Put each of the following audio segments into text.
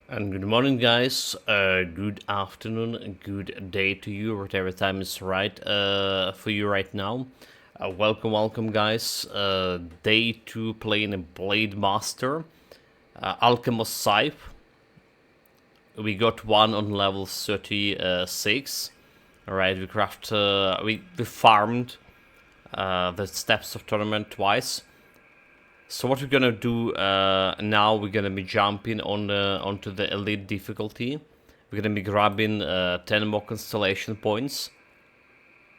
And good morning, guys. Good afternoon, good day to you, whatever time is right for you right now. Welcome, guys. Day 2 playing a Blademaster, Alkamos Scythe. We got one on level 36. Alright, we farmed the steps of tournament twice. So what we're gonna do now, we're gonna be jumping onto the elite difficulty. We're gonna be grabbing 10 more constellation points,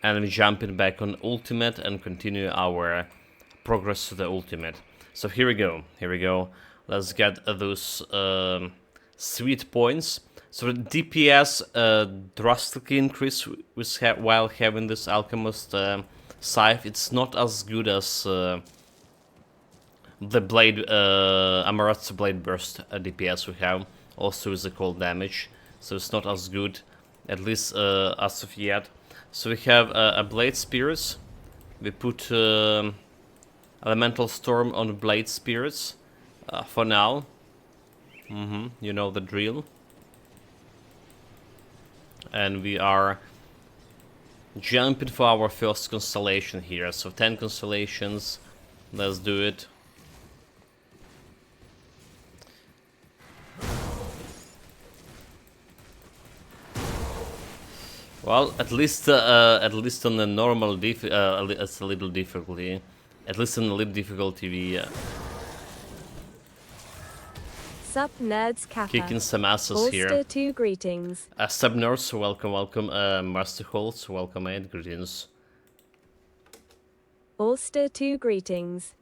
and we're jumping back on ultimate and continue our progress to the ultimate. So here we go. Let's get those sweet points. So the DPS drastically increase while having this Alkamos Scythe. It's not as good as the blade, Amaratsu Blade Burst DPS we have, also is a cold damage, so it's not as good, at least as of yet. So we have a Blade Spirits, we put Elemental Storm on Blade Spirits for now, you know the drill. And we are jumping for our first constellation here, so 10 constellations, let's do it. Well, at least on the normal it's a little difficulty. At least on the little difficulty, we Sup nerds Kappa. Kicking some asses Holster here. 2 greetings. Sub nerds, welcome. Master Holtz, welcome, mate. Greetings. Holster 2 greetings.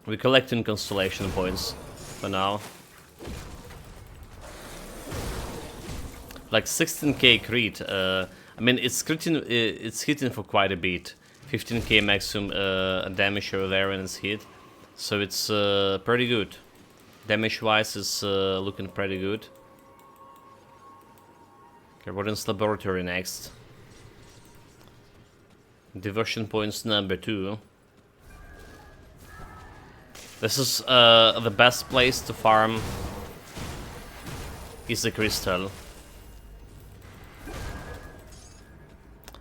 We're collecting constellation points for now. Like 16k crit. I mean, it's hitting for quite a bit. 15k maximum damage over there when it's hit, so it's pretty good. Damage-wise, it's looking pretty good. Okay, what is laboratory next? Diversion points number 2. This is the best place to farm. Is the crystal.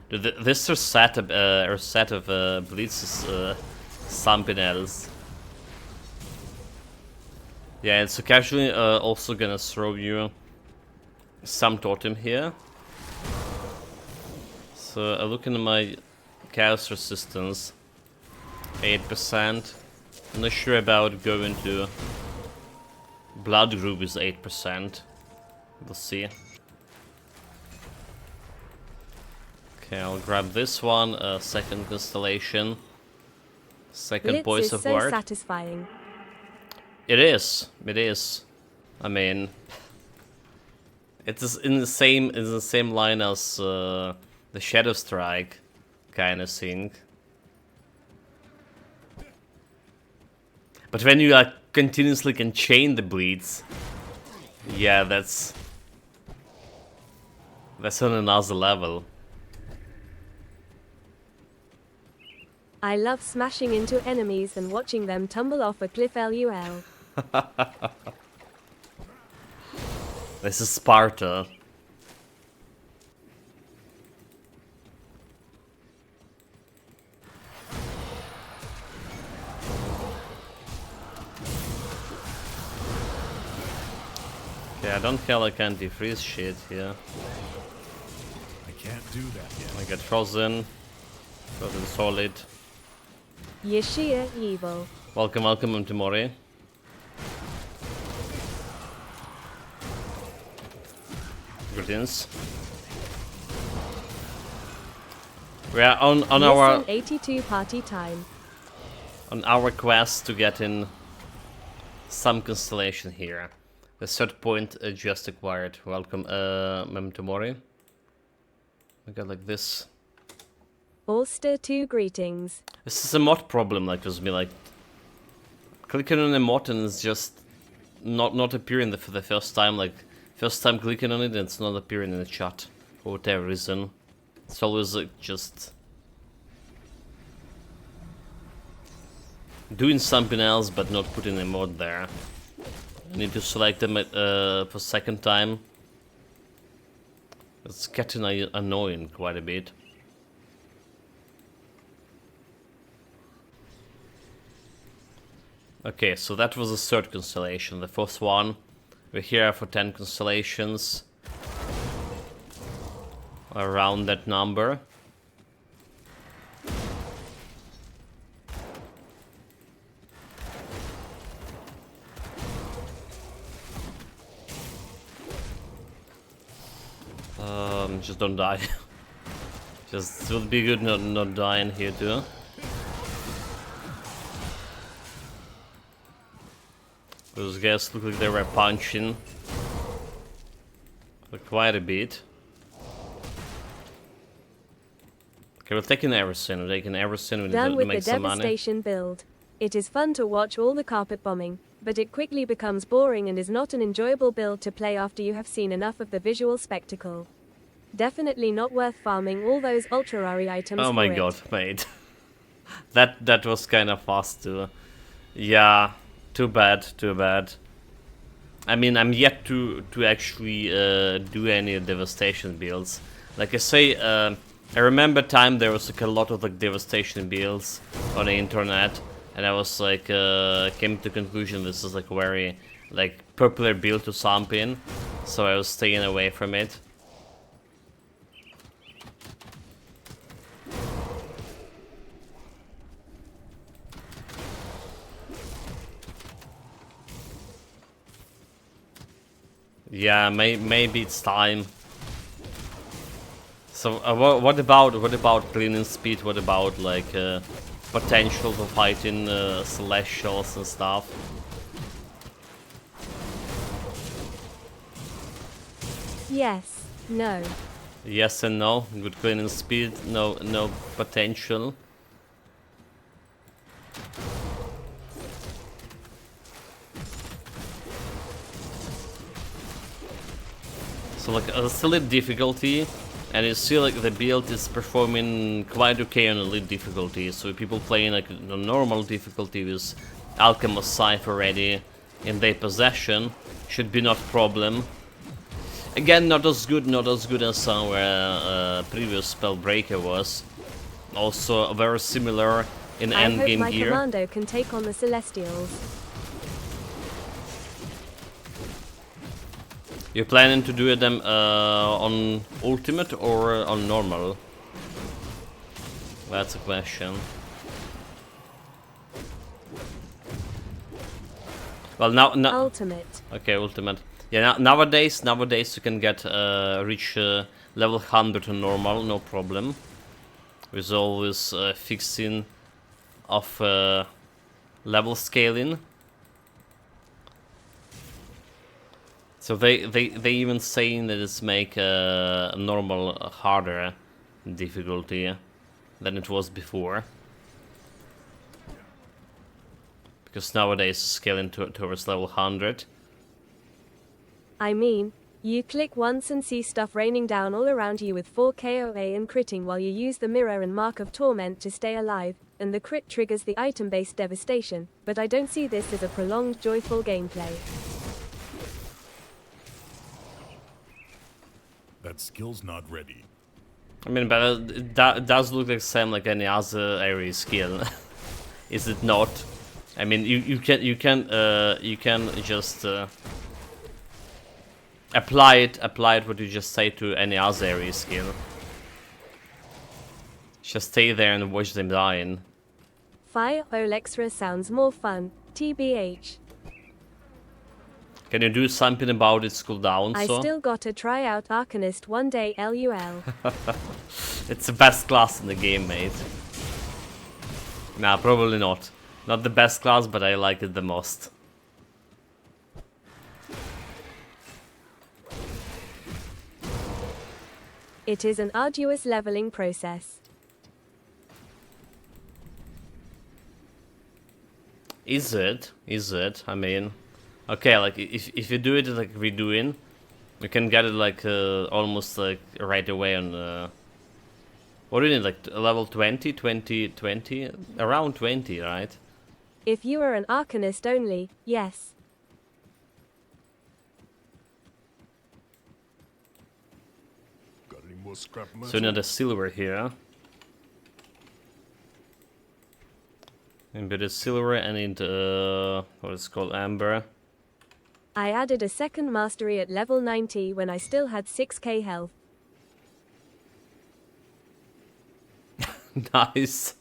This set of Blitz is something else. Yeah, it's occasionally also gonna throw you some totem here. So looking at my chaos resistance, 8%. I'm not sure about going to blood group is 8%. We'll see. Okay, I'll grab this one, second constellation. Second voice of so word. Satisfying. It is. I mean, it is in the same line as the Shadow Strike kind of thing. But when you continuously can chain the bleeds, yeah, that's on another level. I love smashing into enemies and watching them tumble off a cliff LUL. This is Sparta. Okay, I don't feel like anti-freeze shit here. I can't do that yet. I get frozen solid. Yeshia evil. Welcome, I'm Timori. Greetings. We are on our 82 party time. on our quest to get in some constellation here. The third point just acquired. Welcome, Mem Tomori. We got like this. Holster 2 greetings. This is a mod problem, like with me, like clicking on a mod and it's just not appearing for the first time. Like first time clicking on it, and it's not appearing in the chat for whatever reason. It's always like just doing something else, but not putting a mod there. Need to select them for second time. It's getting annoying quite a bit. Okay, so that was the third constellation. The fourth one. We're here for 10 constellations. Around that number. Just don't die. Just it would be good not dying here too. Those guys look like they were punching for quite a bit. Okay, we're taking everything. We're taking everything. We need Done to with make the some money. devastation build. It is fun to watch all the carpet bombing, but it quickly becomes boring and is not an enjoyable build to play after you have seen enough of the visual spectacle. Definitely not worth farming all those ultra rare items. Oh for my it. god, mate. that was kind of fast too. Yeah, too bad, too bad. I mean, I'm yet to actually do any devastation builds. Like I say, I remember time there was like a lot of like devastation builds on the internet, and I was like came to the conclusion this is like a very like popular build to sump in, so I was staying away from it. Yeah, maybe it's time. So what about cleaning speed? What about like potential for fighting celestials and stuff? Yes, no. Yes and no. Good cleaning speed. No potential. So like still elite difficulty, and you see like the build is performing quite okay on elite difficulty. So people playing like the normal difficulty with Alkamos Scythe already in their possession should be not problem. Again, not as good as our previous Spellbreaker was. Also very similar in I hope endgame my gear. commando can take on the Celestials. You're planning to do them on ultimate or on normal? That's a question. Well, now Ultimate. okay, ultimate. Yeah, nowadays you can get reach level 100 on normal, no problem. With always fixing of level scaling. So they even saying that it's make a normal harder difficulty than it was before. Because nowadays it's scaling towards level 100. I mean, you click once and see stuff raining down all around you with 4 KOA and critting while you use the mirror and Mark of Torment to stay alive, and the crit triggers the item-based devastation, but I don't see this as a prolonged joyful gameplay. That skill's not ready. I mean, but that does look like same like any other area skill, is it not? I mean, you can just apply it what you just say to any other area skill. Just stay there and watch them dying. Fire Olexra sounds more fun, TBH. Can you do something about its cooldown? I So still gotta try out Arcanist one day, LUL. it's the best class in the game, mate. Nah, probably not. Not the best class, but I like it the most. It is an arduous leveling process. Is it? Is it? I mean, okay, like if you do it like redoing, you can get it like almost like right away on. What do you need? Like level 20, 20, 20, around 20, right? If you are an Arcanist only, yes. scrap metal. So another silver here. And bit of silver, I need what is it called, amber. I added a second mastery at level 90 when I still had 6k health. Nice.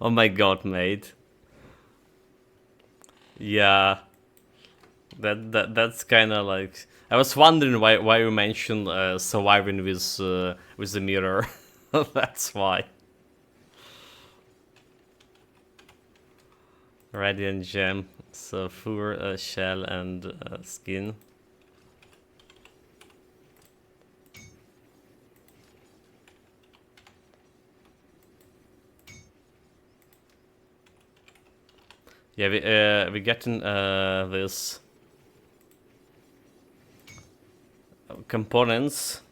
Oh my god, mate. Yeah. That's kind of like, I was wondering why you mentioned surviving with the mirror. That's why. Radiant gem, sulfur, shell, and skin. Yeah, we getting this components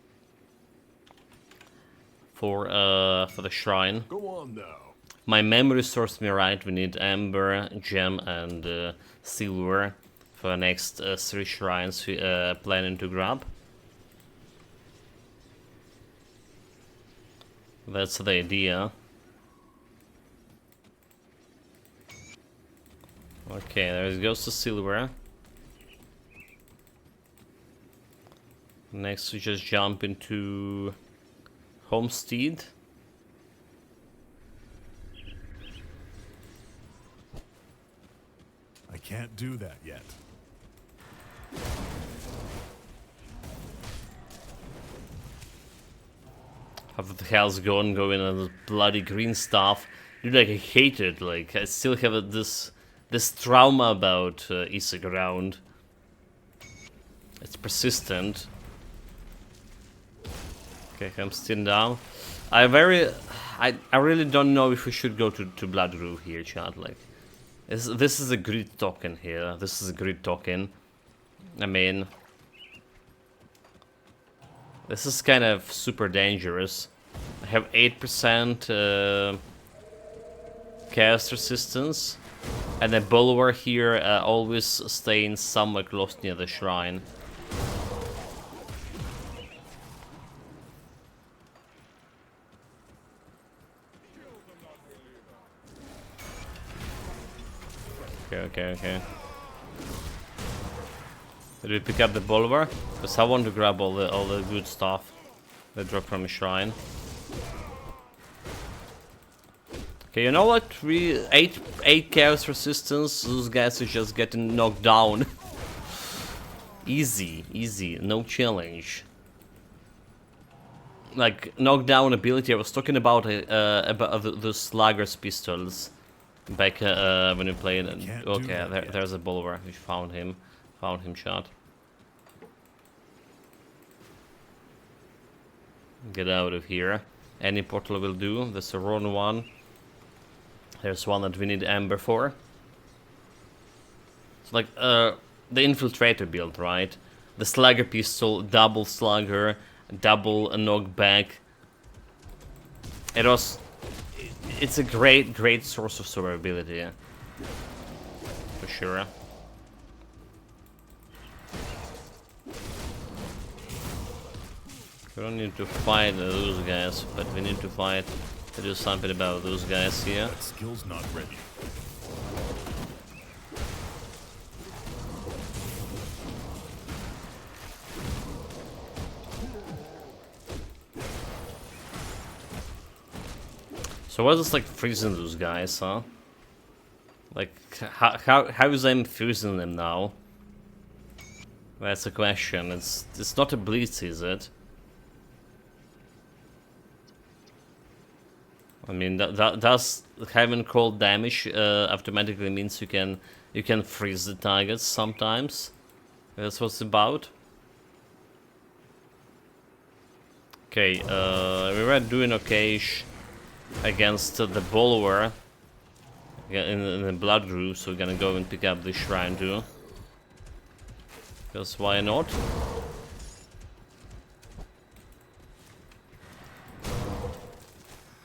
for the shrine. Go on now. My memory serves me right. We need amber, gem, and silver for the next 3 shrines we planning to grab. That's the idea. Okay, there goes the silver. Next we just jump into Homestead. I can't do that yet. How the hell's going on this bloody green stuff? Dude, like, I hate it. Like, I still have this trauma about Easter Ground. It's persistent. Okay, I'm still down. I really don't know if we should go to Blood Groove here, chat. Like, this is a grid token here. This is a grid token. I mean, this is kind of super dangerous. I have 8% chaos resistance, and the bulwark here always staying somewhere close near the shrine. Okay. Did we pick up the bulwark? Because I want to grab all the good stuff that drop from a shrine. Okay, you know what? 8 chaos resistance. Those guys are just getting knocked down. Easy, no challenge. Like knockdown ability. I was talking about the Slugger's pistols back when we played. Okay, there's a bulwark. We found him shot. Get out of here. Any portal will do. There's a wrong one. There's one that we need amber for. It's like the infiltrator build, right? The slugger pistol, double slugger, double knockback. It's a great source of survivability. For sure. We don't need to fight those guys, but we need to fight to do something about those guys here. That skill's not ready. So what is like freezing those guys, huh? Like how is I'm freezing them now? That's the question. It's not a blitz, is it? I mean, does having cold damage automatically means you can freeze the targets sometimes? That's what it's about. Okay, we were doing okay-ish against the bulwark in the blood groove, so we're gonna go and pick up the shrine too. Because why not?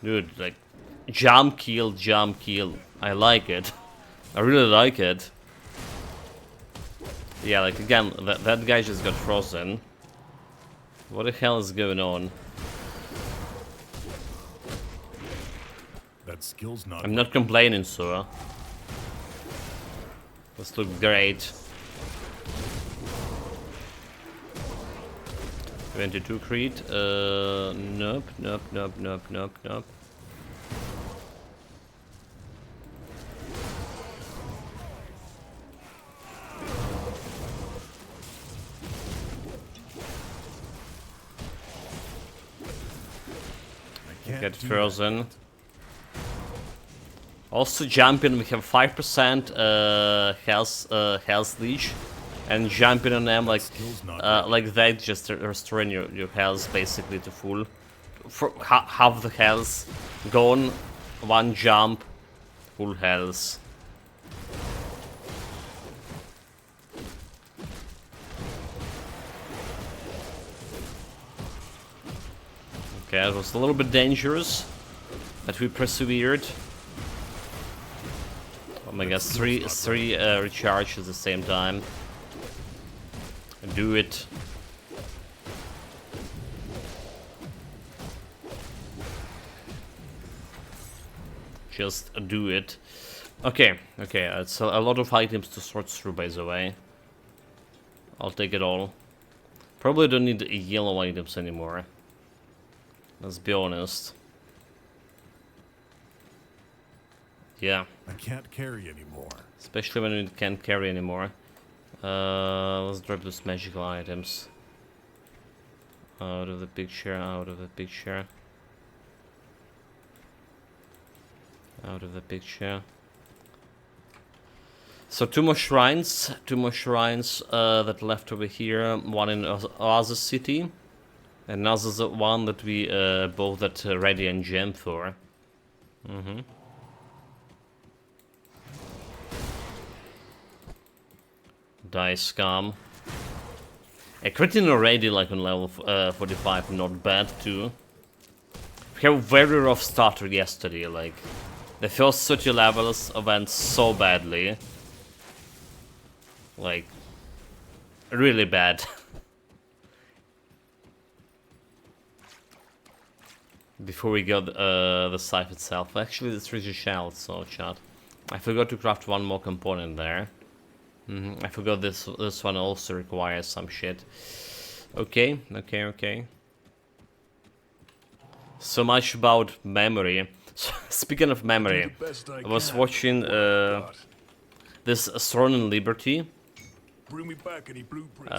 Dude, like, jump kill. I like it. I really like it. Yeah, like, again, that guy just got frozen. What the hell is going on? That skill's not. I'm not complaining, so this looks great. 22 crit. Nope, nope, nope, nope, nope, nope. Get frozen. Also jumping, we have 5% health leech, and jumping on them like that, just restoring your health basically to full. For half the health gone, one jump, full health. Okay, it was a little bit dangerous, but we persevered. Oh my god, three recharge at the same time. Do it. Just do it. Okay, okay, it's a lot of items to sort through, by the way. I'll take it all. Probably don't need yellow items anymore. Let's be honest. Yeah. I can't carry anymore. Especially when we can't carry anymore. Let's drop those magical items. Out of the picture, out of the picture. Out of the picture. So two more shrines that left over here. One in Oasis City. Another one that we both that Radiant Gem for. Die scum. A critting already like on level 45, not bad too. We have a very rough starter yesterday, like the first 30 levels went so badly. Like really bad. Before we got the scythe itself. Actually, the treasure shell, so chat. I forgot to craft one more component there. I forgot this one also requires some shit. Okay, okay, okay. So much about memory. Speaking of memory, I was watching this Throne and Liberty. Bring me back any blueprints.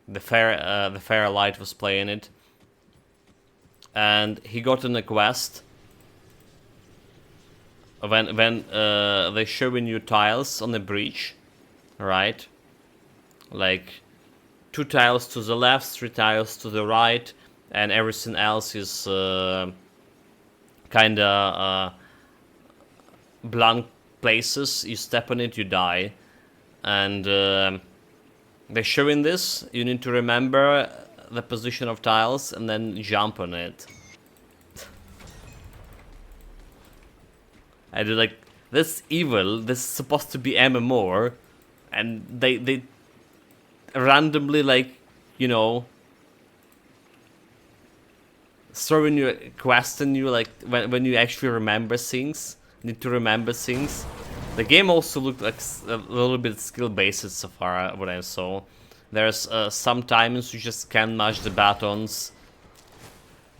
The Fair Light was playing it. And he got in a quest when they showing you tiles on the breach, right? Like 2 tiles to the left, 3 tiles to the right, and everything else is kinda blank places. You step on it, you die, and they're showing this. You need to remember the position of tiles and then jump on it. I do like this evil. This is supposed to be MMO, and they randomly, like, you know, throwing you a quest and you like when you actually remember things, need to remember things. The game also looked like a little bit skill based so far what I saw. There's some timings you just can't match the buttons.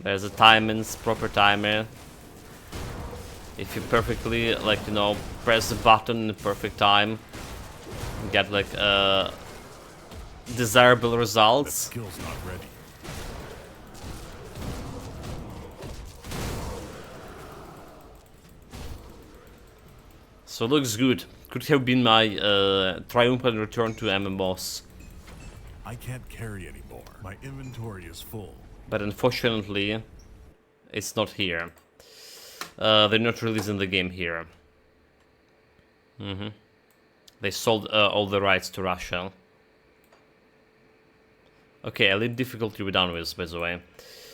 There's a timings, proper timer. If you perfectly, like, you know, press the button in the perfect time, you get like desirable That results. skill's not ready. So it looks good. Could have been my triumphant return to MMOs. I can't carry anymore. My inventory is full. But unfortunately, it's not here. They're not releasing the game here. They sold all the rights to Russia. Okay, elite difficulty we're done with, by the way.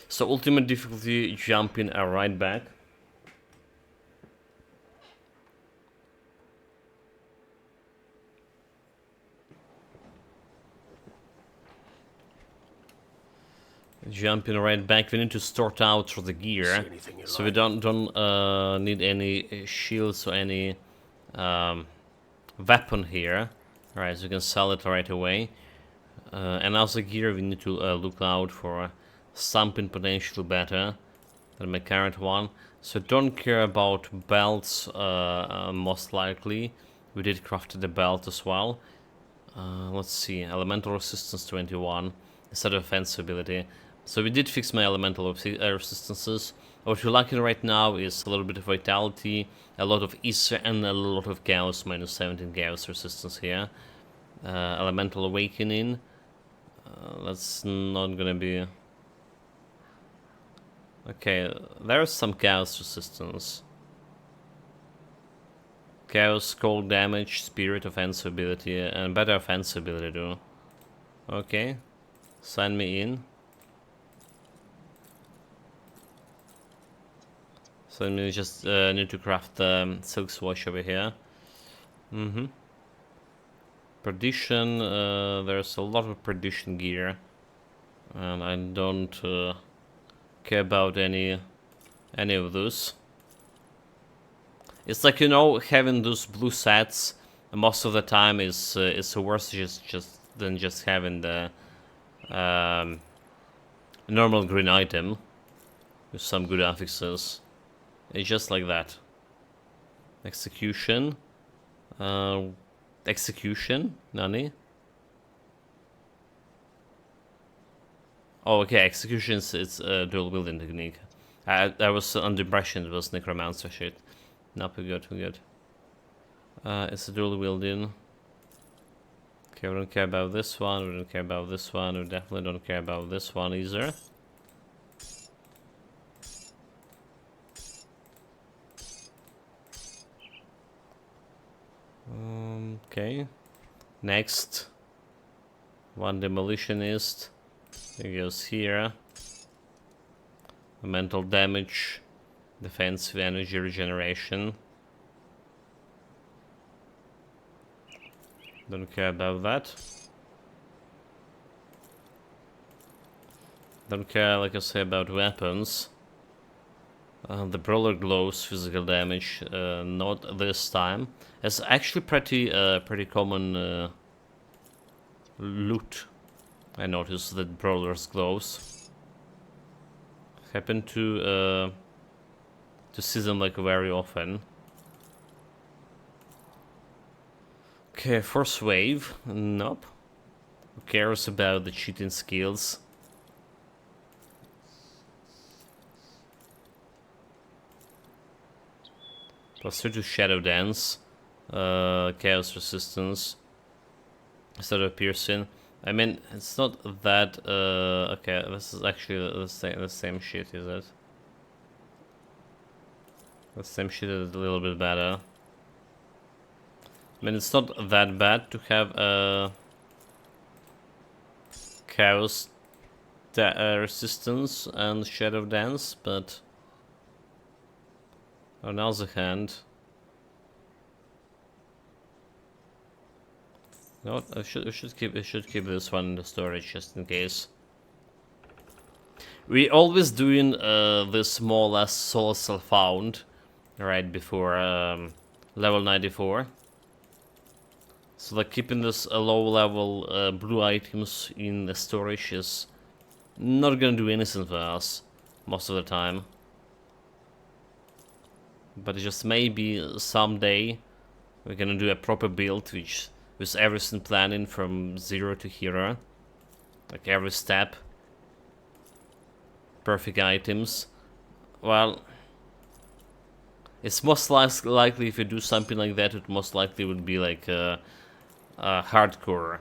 So ultimate difficulty, jumping right back. Jumping right back, we need to sort out for the gear, so we don't need any shields or any weapon here. Alright, so we can sell it right away. And also gear, we need to look out for something potentially better than my current one. So don't care about belts, most likely. We did craft the belt as well. Let's see, elemental resistance 21 instead of offense ability. So we did fix my elemental resistances. What we're lacking right now is a little bit of vitality, a lot of ether, and a lot of chaos, minus 17 chaos resistance here. Elemental awakening. That's not gonna be... Okay, there's some chaos resistance. Chaos, cold damage, spirit offense ability, and better offense ability too. Okay, sign me in. So we just need to craft the silk swatch over here. Perdition, there's a lot of perdition gear, and I don't care about any of those. It's like, you know, having those blue sets most of the time is worse than just having the normal green item with some good affixes. It's just like that. Execution. Execution? Nani? Oh, okay, execution is a dual wielding technique. I was under impression it was necromancer shit. Nope, we're good, we're good. It's a dual wielding. Okay, we don't care about this one, we don't care about this one, we definitely don't care about this one either. Okay. Next. One demolitionist. It goes here. Mental damage. Defensive energy regeneration. Don't care about that. Don't care, like I say, about weapons. The brawler glows physical damage, not this time. It's actually pretty common loot. I noticed that brawlers glows. Happen to see them like very often. Okay, force wave. Nope. Who cares about the cheating skills? Plus 2 to Shadow Dance, Chaos Resistance, instead of Piercing. I mean, it's not that, okay, this is actually the same shit, is it? The same shit is a little bit better. I mean, it's not that bad to have Chaos Resistance and Shadow Dance, but... On the other hand, no, I should keep this one in the storage just in case. We always doing this more or less solo self-found right before level 94. So like keeping this low level blue items in the storage is not gonna do anything for us most of the time. But just maybe someday we're gonna do a proper build which with everything planning from 0 to hero. Like every step. Perfect items. Well, it's most likely if you do something like that, it most likely would be like hardcore.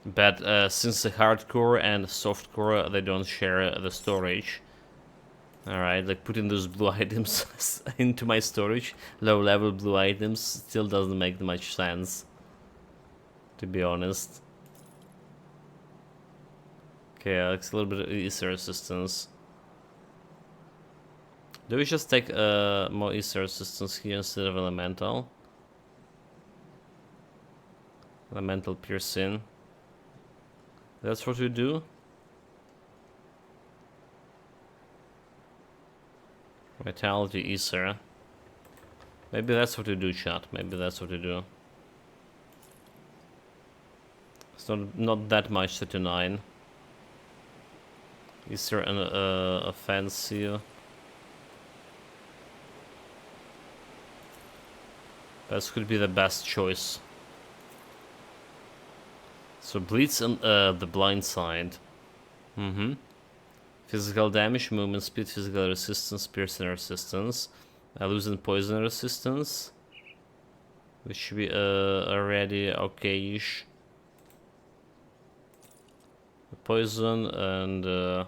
But since the hardcore and softcore they don't share the storage. Alright, like putting those blue items into my storage, low level blue items, still doesn't make much sense, to be honest. Okay, it's a little bit of ether resistance. Do we just take more ether resistance here instead of elemental? Elemental piercing. That's what we do? Vitality Ether. Maybe that's what you do, chat. Maybe that's what you do. It's not that much, 39. Ether and Offensive. That could be the best choice. So Blitz and the blind side. Physical damage, movement speed, physical resistance, piercing resistance, losing poison resistance, which should be already okay-ish. Poison and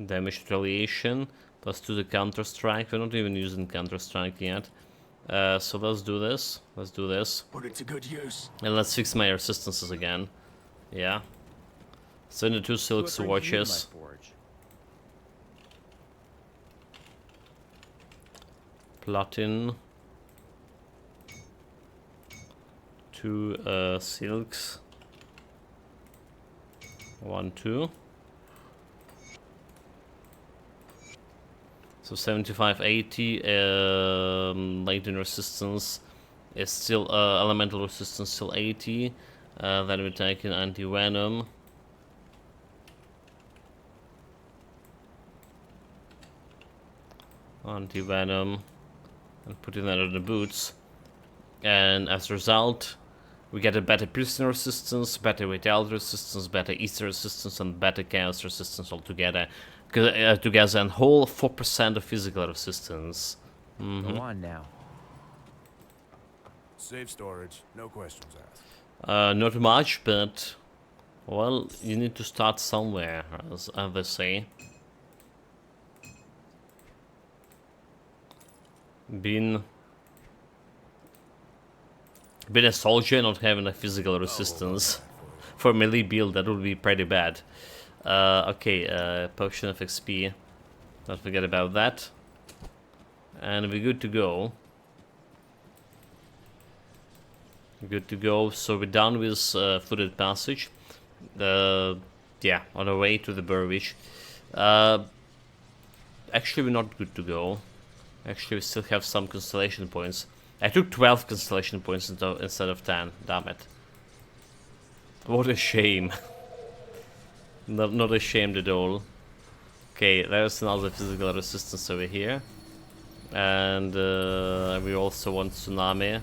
damage retaliation, plus 2 to counter strike. We're not even using counter strike yet. So let's do this. Let's do this. Put it to good use. And let's fix my resistances again. Yeah. Send the 2 silk swatches. Platin. 2 silks. 1, 2. So 75, 80. Lightning resistance is still elemental resistance still 80. Then we're taking anti-venom. Anti-venom. And putting that on the boots. And as a result, we get a better piercing resistance, better vitality resistance, better ether resistance, and better chaos resistance altogether. Together, and whole 4% of physical resistance. Go on now. Safe storage, no questions asked. Not much, but well, you need to start somewhere, as they say. Being a soldier, not having a physical resistance for melee build, that would be pretty bad. Okay, potion of XP. Don't forget about that. And we're good to go. Good to go. So we're done with Flooded Passage. Yeah, on our way to the Burwich. Actually, we're not good to go. Actually, we still have some constellation points. I took 12 constellation points instead of 10. Damn it. What a shame. Not ashamed at all. Okay, there's another physical resistance over here. And we also want Tsunami.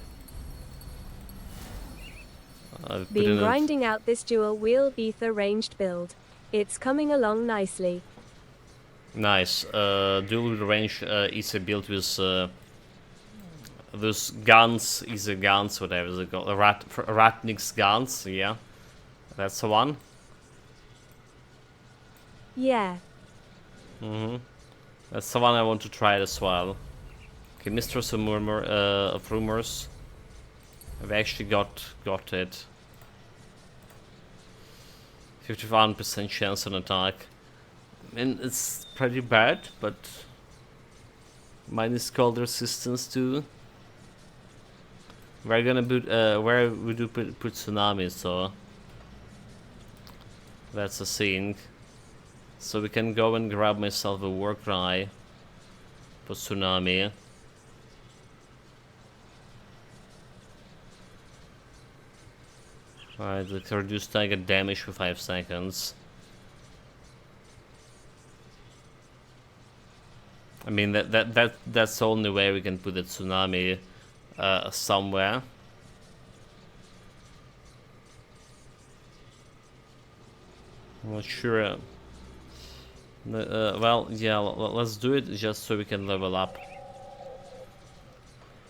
Been grinding out this dual wheel ether ranged build. It's coming along nicely. Nice. Dual range ether build with those guns, ether guns, whatever they call, Ratnik's guns, yeah. That's the one. Yeah. That's the one I want to try as well. Okay, Mistress of Rumors. I've actually got it. 51% chance on attack. I mean, it's pretty bad, but mine is called resistance too. We're gonna put where we do put Tsunami, so that's a thing. So we can go and grab myself a war cry for Tsunami. Alright, let's reduce target damage for 5 seconds. I mean that's the only way we can put the Tsunami somewhere. I'm not sure. Well, yeah, let's do it just so we can level up.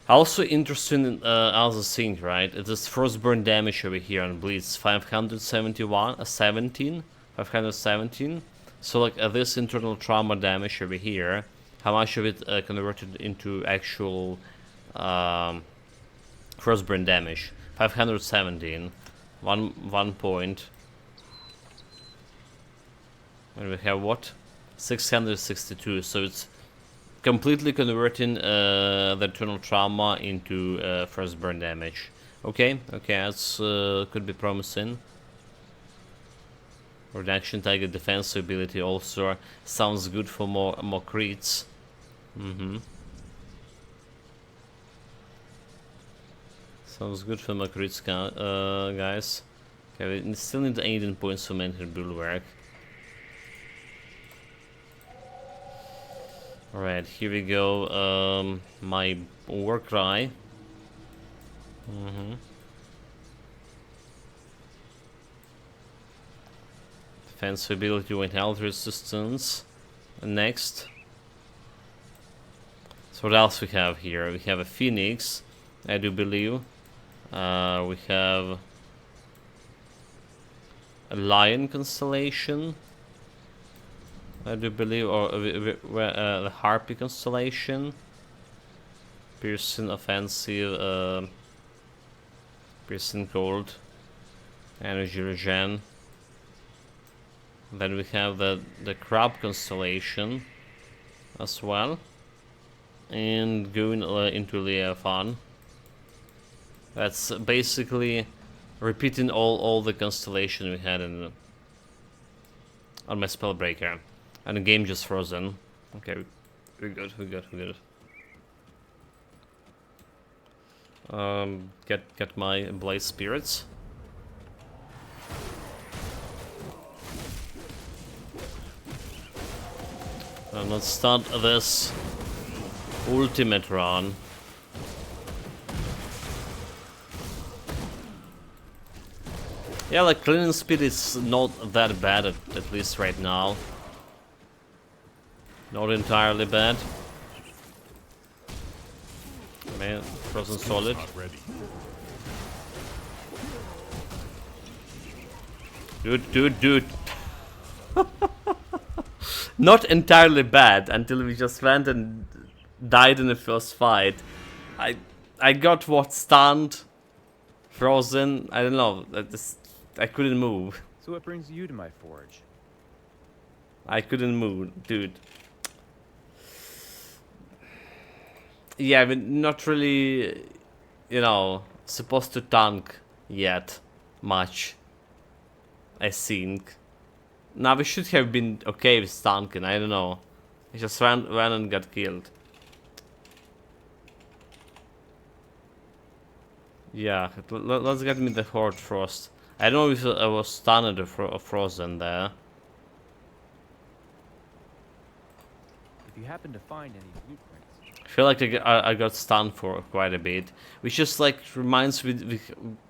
Also interesting in other thing, right? It is frostburn damage over here on Blitz, 517. So like this internal trauma damage over here, how much of it converted into actual frostburn damage? 517, 1 point. And we have what? 662. So it's completely converting the internal trauma into frostburn damage. Okay, that's could be promising. Reduction target defense ability also sounds good for more crits. Sounds good for more crits, guys. Okay, we still need 18 points to maintain bulwark. Alright, here we go. My war cry. Defense ability with health resistance. And next. So what else we have here? We have a phoenix, I do believe. We have a lion constellation, I do believe, or the harpy constellation. Piercing offensive, piercing cold, energy regen. Then we have the crab constellation as well, and going into Leviathan. That's basically repeating all the constellation we had in on my spellbreaker, and the game just frozen. Okay, we're good. Get my blaze spirits. And let's start this ultimate run. Yeah, like cleaning speed is not that bad, at least right now. Not entirely bad. Man, frozen solid. Not ready. Dude. Not entirely bad until we just went and died in the first fight. I got what, stunned, frozen. I don't know. I couldn't move. So what brings you to my forge? I couldn't move, dude. Yeah, we're not really, you know, supposed to tank yet much, I think. Now we should have been okay with tanking, I don't know. I just ran and got killed. Yeah, let's get me the Horde Frost. I don't know if I was stunned or frozen there. If you happen to find any blueprints. I feel like I got stunned for quite a bit, which just like reminds me,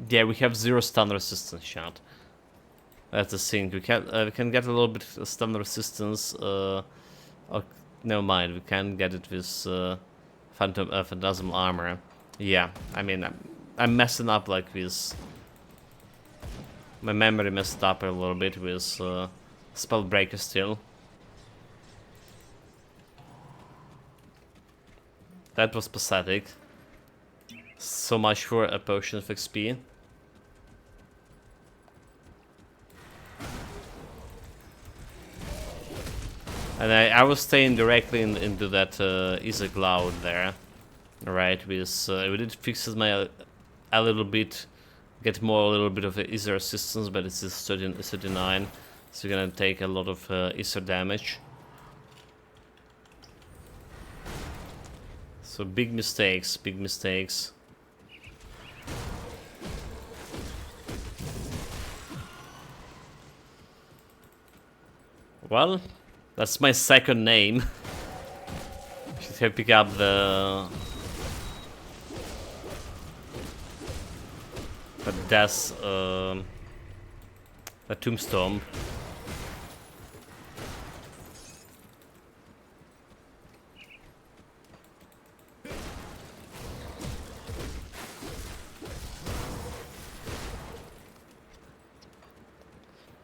yeah, we have 0 stun resistance shot. That's the thing. We can get a little bit of stun resistance. Oh, never mind. We can get it with phantasmal armor. Yeah, I mean, I'm messing up like this. My memory messed up a little bit with Spellbreaker still. That was pathetic. So much for a potion of XP. And I was staying directly into that Ether Cloud there. Right, with we did fix my a little bit, get a little bit of Ether resistance, but it's 39, so you're gonna take a lot of Ether damage. So big mistakes. Well, that's my second name. Should have pick up the death, the tombstone.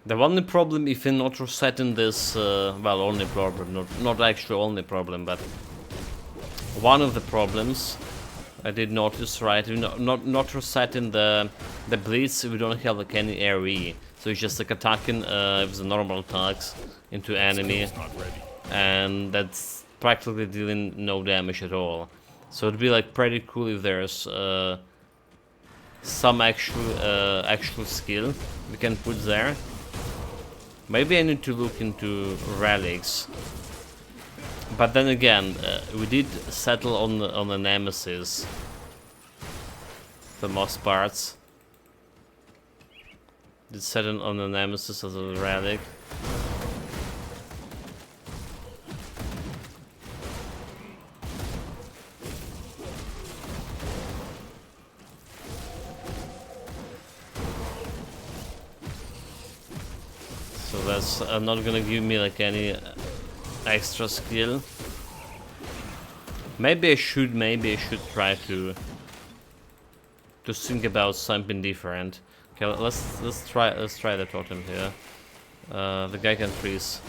The only problem if you're not resetting this, well, only problem, not actually only problem, but one of the problems I did notice, right? Not resetting the blitz. We don't have like any AoE, so it's just like attacking with the normal attacks into enemy, and that's practically dealing no damage at all. So it'd be like pretty cool if there's some actual skill we can put there. Maybe I need to look into relics. But then again, we did settle on the Nemesis. For the most parts. Did settle on the Nemesis as a relic. So that's not gonna give me like any extra skill. Maybe I should try to think about something different. Okay, let's try the totem here. The guy can freeze.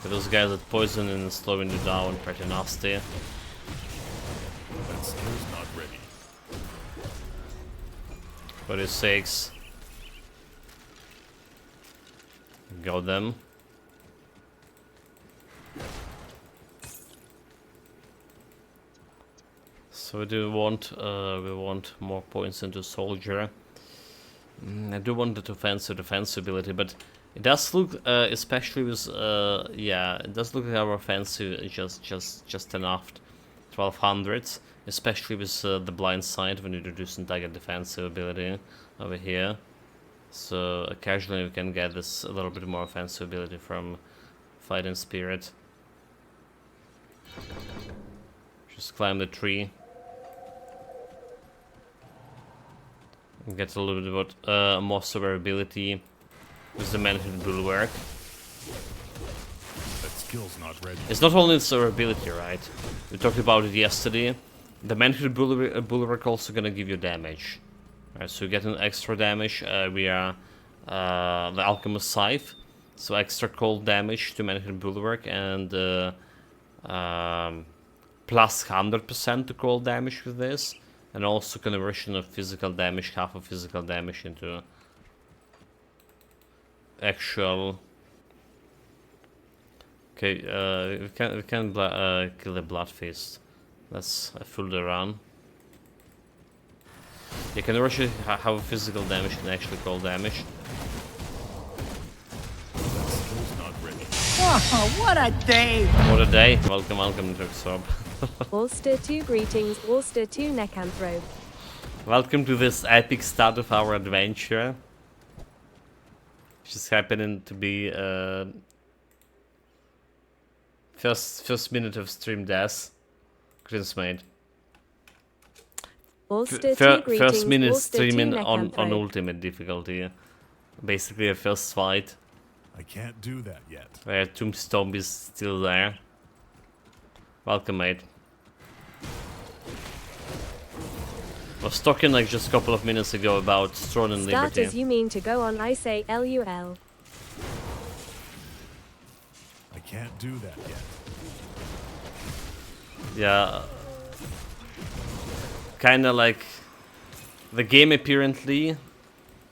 Okay, those guys that poison and slowing you down pretty nasty. That skill's not ready. 46. Got them. So we want more points into soldier. I do want the defense ability, but it does look, especially with yeah, it does look like our offensive is just enough, 1200, especially with the blind side when you introduce entire defensive ability over here. So occasionally we can get this a little bit more offensive ability from fighting spirit. Just climb the tree. Get a little bit more survivability with the manhood bulwark. That skill's not ready. It's not only survivability, right? We talked about it yesterday. The manhood bulwark also gonna give you damage. Right, so you get an extra damage via the Alkamos Scythe. So extra cold damage to manhood bulwark and plus 100% to cold damage with this. And also conversion of physical damage, half of physical damage into actual. Okay, we can kill the Blood Fist. That's a full run. You can rush it, have physical damage and actually cold damage. That skill's not ready. Oh, what a day! What a day! Welcome, Drugsob. Ulster 2 greetings, Ulster 2 Neckanthrope. Welcome to this epic start of our adventure. Just happening to be first minute of stream death. Chris made. Ulster 2 greetings, First minute Ulster 2 streaming on Neckanthrope. ultimate difficulty. Basically a first fight. I can't do that yet. Where Tombstone is still there. Welcome, mate. Was talking like just a couple of minutes ago about Throne and Start Liberty. as you mean to go on, I say LUL. I can't do that yet. Yeah. Kinda like the game apparently,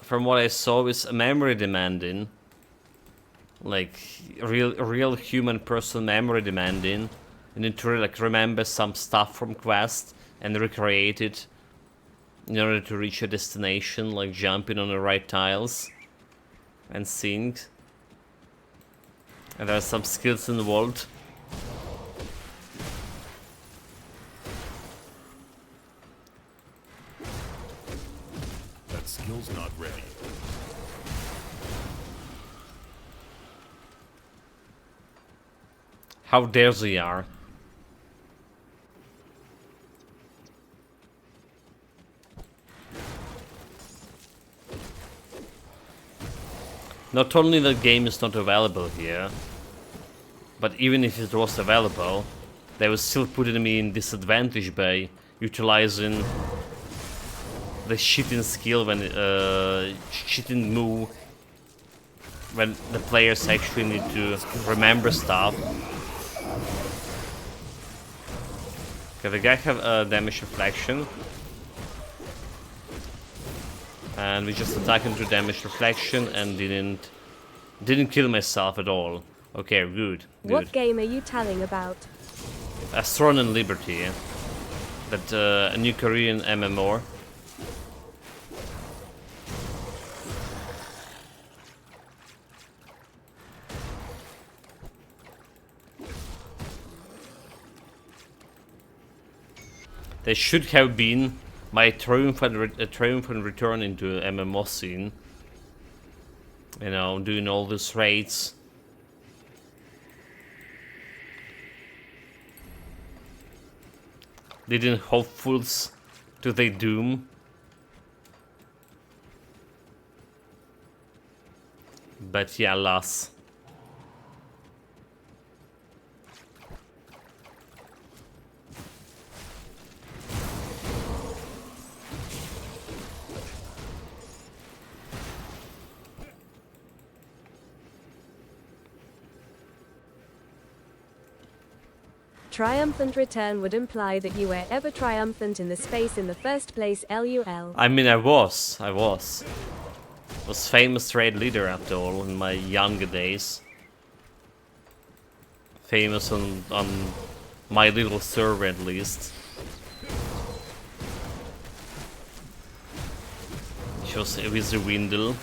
from what I saw, is memory demanding. Like real human person memory demanding. You need to like remember some stuff from quest and recreate it in order to reach a destination, like jumping on the right tiles and seeing. And there are some skills involved. That skill's not ready. How dare they are. Not only the game is not available here, but even if it was available, they were still putting me in disadvantage by utilizing the cheating skill when cheating move when the players actually need to remember stuff. Okay, the guy have damage reflection. And we just attacked into damage reflection and didn't kill myself at all. Okay, good. What game are you telling about? Throne and Liberty. That a new Korean MMO. There should have been my triumphant return into MMO scene. You know, doing all these raids. Leading hopefuls to their doom. But yeah, alas. Triumphant return would imply that you were ever triumphant in the space in the first place, LUL. I mean, I was famous raid leader after all in my younger days. Famous on my little server at least. Which was Wizard Windle.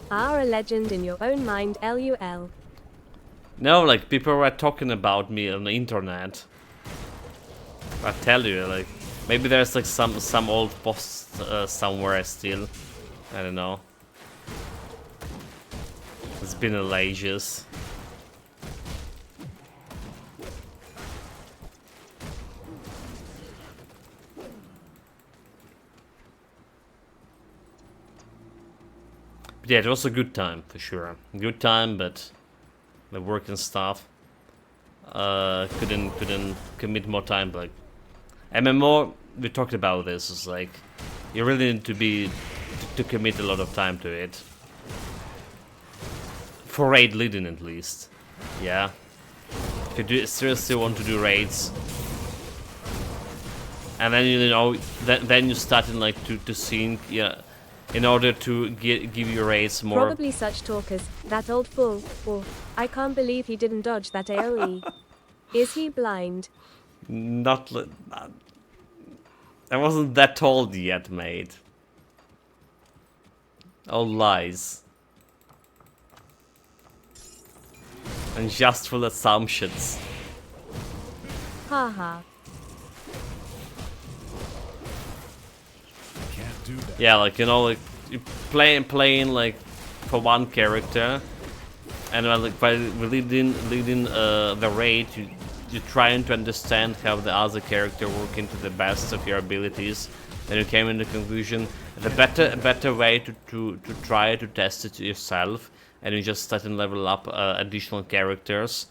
Are a legend in your own mind, LUL. No, like, people were talking about me on the internet. I tell you, like, maybe there's like some old post somewhere still. I don't know. It's been ages. But yeah, it was a good time for sure. Good time, but the work and stuff couldn't commit more time. Like MMO, we talked about this. It's like you really need to commit a lot of time to it for raid leading at least. Yeah, if you seriously want to do raids, and then you know then you start in like to sync. Yeah. In order to give your raids more... Probably such talk as, that old fool, or, I can't believe he didn't dodge that AoE. Is he blind? Not... I wasn't that old yet, mate. All lies. And just full assumptions. Haha. Yeah, like, you know, like, you playing like, for one character, and like, by leading the raid, you're trying to understand how the other character work into the best of your abilities, and you came in the conclusion, the better way to try to test it yourself, and you just start and level up additional characters,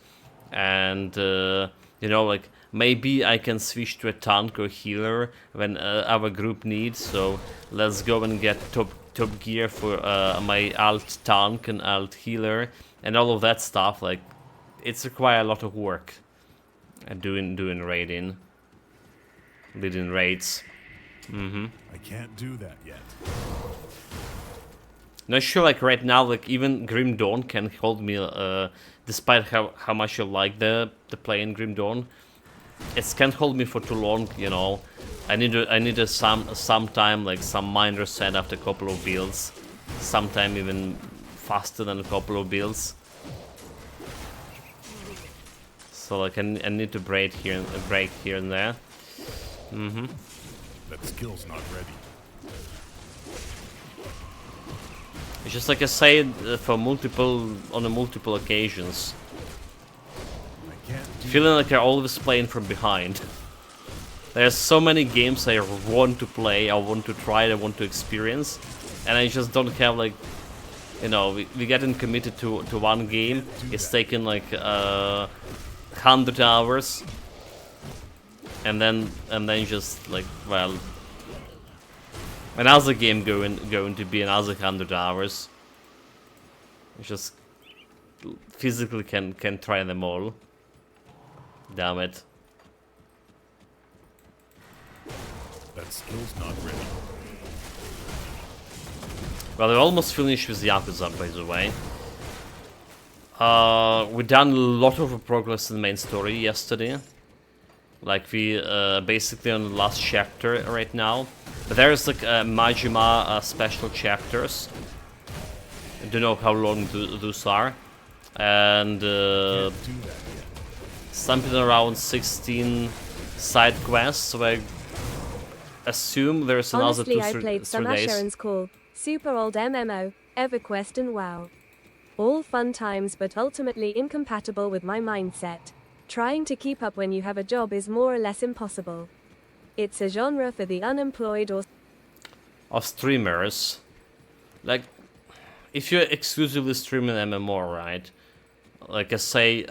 and, you know, like, maybe I can switch to a tank or healer when our group needs, so let's go and get top gear for my alt tank and alt healer and all of that stuff. Like, it's require a lot of work doing raiding, leading raids. I can't do that yet. Not sure, like right now, like even Grim Dawn can hold me, despite how much I like the play in Grim Dawn. It can't hold me for too long, you know. I need some time, like some mind reset after a couple of builds. Sometime even faster than a couple of builds. So like I need to break here and there. That skill's not ready. It's just like I say for multiple occasions. Feeling like I'm always playing from behind. There's so many games I want to play, I want to try, I want to experience, and I just don't have like, you know, we getting committed to one game. It's taking like 100 hours, and then just like, well, another game going to be another 100 hours. I just physically can try them all. Damn it. That skill's not ready. Well, we're almost finished with Yakuza, by the way. We done a lot of progress in the main story yesterday. Like, we basically on the last chapter right now. But there's like Majima special chapters. I don't know how long those are. And Can't do that yet. something around 16 side quests, so I assume there's another Honestly, I 2-3 played some days. Asheron's Call, super old MMO, EverQuest and WoW. All fun times but ultimately incompatible with my mindset. Trying to keep up when you have a job is more or less impossible. It's a genre for the unemployed or Of streamers. Like, if you're exclusively streaming MMO, right? Like I say,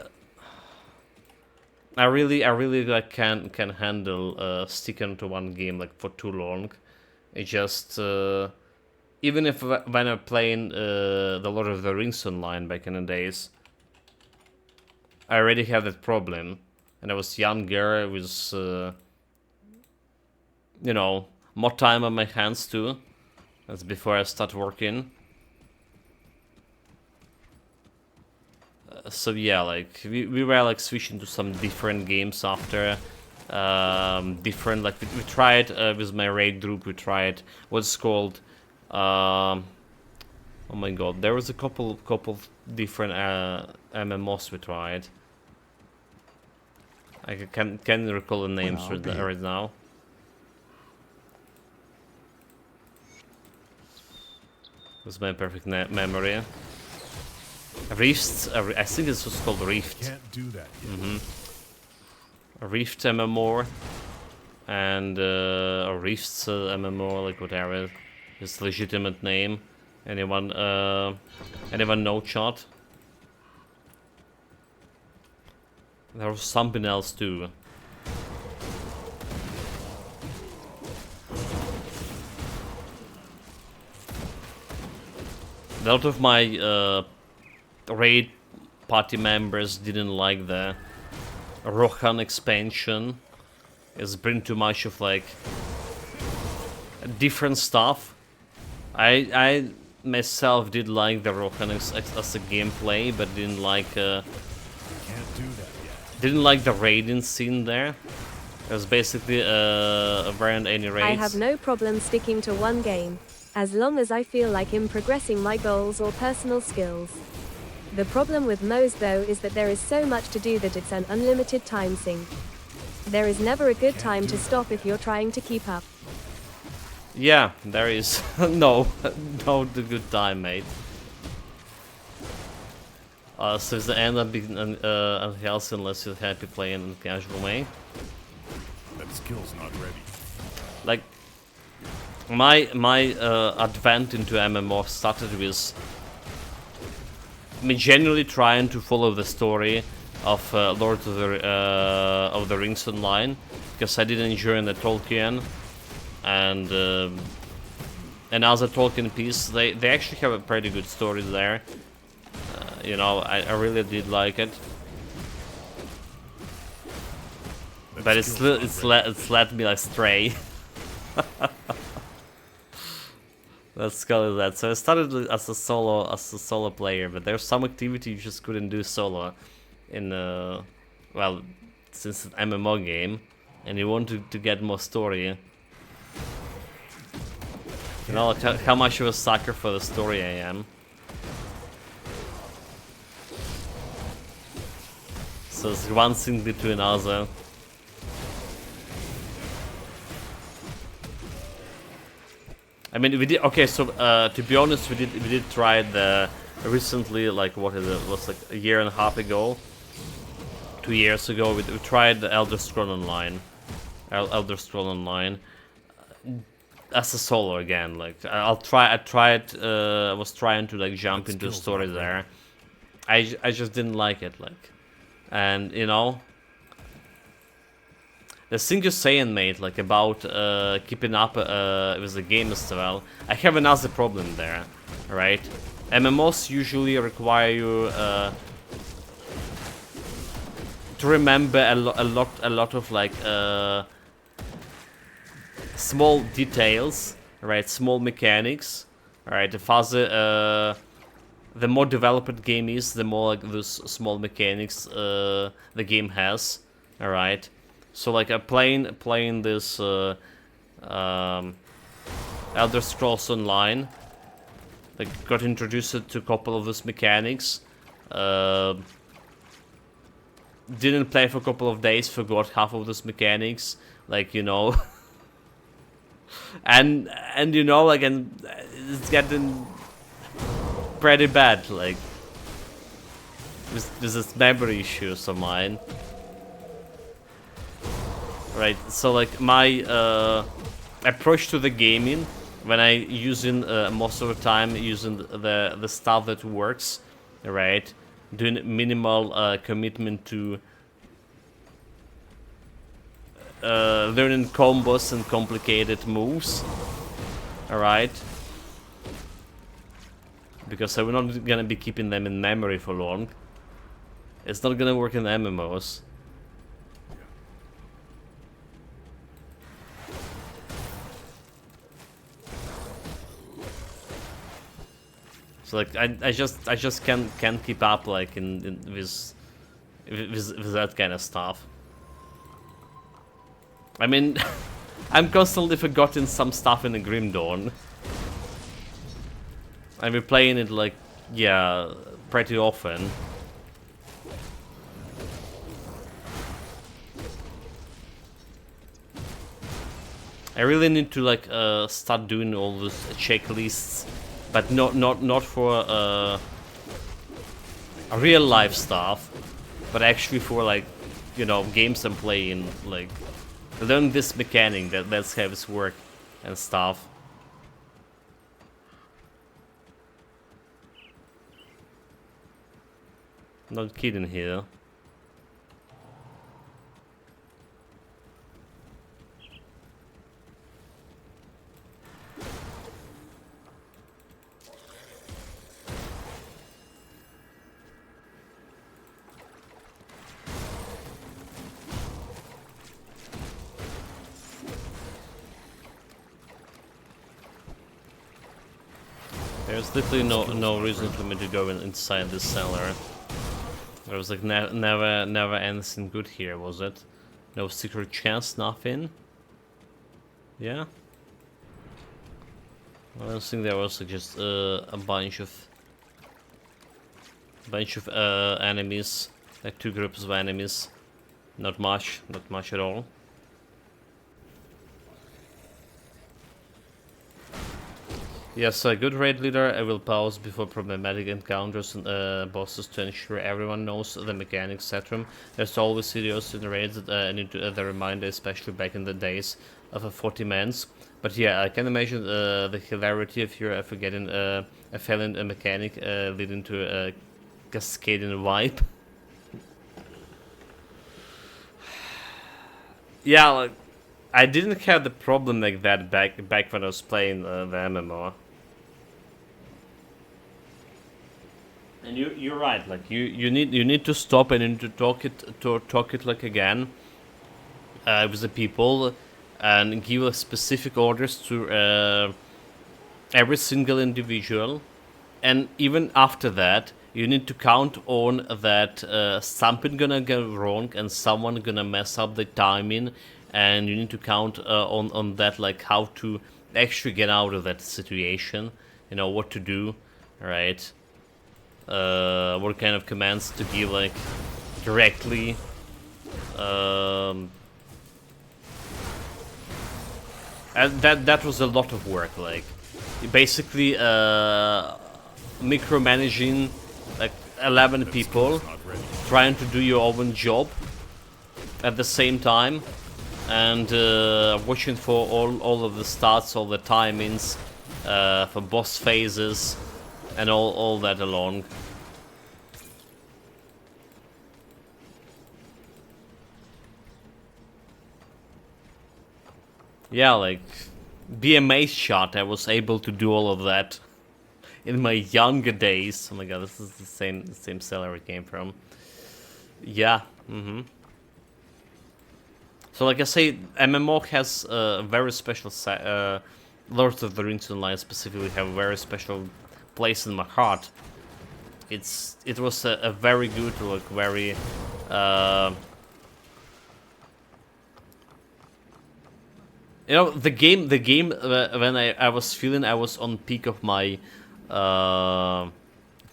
I really like can handle sticking to one game like for too long. It just even if when I'm playing the Lord of the Rings online back in the days, I already had that problem, and I was younger. I was you know, more time on my hands too. That's before I start working. So yeah, like we were like switching to some different games after. Different, like we tried with my raid group. We tried what's called. Oh my god, there was a couple different MMOs we tried. I can't recall the names right now. Was my perfect memory. Rifts, I think this was called Rift. Can't do that yet. Rift MMO and or Rifts MMO, like whatever his legitimate name. Anyone know chat? There was something else too. A lot of my raid party members didn't like the Rohan expansion. It's bring too much of like different stuff. I myself did like the Rohan as a gameplay, but didn't like Can't do that yet. didn't like the raiding scene there. It was basically around any raids. I have no problem sticking to one game, as long as I feel like I'm progressing my goals or personal skills. The problem with MMOs though is that there is so much to do that it's an unlimited time sink. There is never a good time to stop if you're trying to keep up. Yeah, there is. no the good time, mate. So it's the end up being unhealthy unless you're happy playing in casual way. That skill's not ready. Like, my advent into MMO started with me genuinely trying to follow the story of Lord of the Rings online, because I did enjoy the Tolkien and another Tolkien piece. They actually have a pretty good story there. You know, I really did like it, but it's led me astray. Let's call it that. So I started as a solo player, but there's some activity you just couldn't do solo in well, since it's an MMO game, and you want to get more story. You know, like how much of a sucker for the story I am. So it's one thing to another. I mean, we did okay. So to be honest, we did try the recently, like what is it? Was like a year and a half ago, 2 years ago. We tried the Elder Scrolls Online, Elder Scrolls Online as a solo again. Like I was trying to like jump into the story there. I just didn't like it, like, and you know. The thing you're saying, mate, like about keeping up with the game as well, I have another problem there, right? MMOs usually require you to remember a lot of like small details, right? Small mechanics, right? The more developed the game is, the more like those small mechanics the game has, all right? So like playing this Elder Scrolls Online, like got introduced to a couple of those mechanics. Didn't play for a couple of days, forgot half of those mechanics, like, you know. and you know, like, and it's getting pretty bad, like, with this memory issues of mine. Right, so like my approach to the gaming, when I using most of the time using the stuff that works, right, doing minimal commitment to learning combos and complicated moves, alright, because I'm not gonna be keeping them in memory for long. It's not gonna work in MMOs. So like I just can't keep up like in with that kind of stuff. I mean, I'm constantly forgetting some stuff in the Grim Dawn. I'm replaying it like, yeah, pretty often. I really need to like start doing all those checklists, but not for real life stuff, but actually for like, you know, games I'm playing, like learn this mechanic that's how it's work and stuff. Not kidding here. There's literally no reason for me to go inside this cellar. There was like never anything good here, was it? No secret chest, nothing. Yeah. I don't think there was like, just a bunch of enemies, like 2 groups of enemies. Not much at all. Yes, a good raid leader will pause before problematic encounters and bosses to ensure everyone knows the mechanics, etc. There's always videos in the raids that need to, the reminder, especially back in the days of a 40-mans. But yeah, I can imagine the hilarity if you're forgetting a failing mechanic leading to a cascading wipe. Yeah, like, I didn't have the problem like that back when I was playing the MMO. And you're right. Like you need to stop and you need to talk it like again with the people and give specific orders to every single individual. And even after that, you need to count on that something gonna go wrong and someone gonna mess up the timing, and you need to count on that, like how to actually get out of that situation. You know what to do, right? What kind of commands to give, like directly. And that was a lot of work. Like basically micromanaging like 11 people, trying to do your own job at the same time, and watching for all of the stats, all the timings, for boss phases, and all that along. Yeah, like BMA shot, I was able to do all of that in my younger days. Oh my god, this is the same cellar it came from. Yeah, So like I say, MMO has a very special Lord of the Rings Online specifically have a very special place in my heart. It was a very good, like very you know, the game when I was feeling I was on peak of my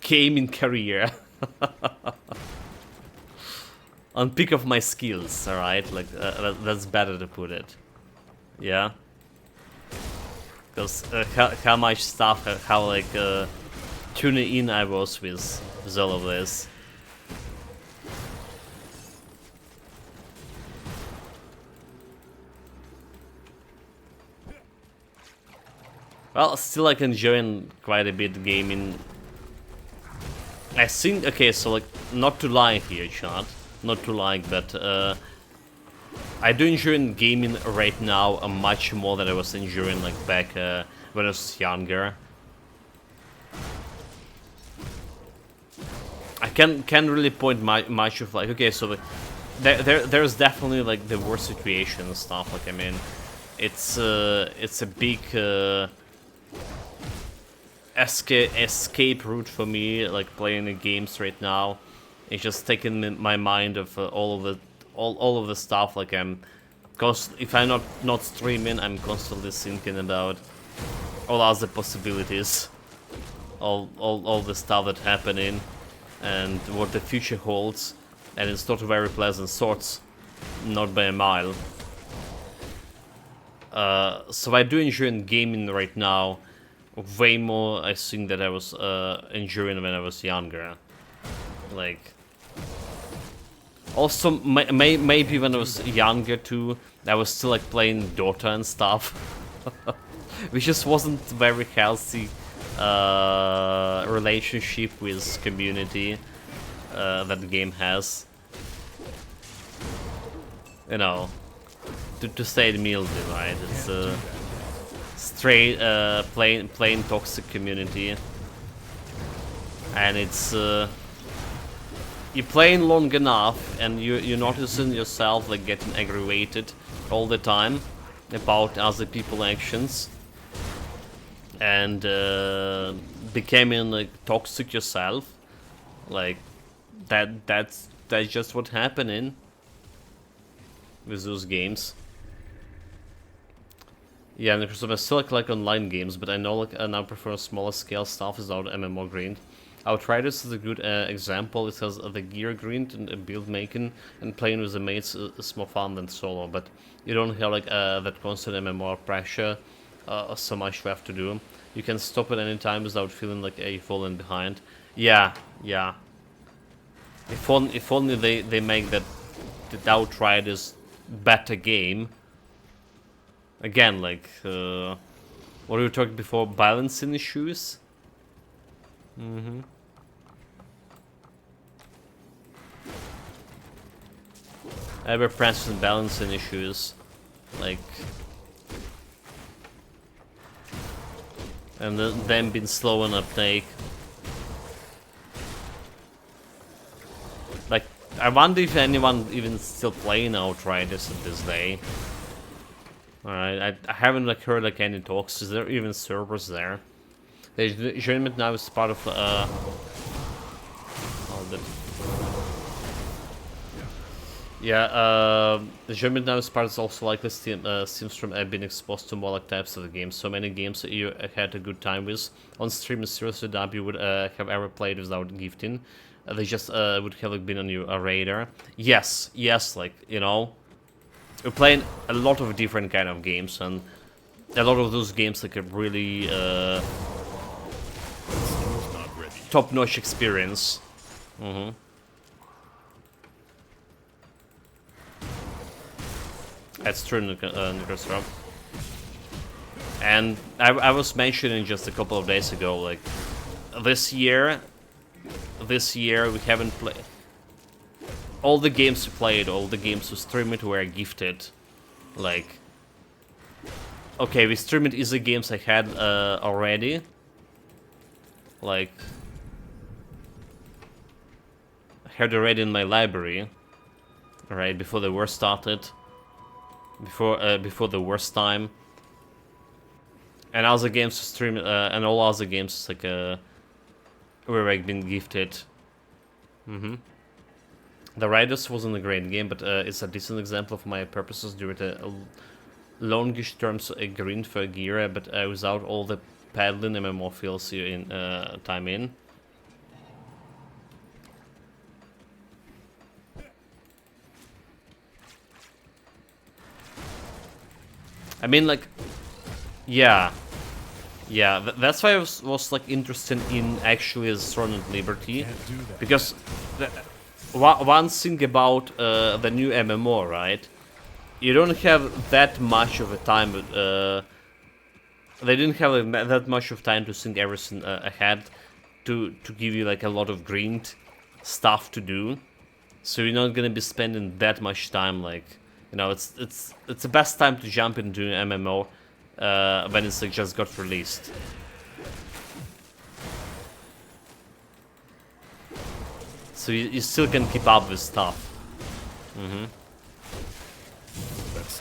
gaming career. On peak of my skills, alright? Like, that's better to put it. Yeah? Because how much stuff, how like, tuning in I was with all of this. Well, still like enjoying quite a bit gaming. I think, okay, so like, not to lie here, chat, not to lie, but I do enjoy gaming right now much more than I was enjoying like back when I was younger. I can't really point much of like, okay, so like, there's definitely like the worst situation and stuff. Like, I mean, it's a big escape route for me, like playing the games right now. It's just taking my mind of all of the stuff. Like, if I'm not streaming, I'm constantly thinking about all other possibilities, all the stuff that's happening, and what the future holds. And it's not very pleasant thoughts, not by a mile. So I do enjoy gaming right now way more, I think, that I was enjoying when I was younger. Like, also maybe when I was younger too, I was still like playing Dota and stuff, which just wasn't very healthy relationship with community that the game has. You know, to say it mildly, right? It's straight plain toxic community, and it's you're playing long enough and you're noticing yourself like getting aggravated all the time about other people's actions, and becoming like toxic yourself. Like, that's just what's happening with those games. Yeah, and I still like online games, but I know like I now prefer smaller scale stuff without MMO grind. Outriders is a good example. It has the gear grind and build making, and playing with the mates is more fun than solo. But you don't have like that constant MMO pressure, so much left to do. You can stop at any time without feeling like you're falling behind. Yeah, yeah. If only they make that the Outriders better game. Again, like, what we were talking before, balancing issues. Ever-present balancing issues, like, and them being slow on uptake. Like, I wonder if anyone even still playing Outriders at this day. Alright, I haven't like heard like any talks. Is there even servers there? The journeyman now is part of the journeyman now is part is also likely seems from being exposed to more like types of the games. So many games that you had a good time with on stream is seriously that you would have ever played without gifting. They just would have like been on your radar. Yes, like, you know. We're playing a lot of different kind of games, and a lot of those games like a really top-notch experience. That's true, Nicholas Rob. And I was mentioning just a couple of days ago, like, this year we haven't played. All the games we played, all the games we streamed were gifted. Like, okay, we streamed easy games I had already. Like, I had already in my library, right before the war started, before the worst time. And other games we streamed, and all other games like were like been gifted. The Riders wasn't a great game, but it's a decent example of my purposes during a longish terms grind for a gear, but without all the paddling MMO fills you in time in. I mean, like, yeah, that's why I was like interested in actually Throne and Liberty, because one thing about the new MMO, right? You don't have that much of a time. They didn't have that much of time to think everything ahead, to give you like a lot of grind stuff to do. So you're not gonna be spending that much time, like, you know, it's the best time to jump into an MMO when it's like just got released. So you still can keep up with stuff.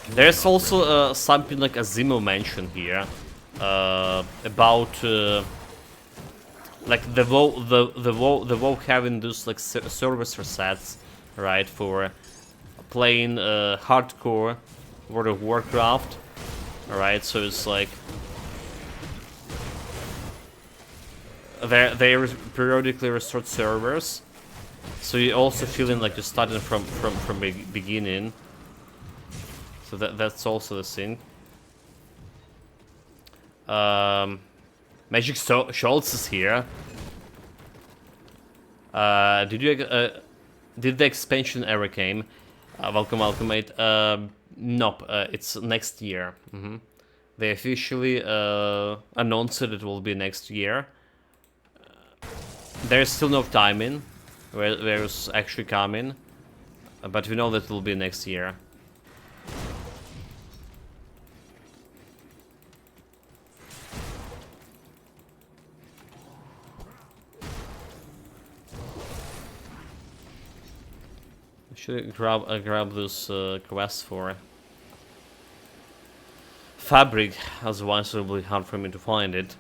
There's also something like Azimo mentioned here about like the WoW having those like service resets, right, for playing hardcore World of Warcraft. Alright, so it's like they periodically restore servers, so you're also feeling like you're starting from beginning. So that's also the thing. Magic Schultz is here. Did the expansion ever came? Welcome, mate. Nope, it's next year. They officially announced that it will be next year. There's still no timing where it's actually coming, but we know that it will be next year. Should grab this quest for fabric, otherwise it will be hard for me to find it.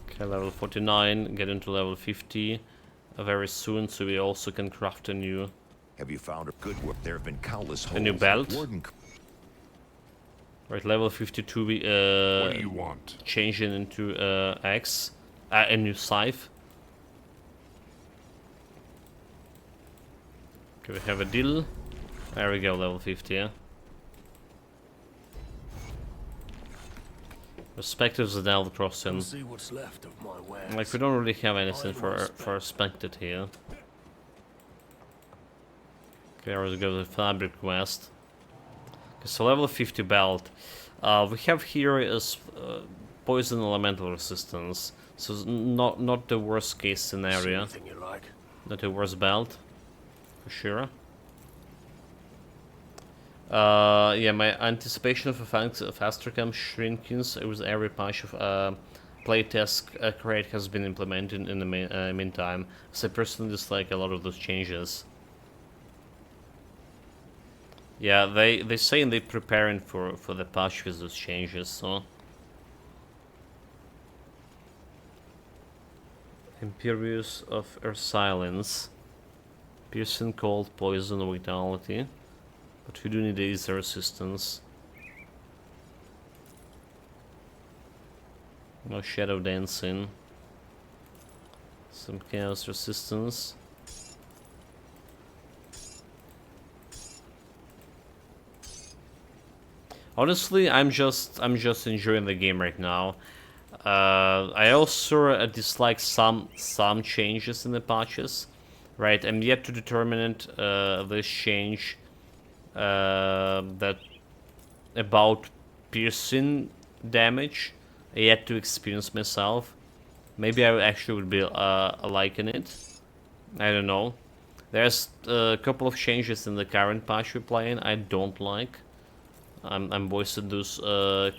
Okay, level 49, get into level 50 very soon, so we also can craft a new. Have you found a good work? There have been countless holes. A new belt. Warden... Right, level 52 we What do you want? change it into X, a new scythe. Okay, we have a deal. There we go, level 50, yeah. Perspectives are now crossing. See what's left of my wares. Like, we don't really have anything for Respected here. Okay, let's go to the fabric quest. Okay, so level 50 belt. We have here is poison elemental resistance, so not the worst case scenario. Anything you like. Not the worst belt, for sure. Yeah, my anticipation of a faster cam shrinkings with every patch of playtest crate has been implemented in the meantime. So I personally dislike a lot of those changes. Yeah, they say they're preparing for the patch with those changes, so. Impervious of Earth Silence. Piercing, cold, poison, vitality. But we do need Aether resistance. No Shadow Dancing. Some Chaos resistance. Honestly, I'm just enjoying the game right now. I also dislike some changes in the patches, right? I'm yet to determine it. This change that about piercing damage, I yet to experience myself. Maybe I actually would be liking it. I don't know. There's a couple of changes in the current patch we're playing I don't like. I'm voiced those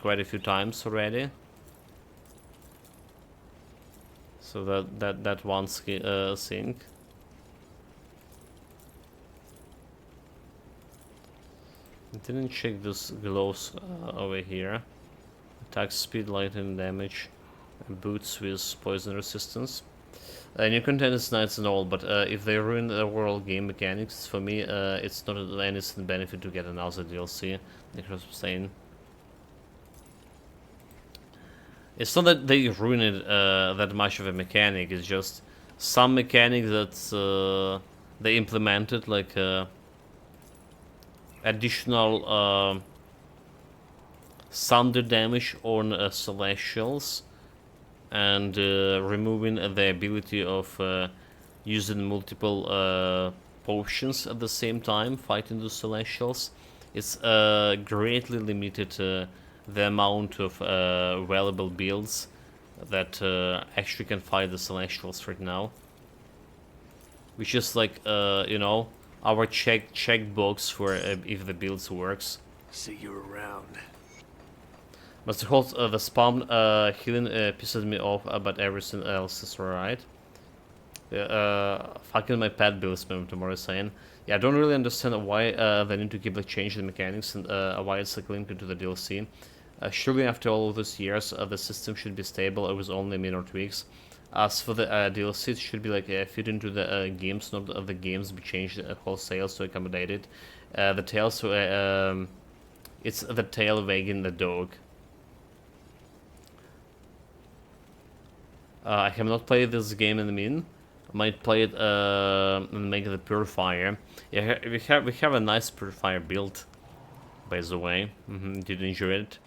quite a few times already. So that one thing. I didn't check those gloves over here. Attack speed, lightning damage, and boots with poison resistance. New content is nice and all, but if they ruin the overall game mechanics, for me, it's not an innocent benefit to get another DLC. Like I was saying, it's not that they ruin it that much of a mechanic. It's just some mechanic that they implemented, like additional thunder damage on Celestials, and removing the ability of using multiple potions at the same time fighting the Celestials. It's greatly limited the amount of valuable builds that actually can fight the Celestials right now, which is like you know, our checkbox for if the builds works. See you around. But the whole the spawn healing pisses me off, but everything else is alright. Fucking my pet builds, tomorrow saying. Yeah, I don't really understand why they need to keep like change the mechanics and why it's like linked into the DLC. Surely after all of those years, the system should be stable. It was only minor tweaks. As for the DLC, it should be like fit into the games, not the games be changed wholesale to accommodate it. The tail, so it's the tail wagging the dog. I have not played this game in the mean. I might play it and make the purifier. Yeah, we have a nice purifier build, by the way. Did enjoy it.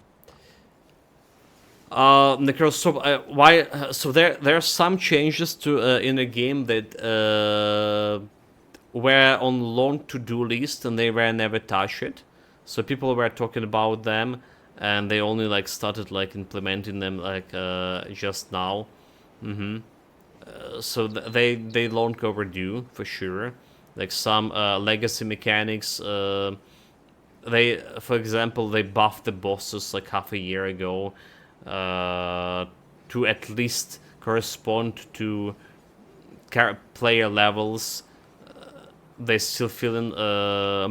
Why? So there are some changes to in the game that were on long to-do list and they were never touched. So people were talking about them, and they only like started like implementing them like just now. So they long overdue for sure. Like some legacy mechanics. They, for example, they buffed the bosses like half a year ago to at least correspond to player levels. They still feeling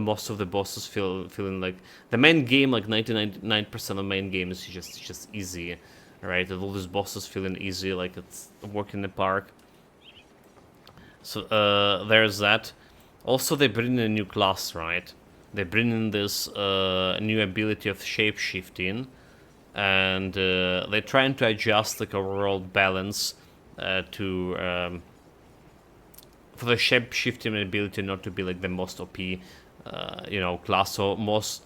most of the bosses feeling like the main game, like 99% of the main game is just easy. Right, and all these bosses feeling easy, like it's a walk in the park. So there's that. Also, they bring in a new class, right? They bring in this new ability of shape-shifting, and they're trying to adjust the overall balance to for the shape-shifting ability not to be like the most OP, you know, class or most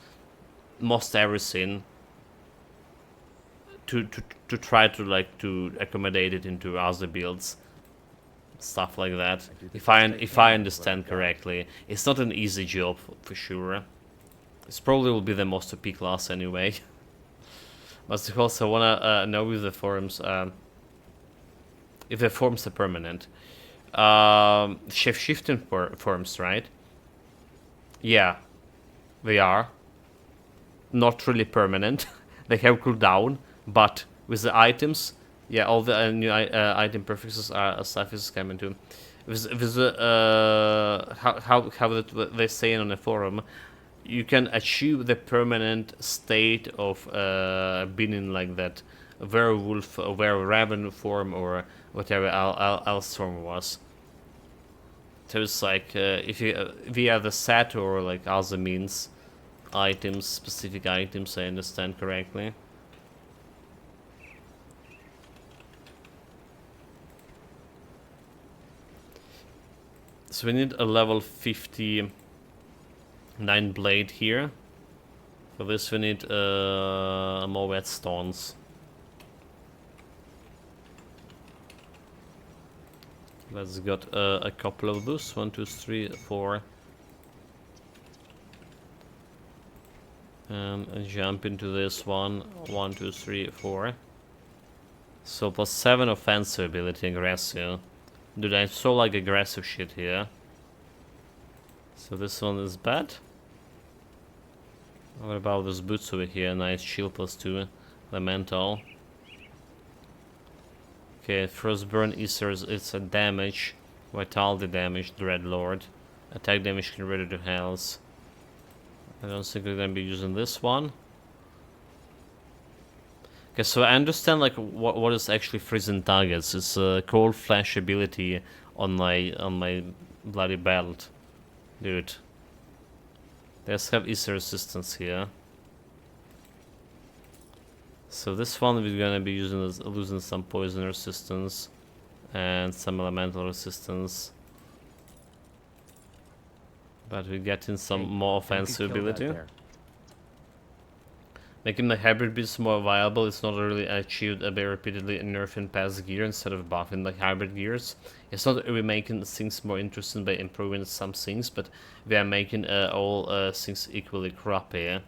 everything. To try to like to accommodate it into other builds, stuff like that. If I understand correctly, it's not an easy job for sure. It's probably will be the most OP class anyway. But of course, I wanna know if the forums are permanent. Shape-shifting forms, right? Yeah, they are not really permanent. They have cooldown. But with the items, yeah, all the new item prefixes are stuff is coming to. With the how they say on the forum, you can achieve the permanent state of being in like that werewolf, were-raven form or whatever else form was. So it's like if you via the set or like other means, items, specific items, I understand correctly. So we need a level 59 blade here. For this we need more whetstones. Let's got a couple of those. 1, 2, 3, 4. And jump into this one. 1, 2, 3, 4. So plus 7 offensive ability, aggressive. Dude, I so like aggressive shit here. So this one is bad. What about those boots over here? Nice shield plus 2. Elemental. Okay, Frostburn Easters, it's a damage. Vitality damage, Dreadlord. Attack damage converted to health. I don't think we're gonna be using this one. Okay, so I understand like what is actually freezing targets. It's a cold flash ability on my bloody belt, dude. Let's have easy resistance here. So this one we're gonna be losing some poison resistance and some elemental resistance, but we're getting some more offensive ability. Making the hybrid beasts more viable is not really achieved by repeatedly nerfing past gear instead of buffing the hybrid gears. It's not really making things more interesting by improving some things, but we are making all things equally crappy.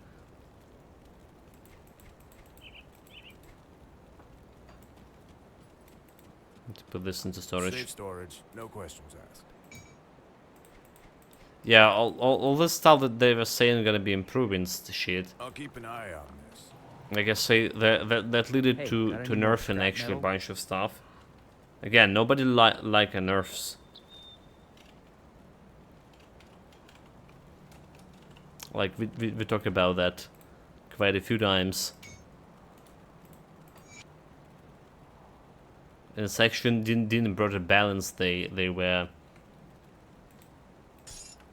To put this into storage. Safe storage, no questions asked. Yeah, all this stuff that they were saying gonna be improving shit. I'll keep an eye on this. Like I say, that led to nerfing actually a bunch of stuff. Again, nobody like a nerfs. Like we talked about that quite a few times. And it's actually didn't brought a balance they were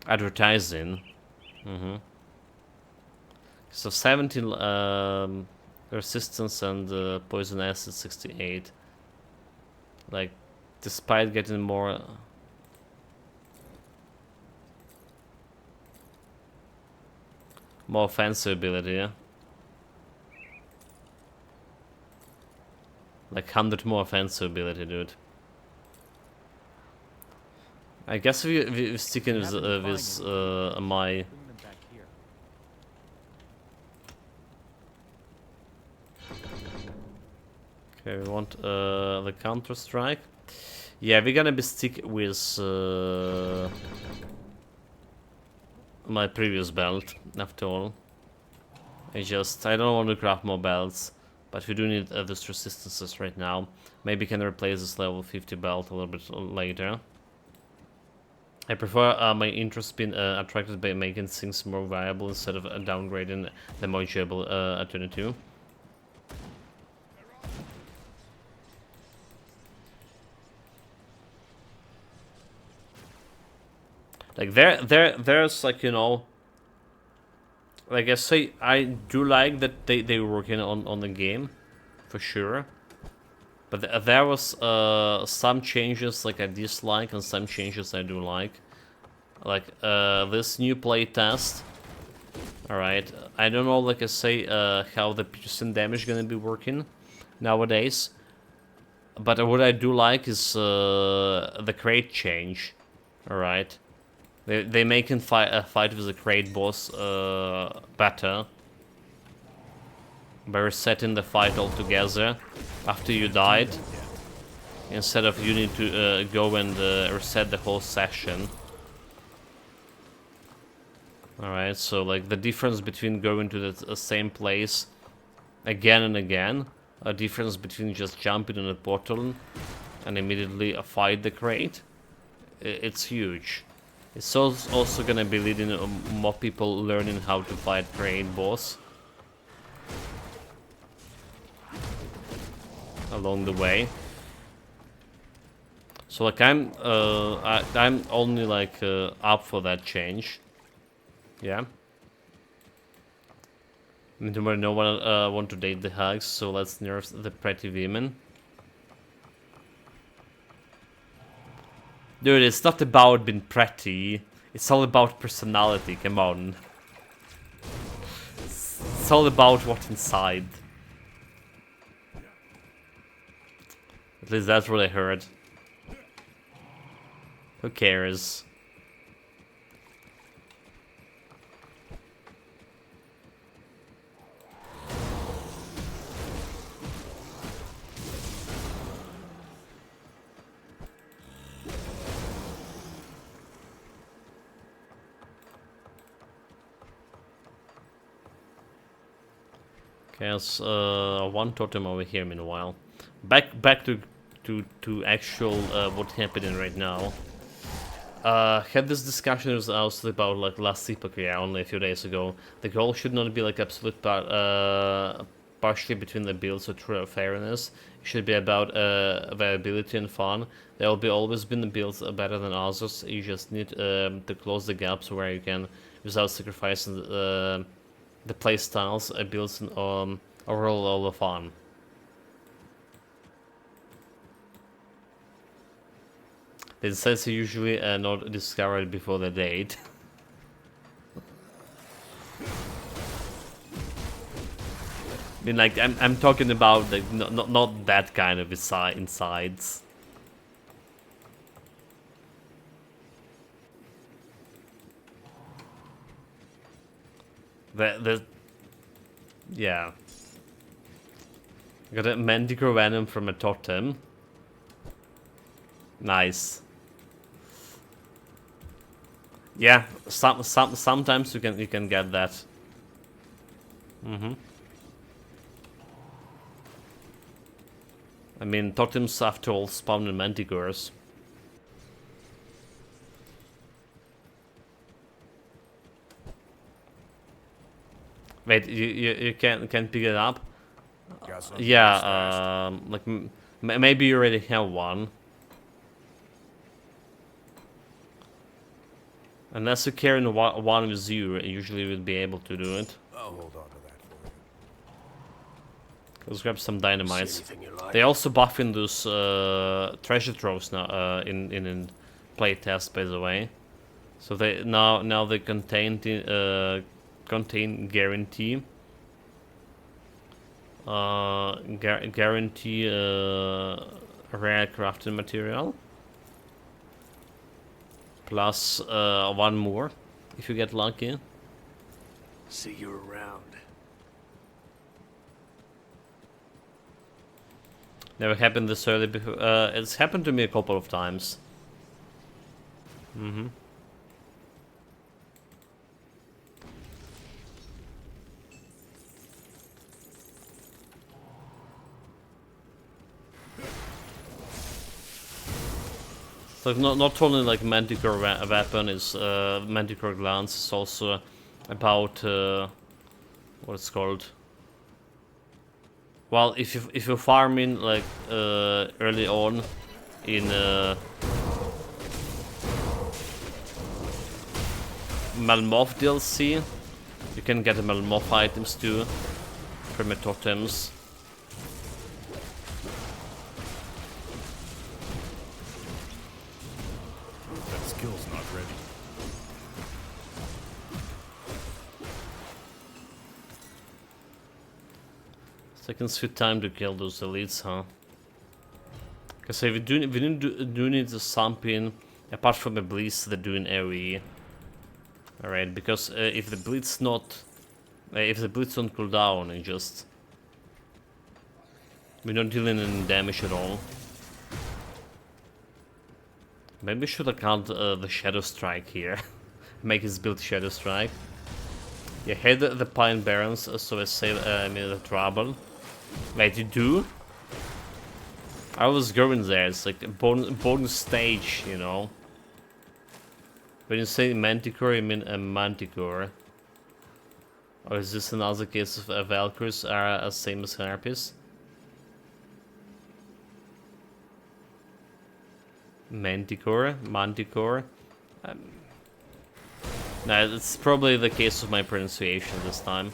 advertising. So 17 resistance and poison acid 68. Like, despite getting more offensive ability, yeah? Like 100 more offensive ability, dude. I guess we're sticking with my. Okay, we want the counter strike. Yeah, we're gonna be stick with my previous belt after all. I don't want to craft more belts, but we do need these resistances right now. Maybe can replace this level 50 belt a little bit later. I prefer my interest being attracted by making things more viable instead of downgrading the more enjoyable alternative. Like there's like, you know, like I say, I do like that they were working on the game, for sure. But there was some changes like I dislike and some changes I do like. Like this new playtest. Alright, I don't know, like I say, how the piercing damage gonna be working nowadays. But what I do like is the crate change. Alright. They making fight with the crate boss better. By resetting the fight altogether after you died, instead of you need to go and reset the whole session. Alright, so like the difference between going to the same place again and again, a difference between just jumping in a portal and immediately fight the crate, it's huge. It's also gonna be leading more people learning how to fight crate boss along the way. So like I'm only like up for that change. Yeah. Tomorrow no one want to date the hugs, so let's nerf the pretty women. Dude, it's not about being pretty. It's all about personality, come on. It's all about what's inside. At least that's what I heard. Who cares? Okay, there's one totem over here meanwhile. Back to actual what's happening right now. Had this discussion also about like last epoch, yeah, only a few days ago. The goal should not be like absolute partially between the builds of true fairness. It should be about availability and fun. There will be always been the builds better than others. You just need to close the gaps where you can without sacrificing the playstyles, builds, and overall all the fun. The insights are usually not discovered before the date. I mean, like, I'm talking about like not that kind of insides. Yeah. Got a Manticore Venom from a totem. Nice. Yeah, sometimes you can get that. I mean, totems after all spawn in manticores. Wait, you can pick it up? Yeah, like maybe you already have one. Unless you carry one with you, usually you would be able to do it. I'll hold on to that for you. Let's grab some dynamites. anything you like. They also buff in those treasure troves now in playtest, by the way. So they now they contain guarantee guarantee rare crafting material. Plus one more if you get lucky. See you around. Never happened this early before. It's happened to me a couple of times. So not only like Manticore weapon is Manticore glance, it's also about what it's called. Well, if you farm in like early on in Malmoth DLC, you can get the Malmoth items too from the totems. That skill's not ready. Second sweet time to kill those elites, huh? Because if we do need to sump in, apart from the Blitz, they're doing AoE. Alright, because if the Blitz not... if the Blitz don't cool down, and just... we're not dealing any damage at all. Maybe we should account the Shadow Strike here. Make his build Shadow Strike. Yeah, hit the Pine Barrens, so I save the trouble. Wait, you do? I was going there, it's like a bonus stage, you know. When you say Manticore, you mean a Manticore. Or is this another case of Valkyries are as same as Harpies? Manticore? No, it's probably the case of my pronunciation this time.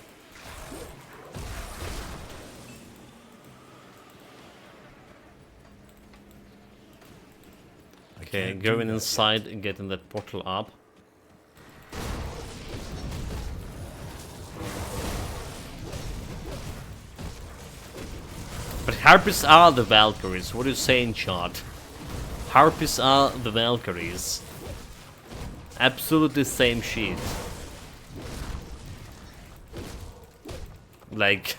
Okay, going inside and getting that portal up. But Harpies are the Valkyries. What are you saying, chat? Harpies are the Valkyries. Absolutely same shit. Like...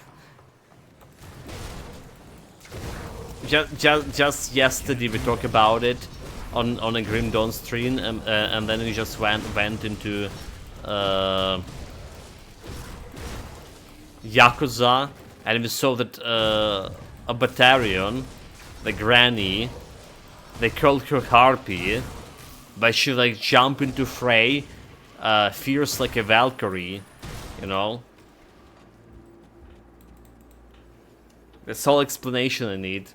Just yesterday we talked about it on a Grim Dawn stream, and then we just went into Yakuza, and we saw that a Batarion, the granny, they called her Harpy, but she like jump into fray, fierce like a Valkyrie, you know. That's all explanation I need.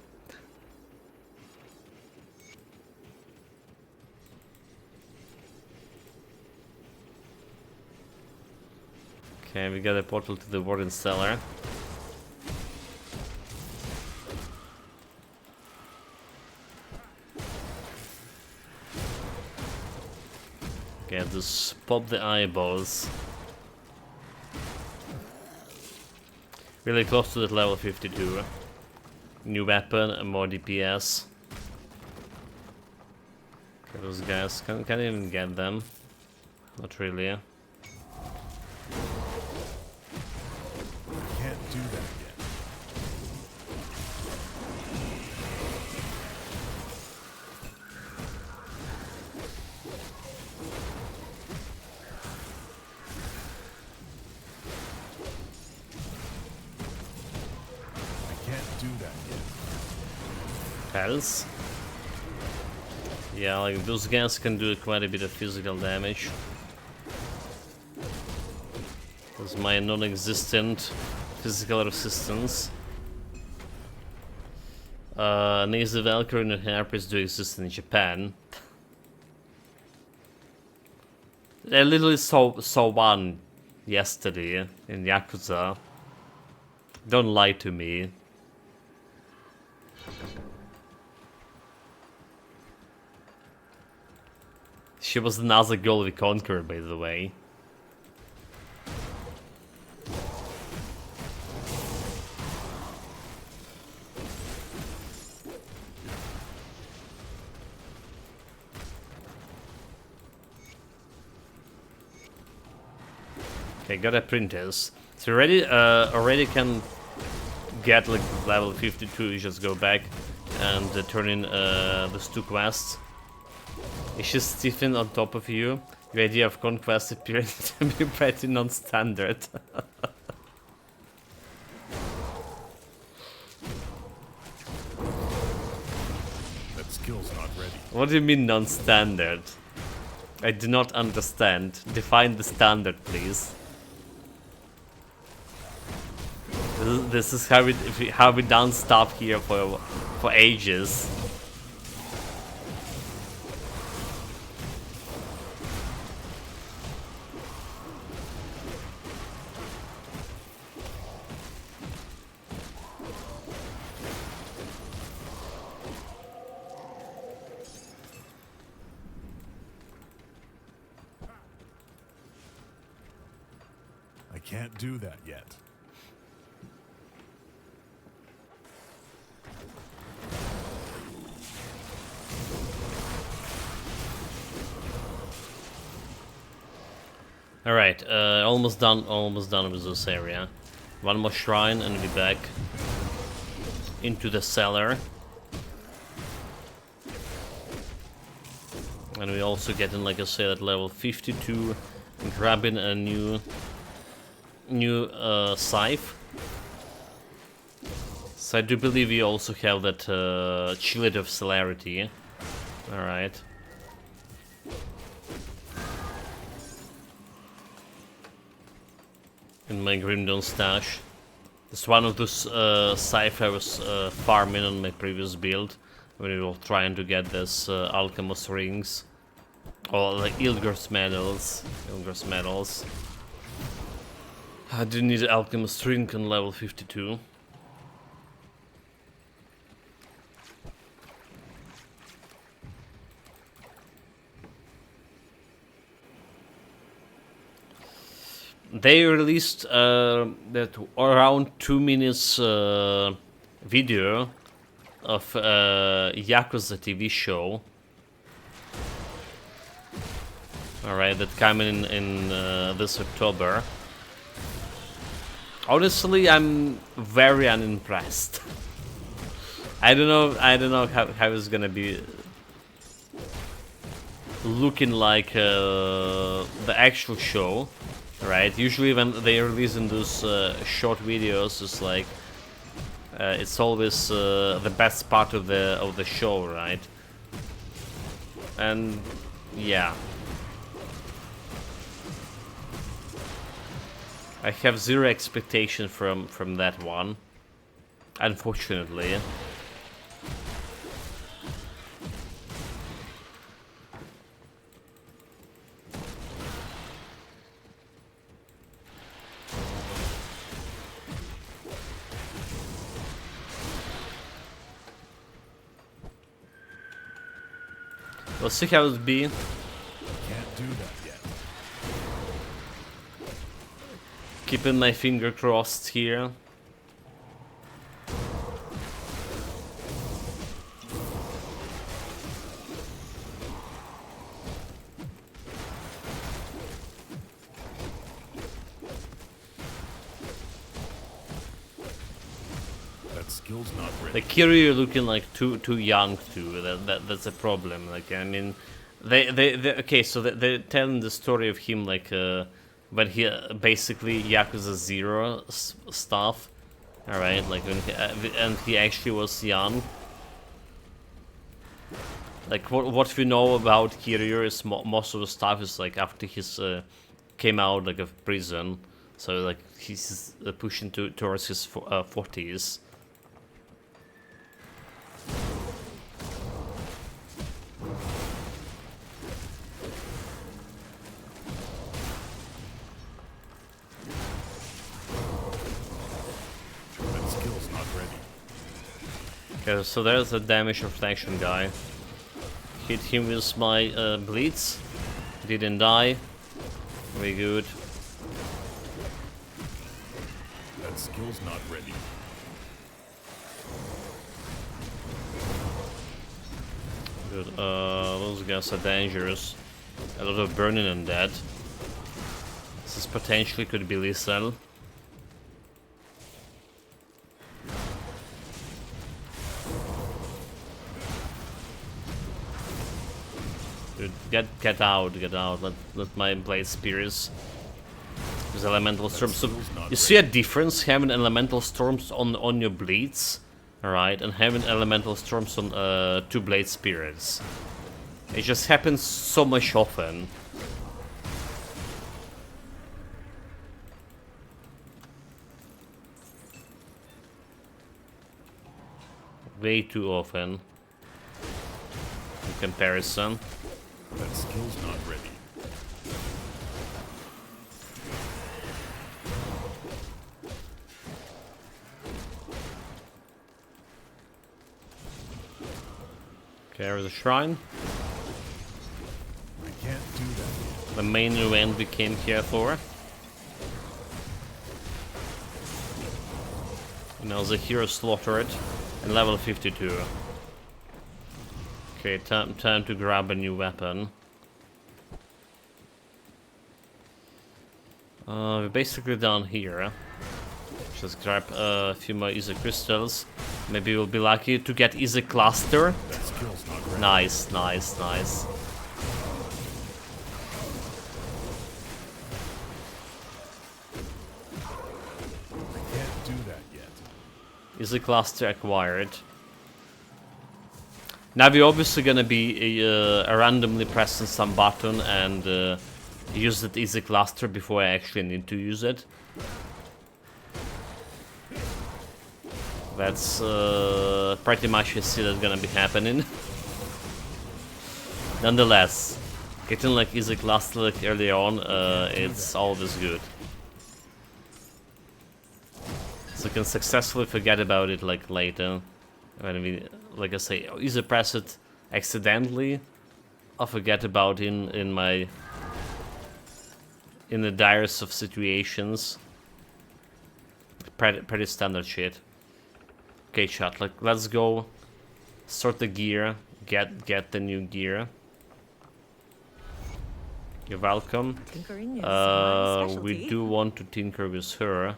Okay, we got a portal to the Warden Cellar. Okay, just pop the eyeballs. Really close to that level 52. New weapon and more DPS. Okay, those guys, can't even get them. Not really. Can't do that yet. I can't do that yet. Else? Yeah, like those guys can do quite a bit of physical damage. That's my non-existent physical resistance. Native Valkyrie and Harpies do exist in Japan. I literally saw one yesterday in Yakuza. Don't lie to me. She was another girl we conquered, by the way. Okay, got apprentice. So already can get like level 52. You just go back and turn in those 2 quests. It's just Stephen on top of you. Your idea of conquest appears to be pretty non-standard. That skill's not ready. What do you mean non-standard? I do not understand. Define the standard, please. This is how we done stuff here for ages. I can't do that yet. Alright, almost done with this area. One more shrine and we'll be back into the cellar. And we also getting, like I said, at level 52, grabbing a new scythe. So I do believe you also have that Chillet of Celerity. Alright. In my Grimdawn stash. It's one of those scythe I was farming on my previous build when we were trying to get this Alkamos rings. Or like Ilgor's medals. I do need Alkamos ring on level 52. They released that around 2 minutes video of Yakuza TV show. Alright, that coming in this October. Honestly, I'm very unimpressed. I don't know how it's gonna be looking like the actual show. Right, usually when they release in those short videos, it's like it's always the best part of the show, right? And yeah, I have zero expectation from that one. Unfortunately. We'll see how it be. Can't do that yet. Keeping my finger crossed here. That skill's not ready. The Kiryu looking like too young too. That's a problem. Like I mean, they okay. So they're telling the story of him like when he basically Yakuza 0 stuff. All right, like when and he actually was young. Like what we know about Kiryu is most of the stuff is like after he's came out like of prison. So like he's pushing towards his 40s. That skill's not ready. Okay, so there's the damage reflection guy. Hit him with my Blitz. Didn't die. Very good. That skill's not ready. Good. Those guys are dangerous. A lot of burning and dead. This is potentially could be lethal. Dude, get out. Let my blade spears. Use elemental storms. So you see a difference having elemental storms on your blades, alright, and having elemental storms on 2 blade spirits. It just happens so much often. Way too often in comparison. That skill's not ready. Okay, there's a shrine. I can't do that. The main event we came here for. Now the hero slaughtered and level 52. Okay, time to grab a new weapon. We're basically down here. Just grab a few more easy crystals. Maybe we'll be lucky to get easy cluster. That skill's not ready. Nice. I can't do that yet. Easy cluster acquired. Now we're obviously gonna be randomly pressing some button and use that easy cluster before I actually need to use it. That's pretty much I see that's gonna be happening. Nonetheless, getting like easy cluster like early on, it's always good. So you can successfully forget about it like later. When we, like I say, either press it accidentally or forget about it in the direst of situations. Pretty standard shit. Okay, chat, like let's go sort the gear, get the new gear. You're welcome. Tinkering is my specialty. We do want to tinker with her.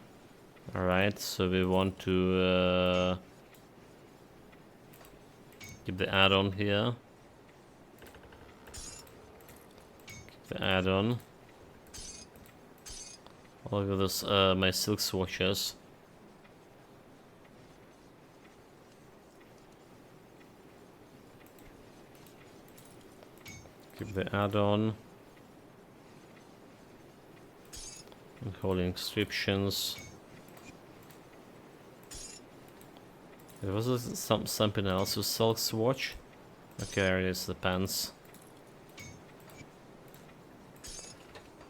Alright, so we want to keep the add-on here. Keep the add-on. Look at this, my silk swatches. Keep the add-on. And holy inscriptions. There was something else with Silk's watch. Okay, there it is, the pants.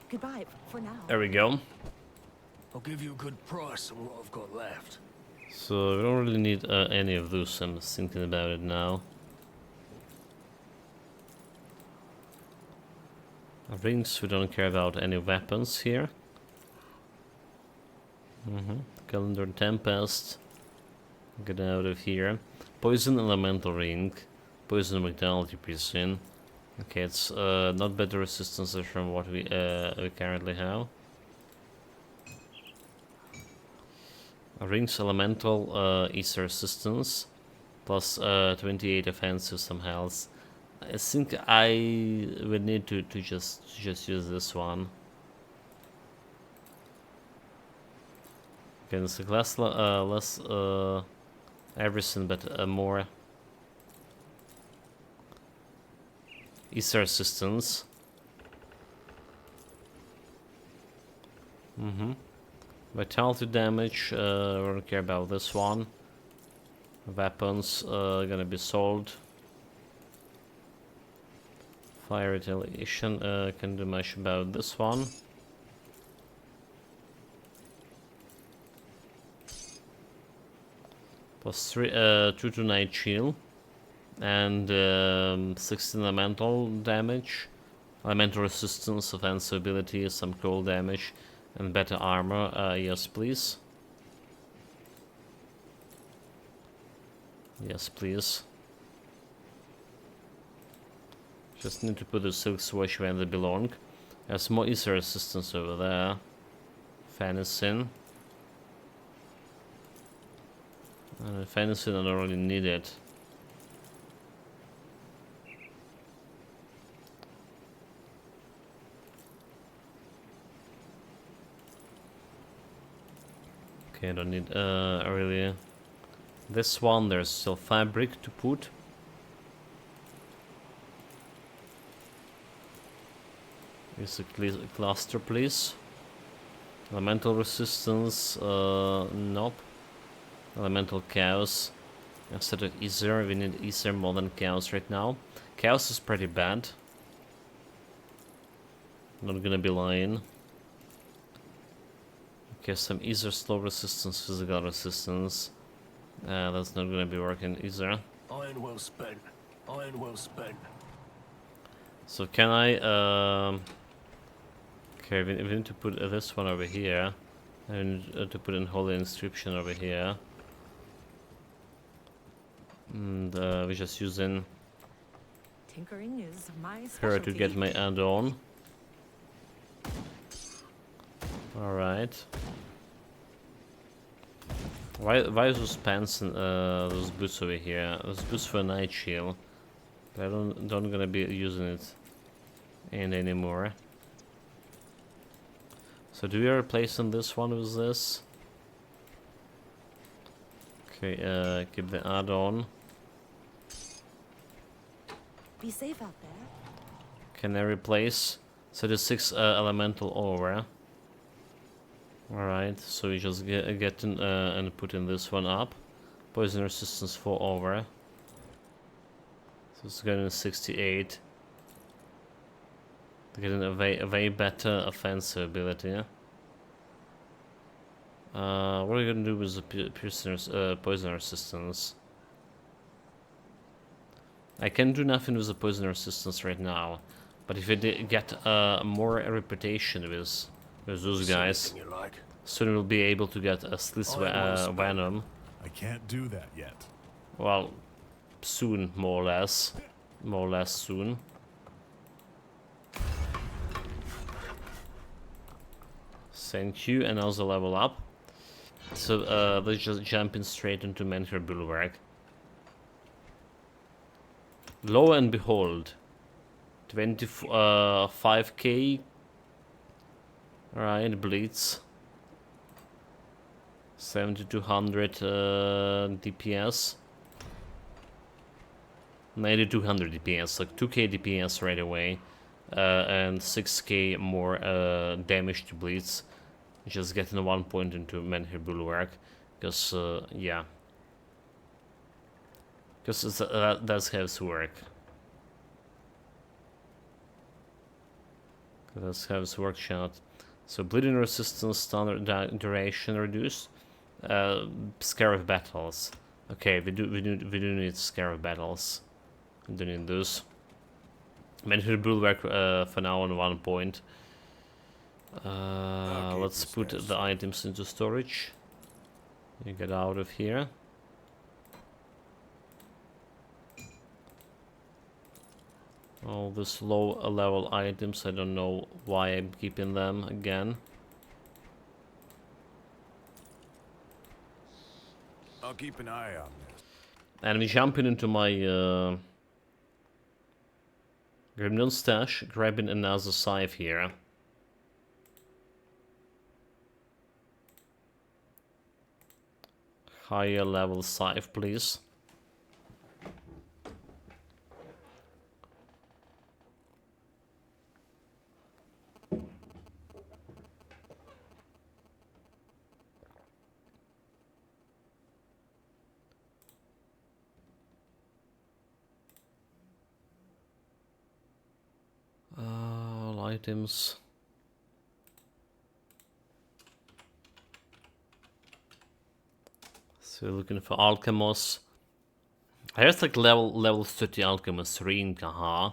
Goodbye for now. There we go. I'll give you a good price on what I've got left. So we don't really need any of those. I'm just thinking about it now. Rings, we don't care about any weapons here. Calendar Tempest. Get out of here. Poison Elemental Ring. Poison Vitality Prison. Okay, it's not better resistances from what we currently have. Rings Elemental Ether Resistance. Plus 28 offensive, some health. I think I would need to just use this one. Okay, it's like less everything, but more Ether Resistance. Vitality damage, we don't care about this one. Weapons gonna be sold. Fire retaliation, can do much about this one. Plus 2 to night shield. And 16 elemental damage. Elemental resistance, offensive ability, some cold damage, and better armor. Yes, please. Yes, please. Just need to put the silk swatch where they belong. There's more Ether resistance over there. Fanacin. Fanacin, I don't really need it. Okay, I don't need really this one. There's still fabric to put. Is a cluster, please. Elemental resistance, nope. Elemental chaos. Instead of ether, we need ether more than chaos right now. Chaos is pretty bad. Not gonna be lying. Okay, some ether slow resistance, physical resistance. That's not gonna be working either. Iron well spent. Iron well spent. So can I okay, we need to put this one over here, and to put in holy inscription over here, and we're just using Tinkering is my her specialty. to get my add-on. All right. Why is those pants and those boots over here? Those boots for night shield. But I don't gonna be using it anymore. So do we replace this one with this? Okay, keep the add-on. Be safe out there. Can I replace? So the 6 elemental over. Alright, so we just get in, and put in this one up. Poison resistance 4 over. So it's getting 68. Getting a way better offensive ability. What are you gonna do with the poison resistance? I can do nothing with the poison resistance right now, but if I get more reputation with those guys, You like? soon we'll be able to get a Sliss Venom. I can't do that yet. Well, soon, more or less. More or less soon. Thank you, and also level up. So let's just jump in straight into Mentor Bulwark. Lo and behold, 25k. Alright, Blitz. 7200 DPS. 9200 DPS, like 2k DPS right away. And 6k more damage to Blitz. Just getting 1 point into Menhir Bulwark. Because, yeah. Because that's how it's work. That's how it's work, chat. So bleeding resistance, standard duration reduced. Scarab battles. Okay, we do need scarab battles. We do need those. Mandatory bulwark for now on 1 point. Let's put the items into storage. You get out of here. All these low level items, I don't know why I'm keeping them again. I'll keep an eye on this. And we're jumping into my Grimnon stash, grabbing another scythe here. Higher level scythe, please. All items. So we're looking for Alkamos. I have like level 30 Alkamos ring, haha.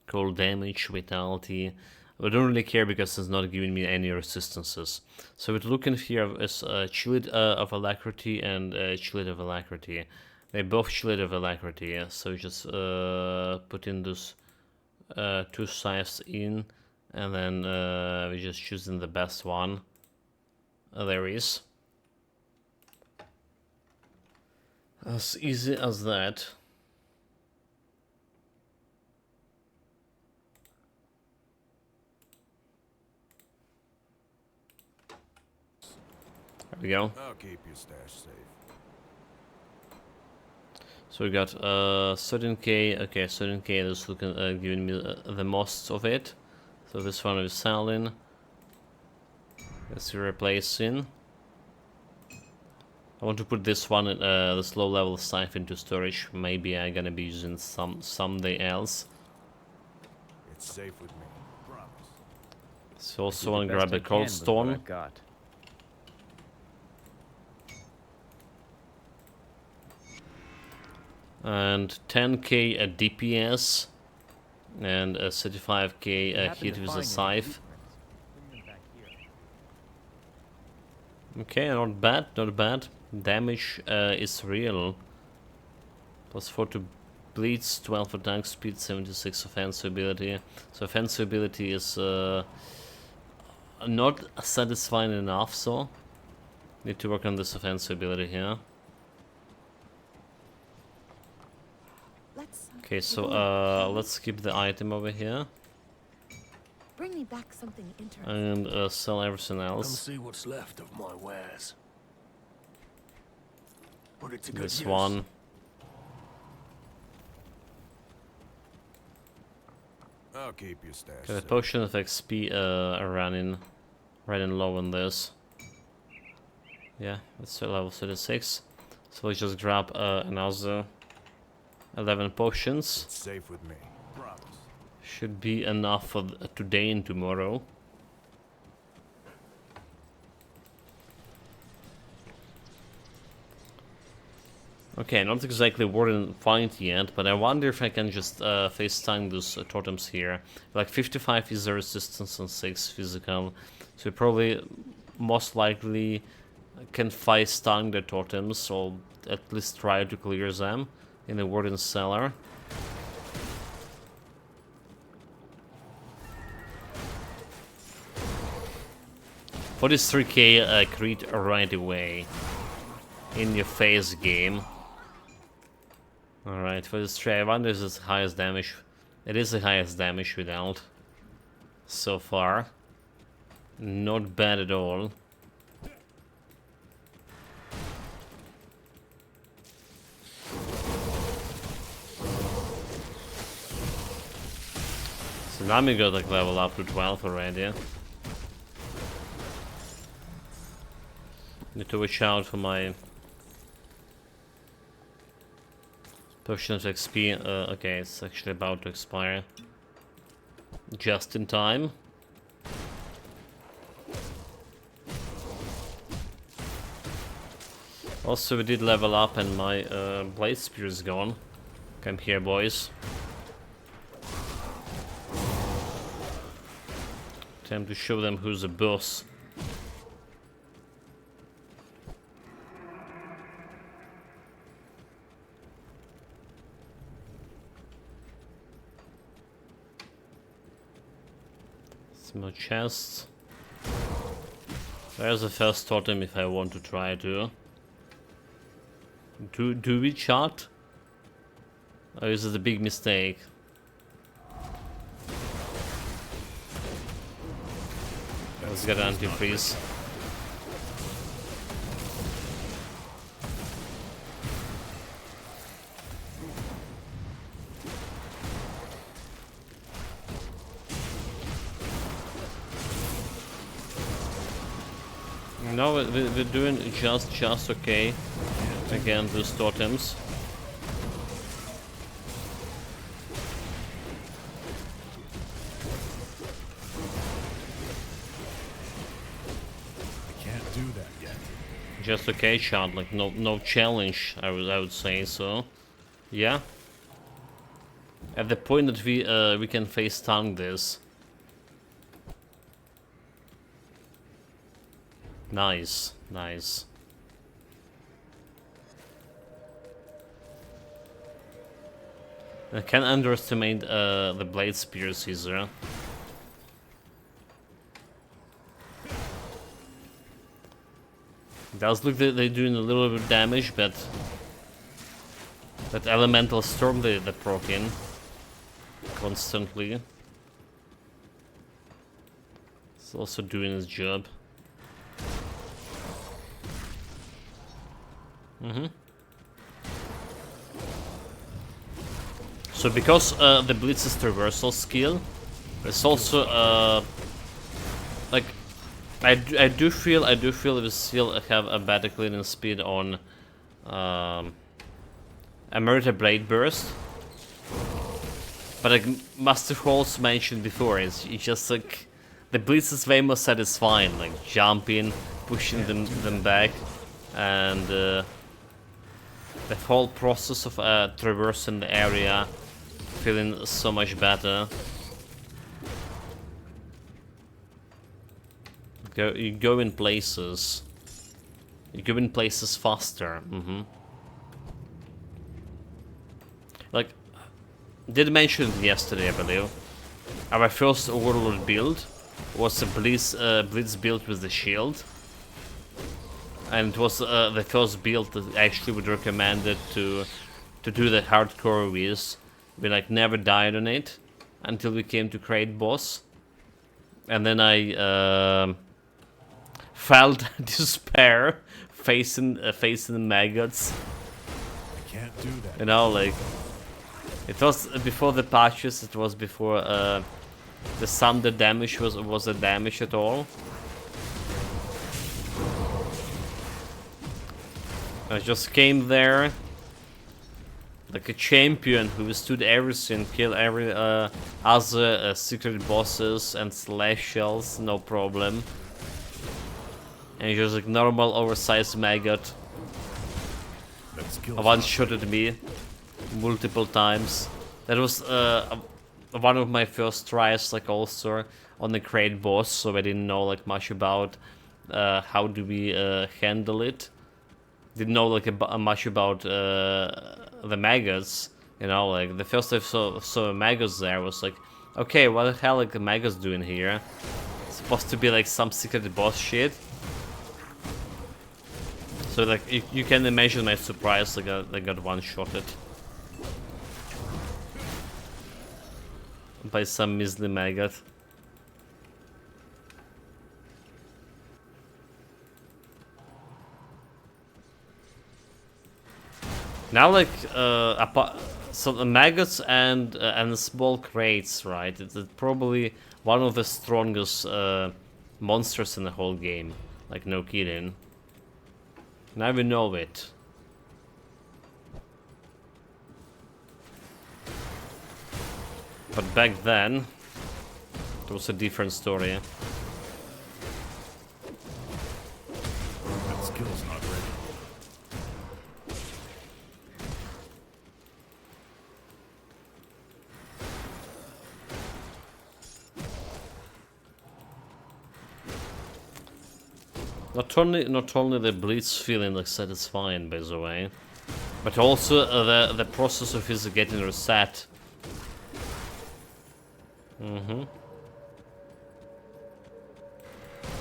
Cold damage, vitality. I don't really care because it's not giving me any resistances. So we're looking here is Chillet of Alacrity and Chillet of Alacrity. They both Chillet of Alacrity, so just put in those 2 scythes in, and then we're just choosing the best one there is. As easy as that. There we go. I'll keep your stash safe. So we got 13k. Okay, 13k is looking giving me the most of it. So this one is selling. Let's replace in. I want to put this one, this low level scythe into storage. Maybe I'm gonna be using someday else. It's safe with me. Promise. So also want to grab the cold stone. Got. And 10k at DPS. And 35k hit with a scythe. Okay, not bad, not bad. Damage is real. Plus 4 to bleeds, 12 attack speed, 76 offensive ability. So offensive ability is not satisfying enough, so need to work on this offensive ability here. Okay, so let's keep the item over here. Bring me back something interesting. And sell everything Come else. see what's left of my wares. Put it to good This use. one. I'll keep your stash Got a safe. potion of XP running low on this. Yeah, that's level 36. So let's just grab another 11 potions. It's safe with me. Promise. Should be enough for today and tomorrow. Okay, not exactly Warden fight yet, but I wonder if I can just FaceTime those totems here. Like 55 is the resistance and 6 physical, so probably most likely can FaceTime the totems, or at least try to clear them in the Warden's cellar. For this 3k crit right away. In your face game. Alright, for this tray, I wonder if it's the highest damage. It is the highest damage without. So far. Not bad at all. So now we got like level up to 12 already. Need to watch out for my Potion of XP, okay, it's actually about to expire. Just in time. Also, we did level up and my blade spear is gone. Come here, boys. Time to show them who's the boss. Some more chests. There's the first totem if I want to try to. Do we chart? Or is it a big mistake? Let's get an antifreeze. No, we're doing just okay. Again, those totems. I can't do that yet. Just okay, shot. Like no challenge. I would say so. Yeah. At the point that we can face tank this. Nice, nice. I can't underestimate the blade spears either. It does look like they're doing a little bit of damage, but that elemental storm they proc in constantly. It's also doing its job. So because the Blitz is traversal skill, it's also like I do feel we still have a better clearance speed on Emerita Blade Burst. But like Master Halls mentioned before, it's just like the Blitz is way more satisfying, like jumping, pushing them back, and the whole process of traversing the area, feeling so much better. You go in places. You go in places faster. Like, did mention it yesterday, I believe. Our first Overlord build was a Blitz build with the shield. And it was the first build that actually would recommend it to do the hardcore with. We like never died on it until we came to Crate Boss, and then I felt despair facing the maggots. I can't do that. You know, like it was before the patches. It was before the thunder damage was a damage at all. I just came there like a champion who stood everything, killed every other secret bosses and celestials, no problem. And he was like normal oversized maggot. One-shotted me multiple times. That was one of my first tries, like also on the Crate Boss, so I didn't know like much about how do we handle it. Didn't know like much about the maggots, you know, like the first time I saw maggots there was like, okay, what the hell like the maggots doing here? It's supposed to be like some secret boss shit. So like you can imagine my surprise, like I got one-shotted by some measly maggot. Now, like, so the maggots and the small crates, right? It's probably one of the strongest monsters in the whole game. Like, no kidding. Now we know it. But back then, it was a different story. That skill's not ready. Not only the Blitz feeling like satisfying, by the way, but also the process of his getting reset.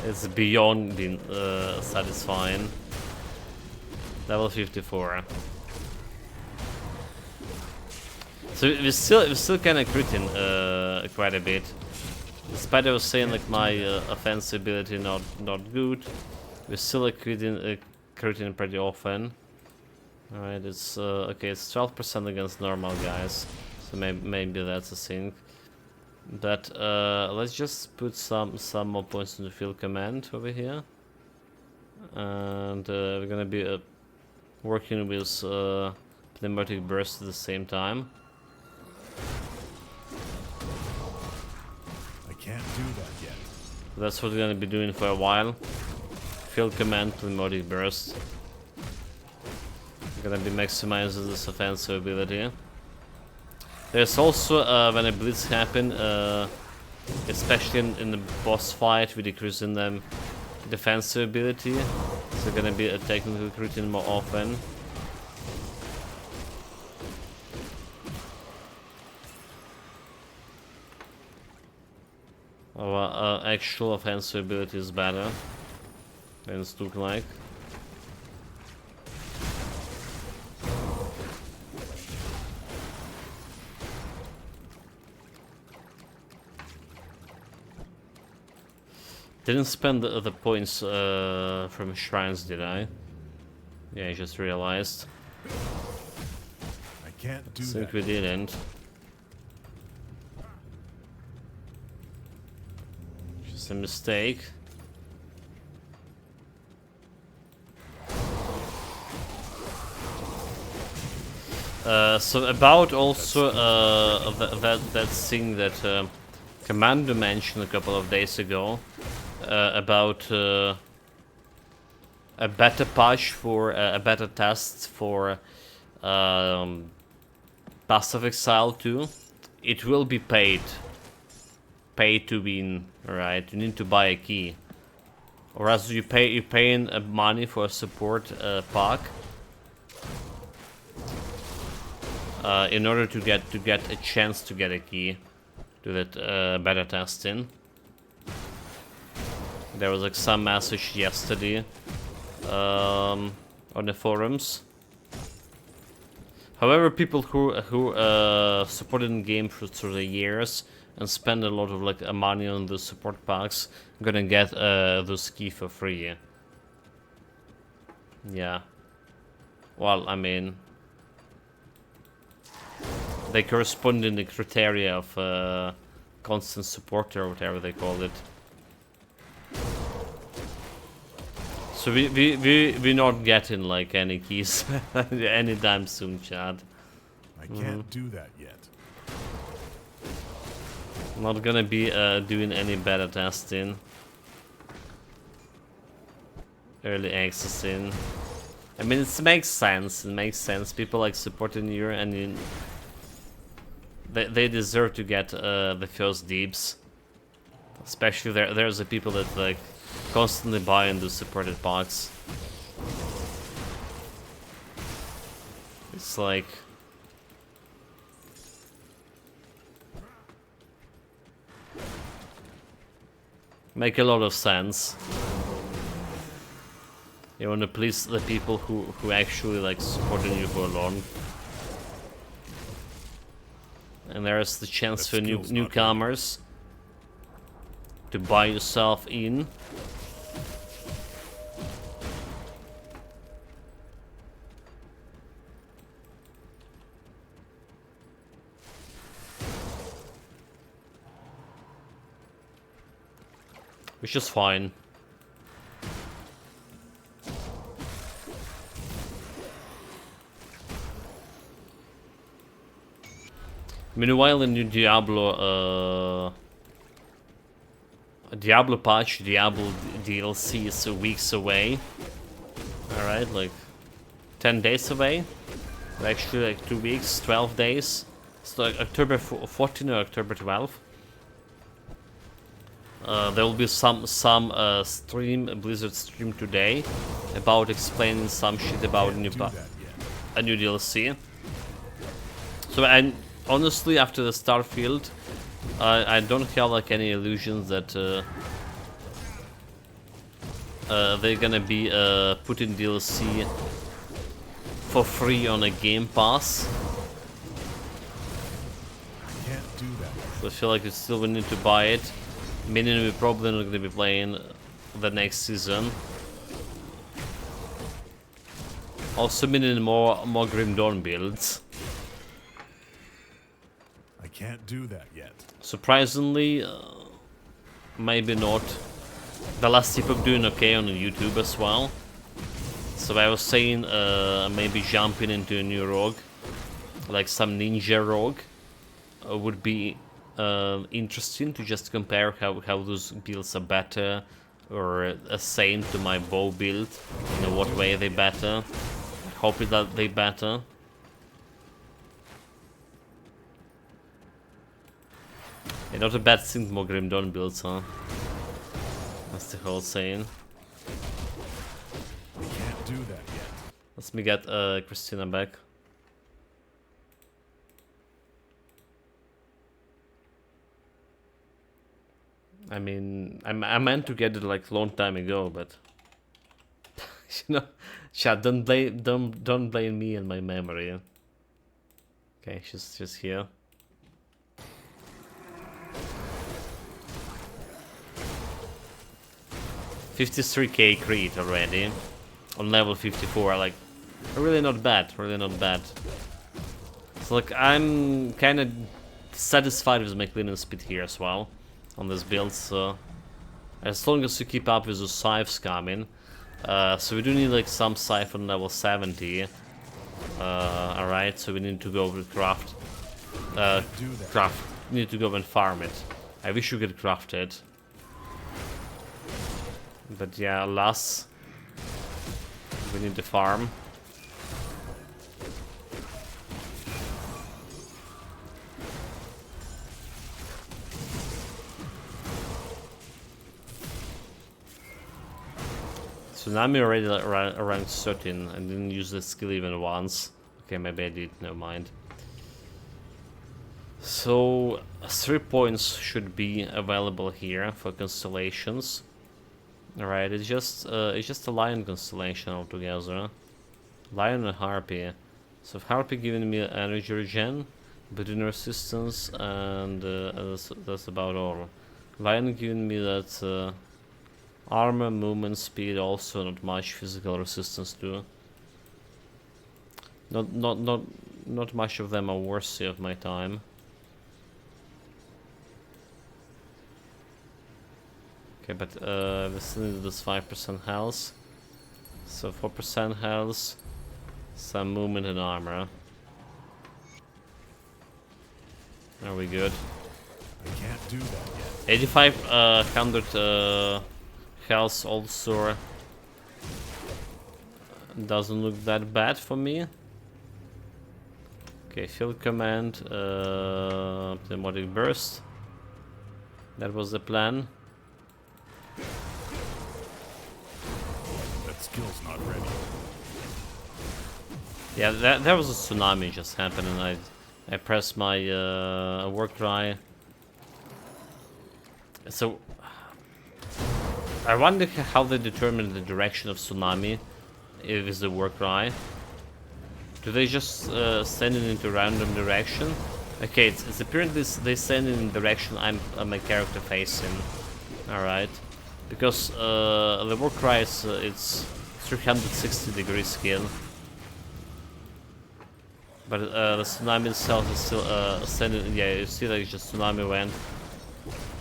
It's beyond being satisfying. Level 54. So we're still kind of critting quite a bit. Despite I was saying like my offense ability not good, we're still like critting pretty often. All right, it's okay. It's 12% against normal guys, so maybe that's a thing. But let's just put some more points in the field command over here, and we're gonna be working with pneumatic burst at the same time. I can't do that yet. That's what we're gonna be doing for a while. Field command, pneumatic burst. We're gonna be maximizing this offensive ability. There's also, when a blitz happen, especially in the boss fight, we're decreasing them defensive ability. So we're gonna be technically critting more often. Our actual offensive ability is better than it's look like. Didn't spend the points from shrines, did I? Yeah, I just realized. I can't do I think that. we didn't. Just a mistake. So about also that thing that Commander mentioned a couple of days ago about a beta patch for a beta test for Path of Exile 2. It will be paid to win, right? You need to buy a key, or else you're paying money for a support pack in order to get a chance to get a key to that beta testing. There was like some message yesterday on the forums. However, people who supported the game through the years and spend a lot of like money on the support packs gonna get those key for free. Yeah. Well, I mean, they correspond in the criteria of constant supporter or whatever they call it. So we're not getting like any keys anytime soon, Chad. I can't do that yet. Not gonna be doing any beta testing. Early accessing. I mean, it makes sense. It makes sense. People like supporting you, and they deserve to get the first dibs. Especially there's the people that like constantly buying the supported packs. It's like make a lot of sense. You want to please the people who actually like supporting you for long. And there's the chance for newcomers to buy yourself in. Which is fine. Meanwhile, the new Diablo patch, Diablo DLC is weeks away. Alright, like 10 days away. Actually, like 2 weeks, 12 days. So like October 14 or October 12. There will be some stream, Blizzard stream today about explaining some shit about a new DLC. So and honestly, after the Starfield, I don't have like any illusions that they're gonna be putting DLC for free on a Game Pass. Can't do that. So I feel like we still will need to buy it. Meaning we're probably not gonna be playing the next season. Also meaning more Grim Dawn builds. I can't do that yet. Surprisingly, maybe not. The last tip of doing okay on YouTube as well. So I was saying maybe jumping into a new rogue, like some ninja rogue, would be interesting to just compare how those builds are better or same to my bow build, in what way they better. I hope that they better. Yeah, not a bad thing, more Grim Dawn builds, huh? That's the whole saying. We can't do that yet. Let me get Christina back. I mean, I meant to get it like long time ago, but you know, chat, don't blame me and my memory. Okay, she's just here. $53k crit already on level 54. Like, really not bad. Really not bad. So like, I'm kind of satisfied with my cleaning speed here as well on this build. So as long as you keep up with the scythes coming, so we do need like some scythe on level 70. Alright, so we need to go with craft. We need to go and farm it. I wish you could craft it. But yeah, alas, we need to farm. Tsunami already around 13. I didn't use the skill even once. Okay, maybe I did, never mind. So 3 points should be available here for constellations. Alright, it's just a lion constellation altogether. Lion and harpy. So harpy giving me energy regen, between resistance, and that's about all. Lion giving me that armor, movement, speed, also not much physical resistance too. Not much of them are worthy of my time. Okay, but we still need this 5% health. So 4% health, some movement and armor. Are we good? I can't do that yet. 8500 health also doesn't look that bad for me. Okay, field command, Pneumatic burst. That was the plan. That skill's not ready. Yeah, there was a tsunami just happened, and I pressed my work cry. So I wonder how they determine the direction of tsunami if it's the work cry. Do they just send it into random direction? Okay, it's apparently they send it in the direction I'm my character facing. All right. Because the work cry is it's 360-degree skill, but the tsunami itself is still sending. Yeah, you see, like just tsunami went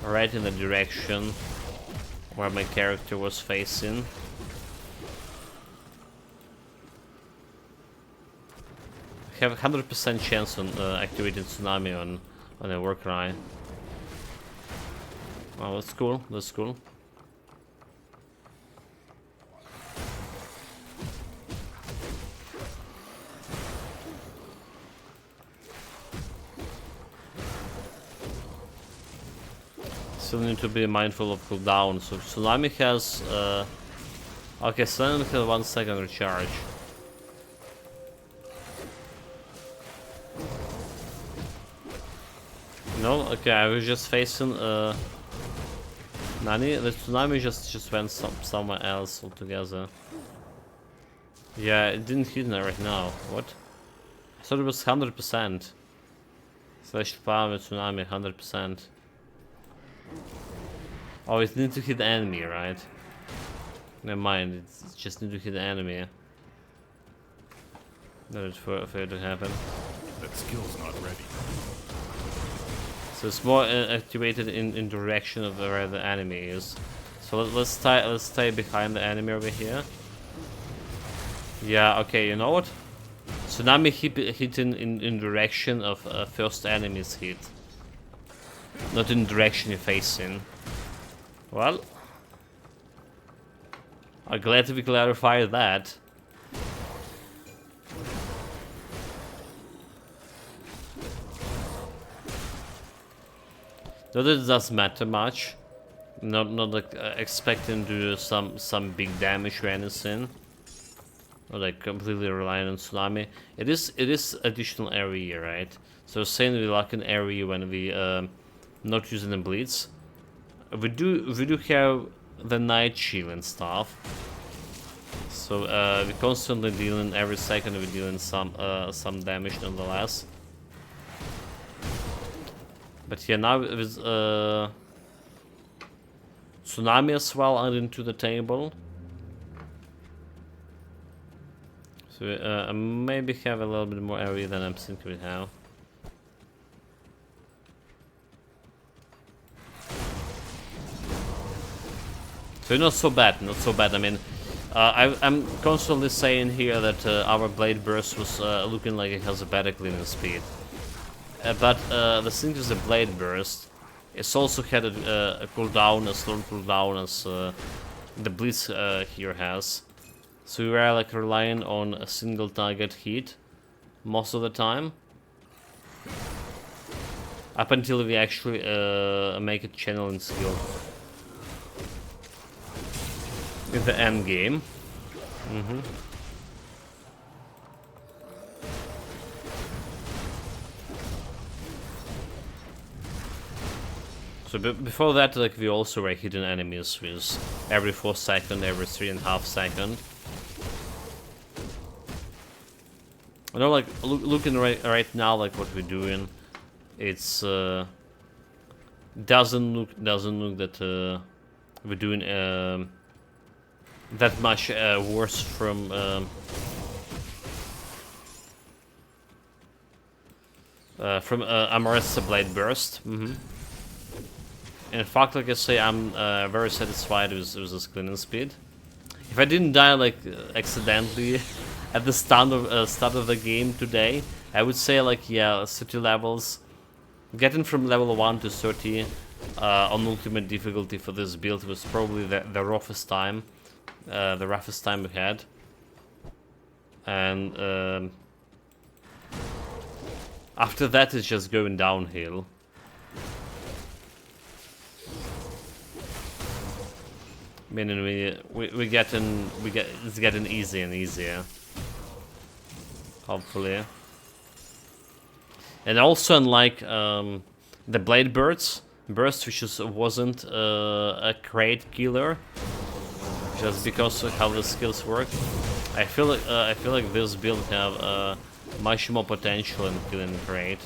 right in the direction where my character was facing. have 100% chance on activating tsunami on a Warcry. Oh, that's cool. That's cool. Still need to be mindful of cooldown. So tsunami has okay, tsunami has 1 second recharge. No, okay, I was just facing Nani. The tsunami just went somewhere else altogether. Yeah, it didn't hit me right now. What? I thought it was 100%. Slash power with tsunami 100%. Oh, it needs to hit the enemy, right? Never mind, it just need to hit the enemy. That is for it to happen. That skill's not ready. So it's more activated in direction of where the enemy is. So let's stay behind the enemy over here. Yeah, okay, you know what? Tsunami hitting in direction of first enemy's hit. Not in direction you're facing. Well, I'm glad we clarified that. Not that it doesn't matter much. Not like expecting to do some big damage or anything. Or like completely relying on tsunami. It is additional area, right? So saying we lack an area when we not using the blitz. We do have the night shield and stuff. So we constantly dealing every second we're dealing some damage nonetheless. But yeah, now with tsunami as well adding to the table. So I maybe have a little bit more area than I'm thinking we have. So not so bad, not so bad. I mean, I'm constantly saying here that our blade burst was looking like it has a better cleaning speed. But the thing is the blade burst, it's also had a cooldown, a slow cooldown as the blitz here has. So we were like relying on a single target hit most of the time. Up until we actually make a channeling skill. In the end game. So before that, like we also were hitting enemies with every 4 seconds, every 3.5 seconds. I know, like looking right now, like what we're doing, it's doesn't look that we're doing that much worse from Amorous Blade Burst. In fact, like I say, I'm very satisfied with this cleaning speed. If I didn't die like accidentally at the start of the game today, I would say like yeah, 30 levels. Getting from level 1 to 30 on ultimate difficulty for this build was probably the roughest time. The roughest time we had. And after that it's just going downhill. Meaning it's getting easier and easier. Hopefully. And also unlike the Blade Burst, which wasn't a crate killer, just because of how the skills work, I feel like this build have much more potential in killing crate.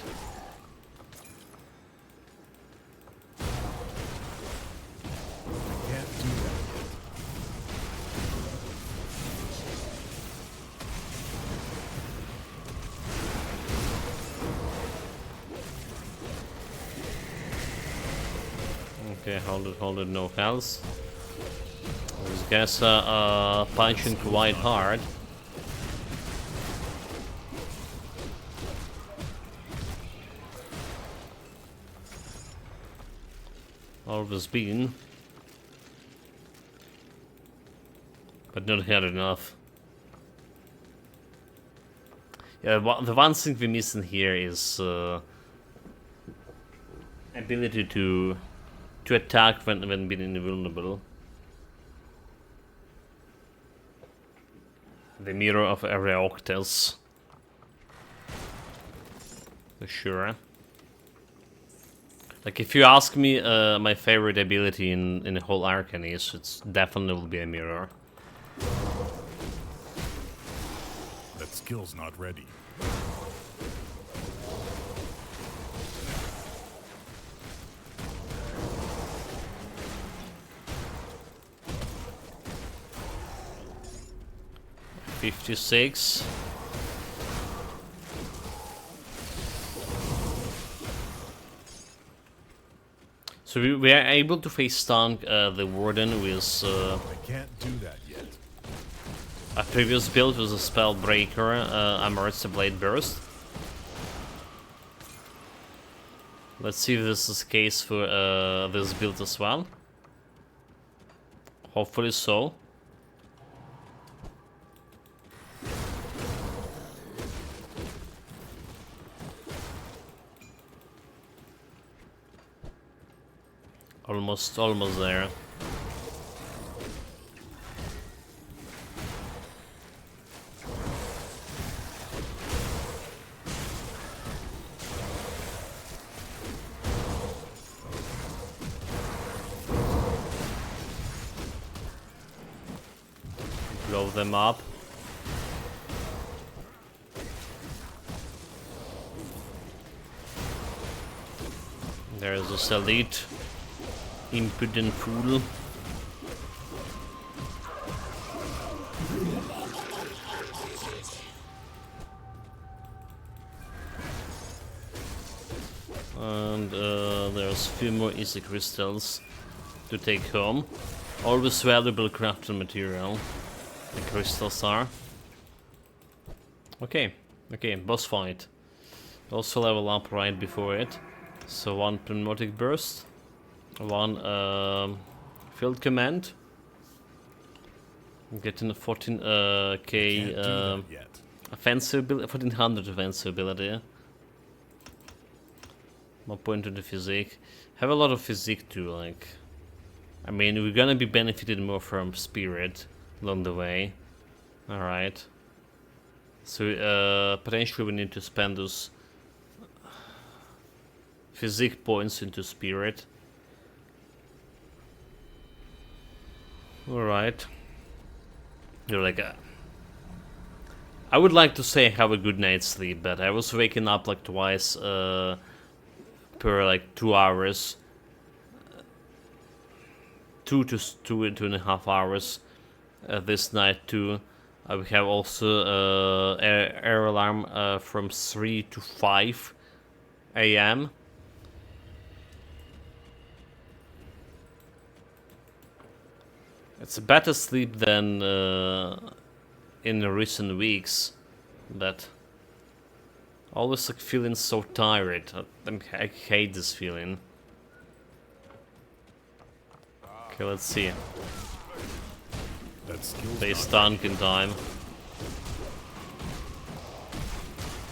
Okay, hold it, no health. These guys are punching quite hard. Always been. But not had enough. Yeah, the one thing we're missing here is ability to attack when being invulnerable. The mirror of Areoctes. For sure. Like, if you ask me my favorite ability in the whole Arcane is, it's definitely will be a mirror. That skill's not ready. $56. So we are able to face tank the Warden with I can't do that yet. a previous build with a Spellbreaker, Amortized Blade Burst. Let's see if this is the case for this build as well. Hopefully so. Almost there. Blow them up. There's this elite. Impudent fool. And there's a few more easy crystals to take home. Always valuable crafting material. The crystals are. Okay, boss fight. Also level up right before it. So one pneumatic burst. One field command. Getting a 14k offensive ability, 1400 offensive ability. More point to the physique. Have a lot of physique too. Like, I mean, we're gonna be benefited more from spirit along the way. All right. So potentially we need to spend those physique points into spirit. Alright. You're like I would like to say have a good night's sleep, but I was waking up like twice per like 2 hours. 2.5 hours this night too. We have also air alarm from 3 to 5 AM. It's a better sleep than in the recent weeks, but always like feeling so tired. I hate this feeling. Okay, let's see. They stunk in time.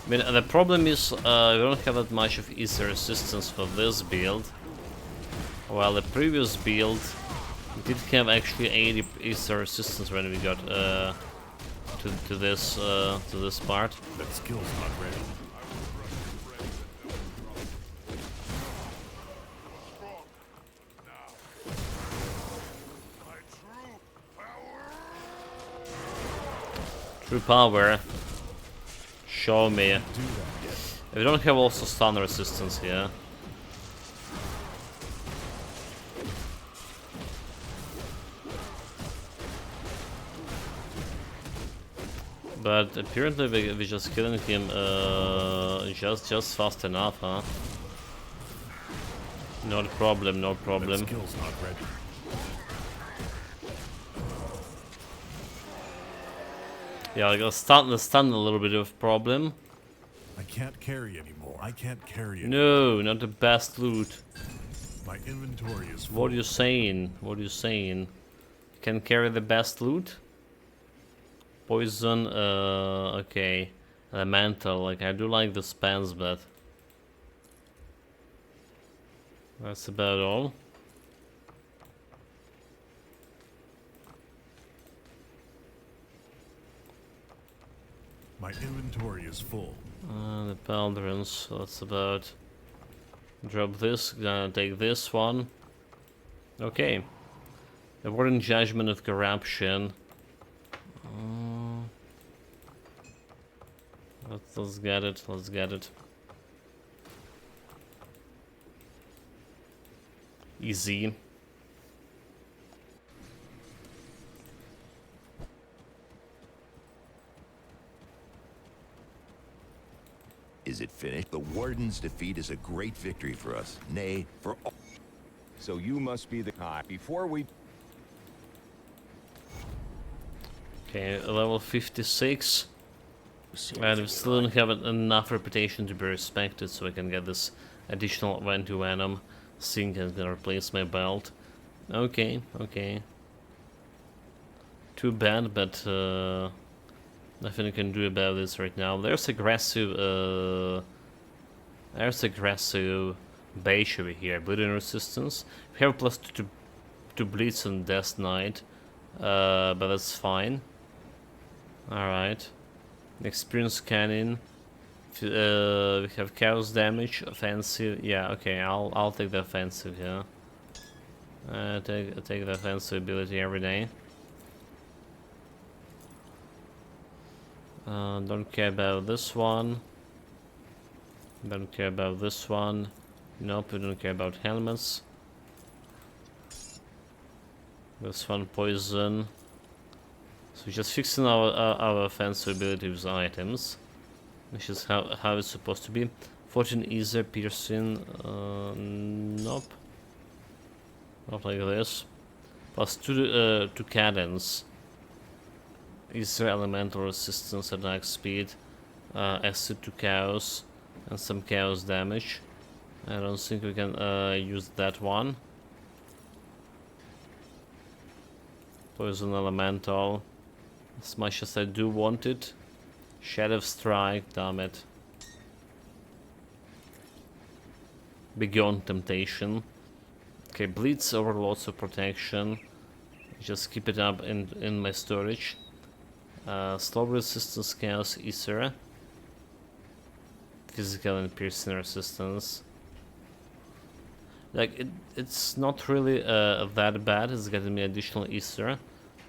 I mean, the problem is we don't have that much of easy resistance for this build, while the previous build did have actually 80 easy resistance when we got to this part. That skill's not ready. True power. Show me. We don't have also stun resistance here. But apparently we're just killing him just fast enough, huh? No problem, no problem. That skill's not ready. Yeah, I got stun a little bit of problem. I can't carry anymore. I can't carry it. No, not the best loot. My inventory is full. What are you saying? What are you saying? Can carry the best loot? Poison, okay. Elemental, like I do like the spells, but that's about all. My inventory is full. The Paladins, that's about. Drop this, gonna take this one. Okay. The Warden Judgment of Corruption. Let's get it, let's get it. Easy. Is it finished? The Warden's defeat is a great victory for us. Nay, for all. So you must be the guy. Before we... Okay, level 56. And we still don't have enough reputation to be respected, so I can get this additional Venom Sync and gonna replace my belt. Okay, okay. Too bad, but nothing I can do about this right now. There's aggressive base over here. Bleeding resistance. We have +2 to Blitz and Death Knight, but that's fine. Alright. Experience cannon. We have chaos damage, offensive. Yeah, okay, I'll take the offensive here. Take the offensive ability every day. Don't care about this one. Don't care about this one. Nope, we don't care about helmets. This one poison. So just fixing our offensive ability with items, which is how it's supposed to be. 14 Ether piercing. Nope. Not like this. +2 to cadence. Ether elemental resistance, attack speed, acid to chaos, and some chaos damage. I don't think we can use that one. Poison elemental. As much as I do want it. Shadow strike, damn it. Beyond temptation. Okay, bleeds over lots of protection. Just keep it up in my storage. Slow resistance, chaos, ether. Physical and piercing resistance. Like it's not really that bad. It's getting me additional ether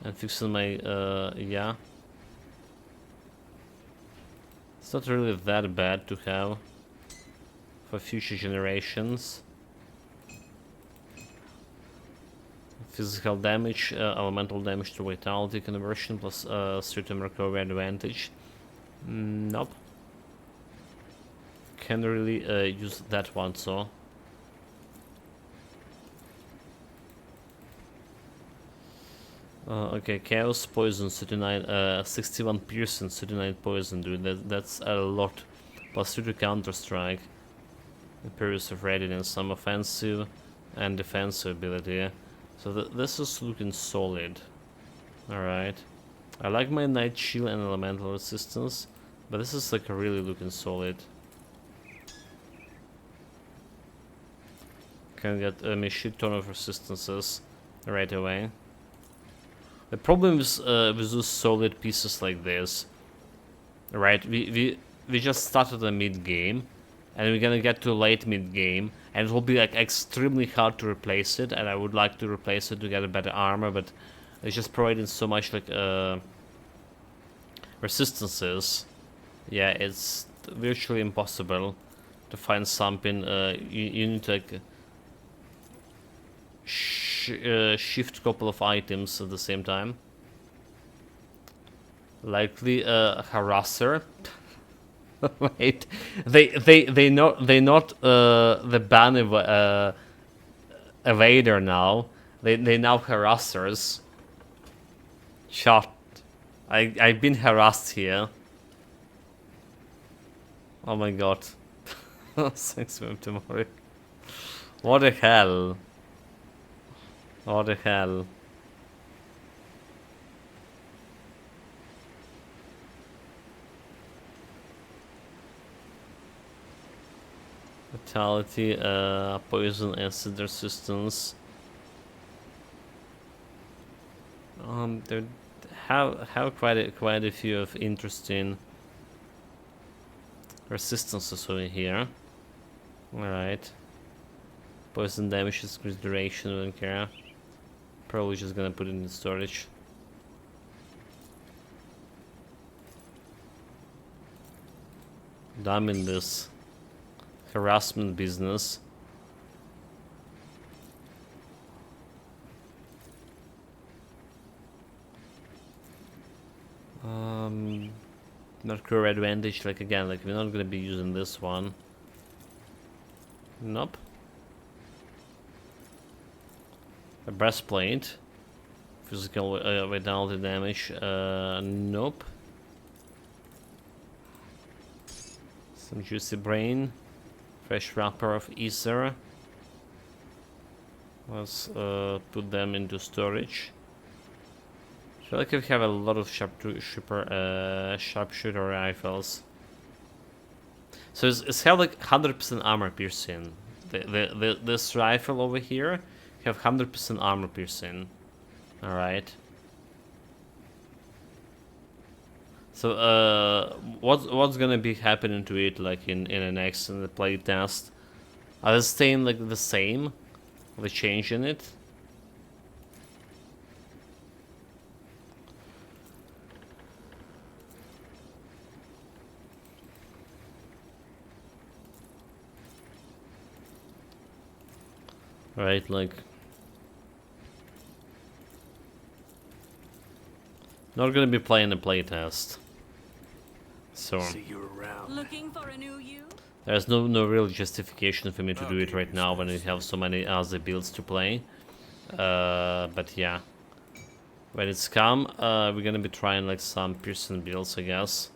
and fixing my yeah. It's not really that bad to have for future generations. Physical damage, elemental damage to vitality conversion plus certain recovery advantage. Nope. Can't really use that one, so. Okay, chaos poison 39, 61 piercing, 39 poison, dude. That's a lot. +2 to counter strike. Imperious of readiness, some offensive and defensive ability. So this is looking solid. Alright. I like my Night Shield and Elemental Resistance, but this is like really looking solid. Can get a shit ton of resistances right away. The problem with those solid pieces like this, right? We just started a mid game, and we're gonna get to late mid game, and it will be like extremely hard to replace it. And I would like to replace it to get a better armor, but it's just providing so much like resistances. Yeah, it's virtually impossible to find something. You need to like shift a couple of items at the same time. Likely harasser. Wait, they not the ban evader now. They now harassers. Shot. I've been harassed here. Oh my god. Thanks, Tomorrow. What the hell? What the hell? Vitality, poison, acid resistance. They have quite a few of interesting resistances over here. Alright. Poison damage is increased duration, I don't care. Probably just gonna put it in storage. Damn in this harassment business. Not career advantage, like again, like we're not gonna be using this one. Nope. A breastplate. Physical vitality damage. Nope. Some juicy brain. Fresh wrapper of ether. Let's put them into storage. I feel like we have a lot of sharpshooter rifles. So it's have like 100% armor piercing. This rifle over here have 100% armor piercing. All right. So what's gonna be happening to it like in the next play test? Are they staying like the same? Are they changing it? Right, like not gonna be playing the playtest. So See you around. Looking for a new you? there's no real justification for me to do it right now when we have so many other builds to play. But yeah. When it's come, we're gonna be trying like some Pearson builds, I guess.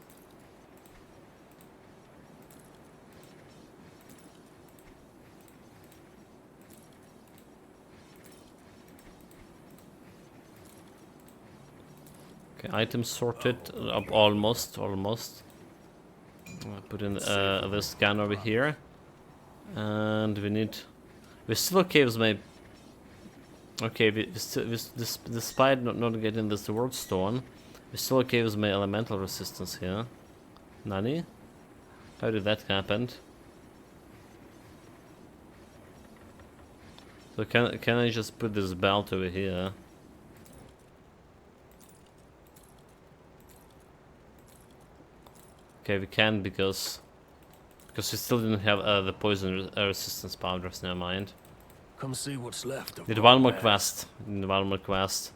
Okay, items sorted up almost. I'll put in this gun over here, and we're still okay with my. Okay, despite not getting this word stone, we're still okay with my elemental resistance here. Nani? How did that happen? So can I just put this belt over here? Okay, we can because we still didn't have the poison resistance powders. Never mind. Come see what's left of Need our one more past. quest. Need one more quest.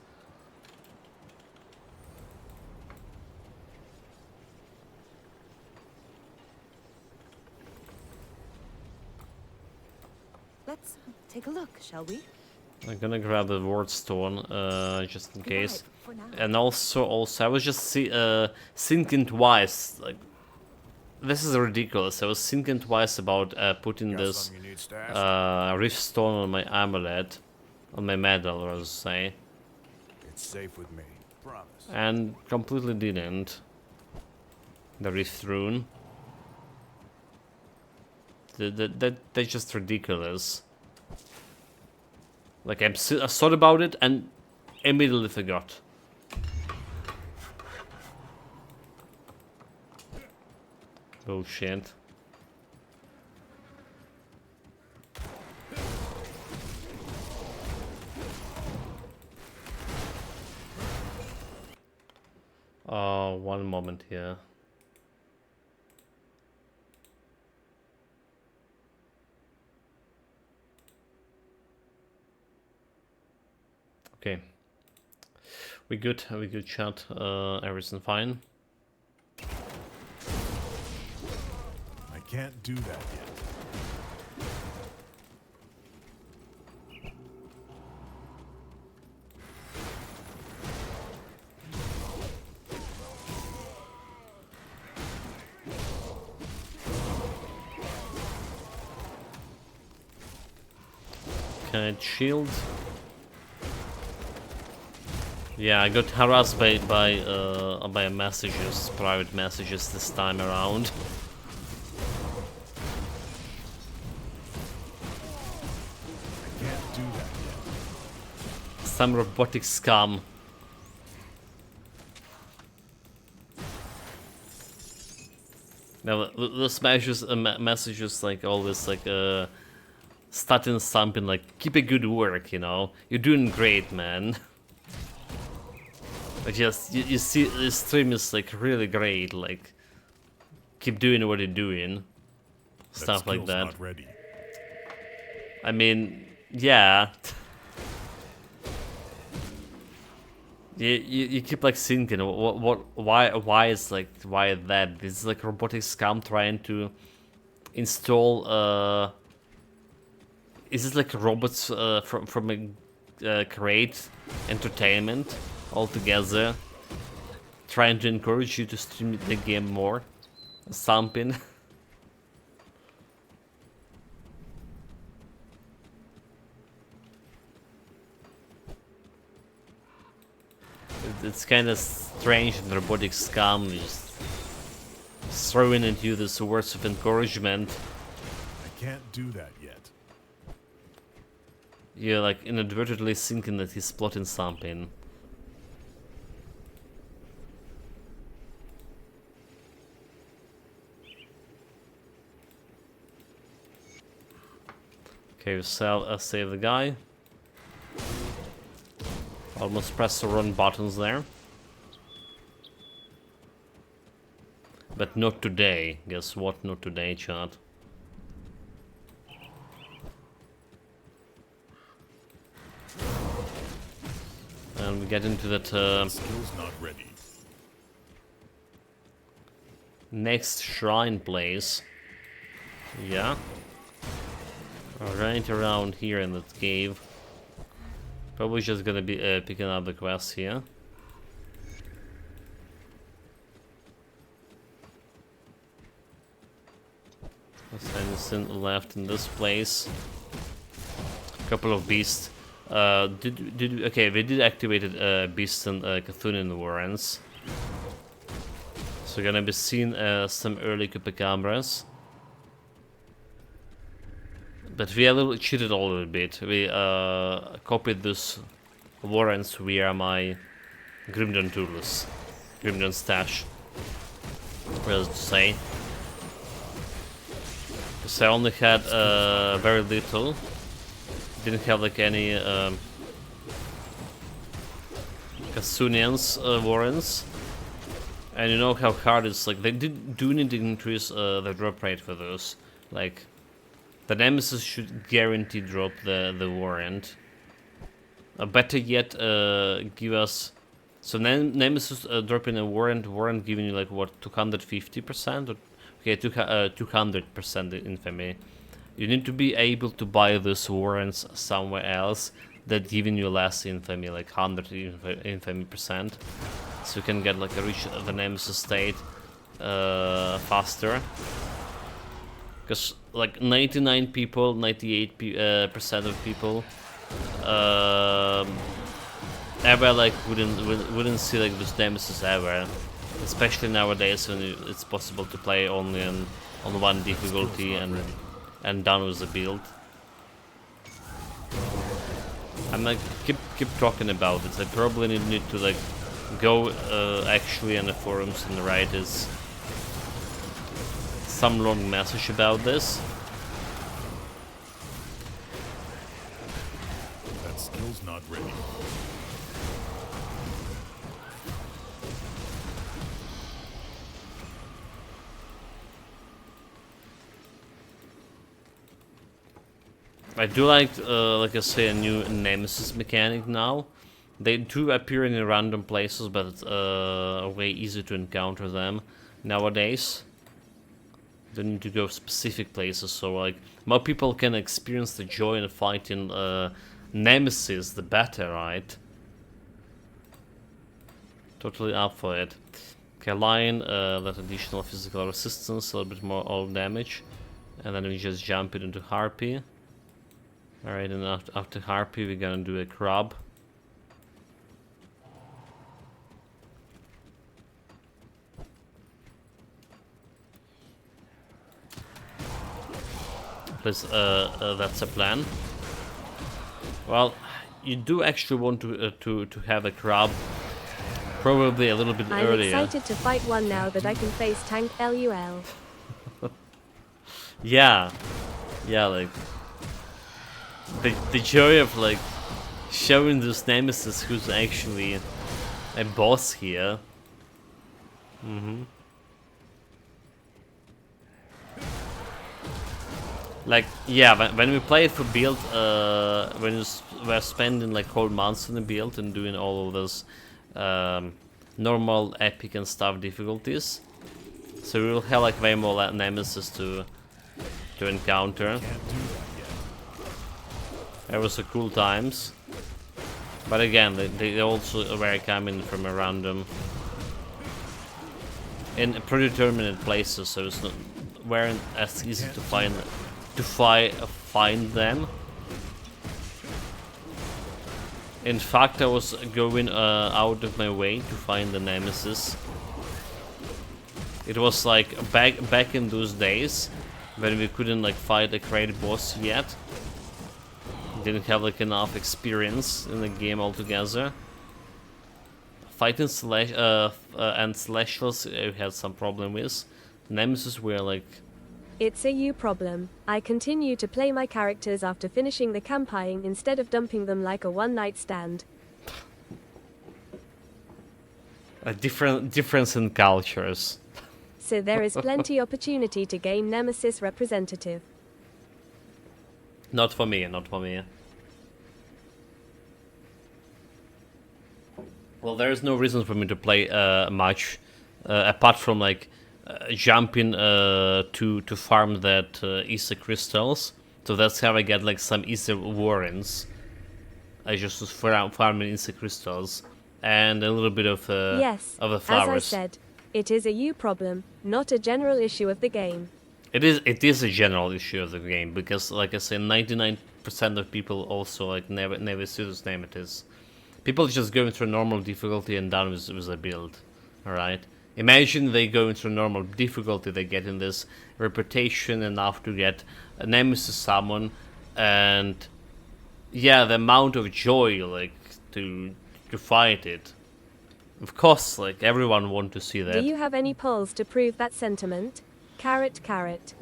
Let's take a look, shall we? I'm gonna grab the ward stone just in case. Right, for now. And also I was just thinking twice. Like, this is ridiculous. I was thinking twice about putting Got this something you need stashed? rift stone on my amulet, on my medal, or to say, It's safe with me. Promise. and completely didn't. The rift rune. That's just ridiculous. Like I thought about it and immediately forgot. Bullshit. One moment here. Okay. We good, chat. Everything fine. I can't do that yet. kite shield. Yeah, I got harassed by messages, private messages this time around. I can't do that yet. Some robotic scum. Now those messages like always like starting something like keep a good work, you know, you're doing great, man. But just you see this stream is like really great, like keep doing what you're doing, stuff like that. Not ready. I mean, yeah. You keep like thinking why is like why that this is like robotic scum trying to install is this like robots from a create entertainment altogether, trying to encourage you to stream the game more, something. It's kind of strange and robotic scum just throwing at you this words of encouragement. I can't do that yet. You're like inadvertently thinking that he's plotting something. Okay, save the guy. Almost press the wrong buttons there. But not today. Guess what? Not today, chat. And we get into that Skill's not ready. next shrine place. Yeah. Right around here in that cave. Probably just gonna be picking up the quest here. There's anything left in this place. Couple of beasts. Okay, we did activate beasts and Cthulhu warrants. So we're gonna be seeing some early Chupacabras. But we cheated a little bit. We copied this warrants via my Grimdon tools, Grimdon stash. What else to say? Because I only had very little. Didn't have like any Kasunians warrants. And you know how hard it's like. They do need to increase the drop rate for those. Like, the Nemesis should guarantee drop the warrant. Better yet, give us. So Nemesis dropping a warrant giving you like what, 250%? Or, okay, 200% infamy. You need to be able to buy these warrants somewhere else that giving you less infamy, like 100 infamy percent. So you can get like reach the Nemesis state faster. Because like 99 people, 98% of people ever like wouldn't see like this Nemesis ever, especially nowadays when it's possible to play only on one difficulty and done with the build. I'm like keep talking about it. I probably need to like go actually on the forums and write some long message about this. That skill's not ready. I do like I say, a new Nemesis mechanic now. They do appear in random places, but it's way easier to encounter them nowadays. Don't need to go specific places, so like more people can experience the joy in fighting Nemesis, the better, right? Totally up for it. Okay, Lion, that additional physical resistance, a little bit more all damage, and then we just jump it into Harpy. Alright, and after Harpy, we're gonna do a crab. Plus, that's a plan. Well, you do actually want to have a crab, probably a little bit I'm earlier. excited to fight one now that I can face Tank LUL. Yeah, like the joy of like showing this nemesis who's actually a boss here. Like, yeah, when we played for build, when we're spending like whole months in the build and doing all of those normal, epic and stuff difficulties, so we will have like way more nemesis to encounter. It was a cool times, but again, they also were coming from a random in predetermined places, so it's not weren't as easy to find them. In fact, I was going out of my way to find the nemesis. It was like back in those days when we couldn't like fight a great boss yet. Didn't have like enough experience in the game altogether. Fighting and slashers we had some problem with. Nemesis were like... It's a you problem. I continue to play my characters after finishing the campaign instead of dumping them like a one-night stand. A difference in cultures. So there is plenty opportunity to gain Nemesis representative. Not for me, not for me. Well, there is no reason for me to play much, apart from like jumping to farm that Easter crystals. So that's how I get like some Easter warrants. I just was farming Easter crystals and a little bit of yes, of the flowers. As I said, it is a you problem, not a general issue of the game. It is a general issue of the game because, like I say, 99% of people also like never see this name. It is people just going through normal difficulty and done with a build. All right. Imagine they go into normal difficulty, they get in this reputation enough to get a nemesis summon, and yeah, the amount of joy like to fight it. Of course, like everyone want to see that. Do you have any polls to prove that sentiment? Carrot, carrot.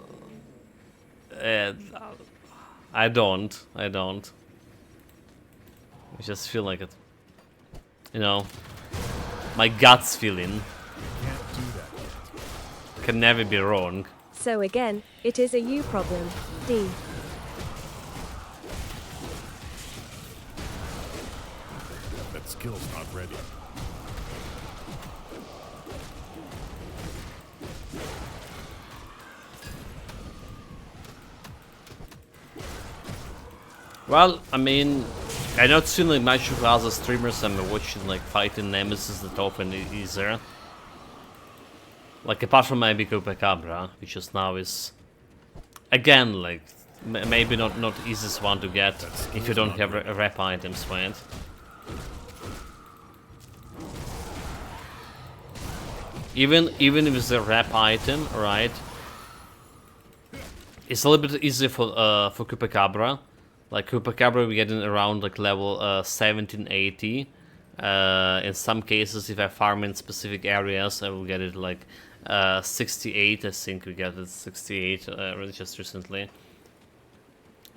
I don't. I just feel like it. You know, my gut's feeling. Can never be wrong. So again, it is a you problem. D. That skill's not ready. Well, I mean, I not seen like much of other streamers. I'm watching like fighting nemesis that often easier. Like apart from maybe Copacabra, which just now is again like maybe not easiest one to get if you don't have rep items for it. Even if it's a rep item, right? It's a little bit easier for Copacabra. Like Copacabra, we get in around like level 1780. In some cases, if I farm in specific areas, I will get it like 68. I think we got it 68 just recently.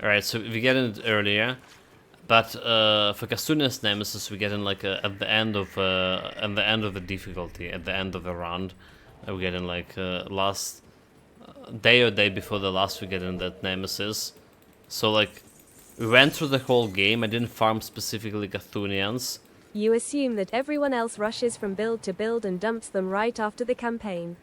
Alright, so we get it earlier, but for Kasuna's Nemesis, we get in like at the end of the difficulty, at the end of the round. We get in like last day or day before the last, we get in that Nemesis. So like we went through the whole game. I didn't farm specifically Cthulhians. You assume that everyone else rushes from build to build and dumps them right after the campaign.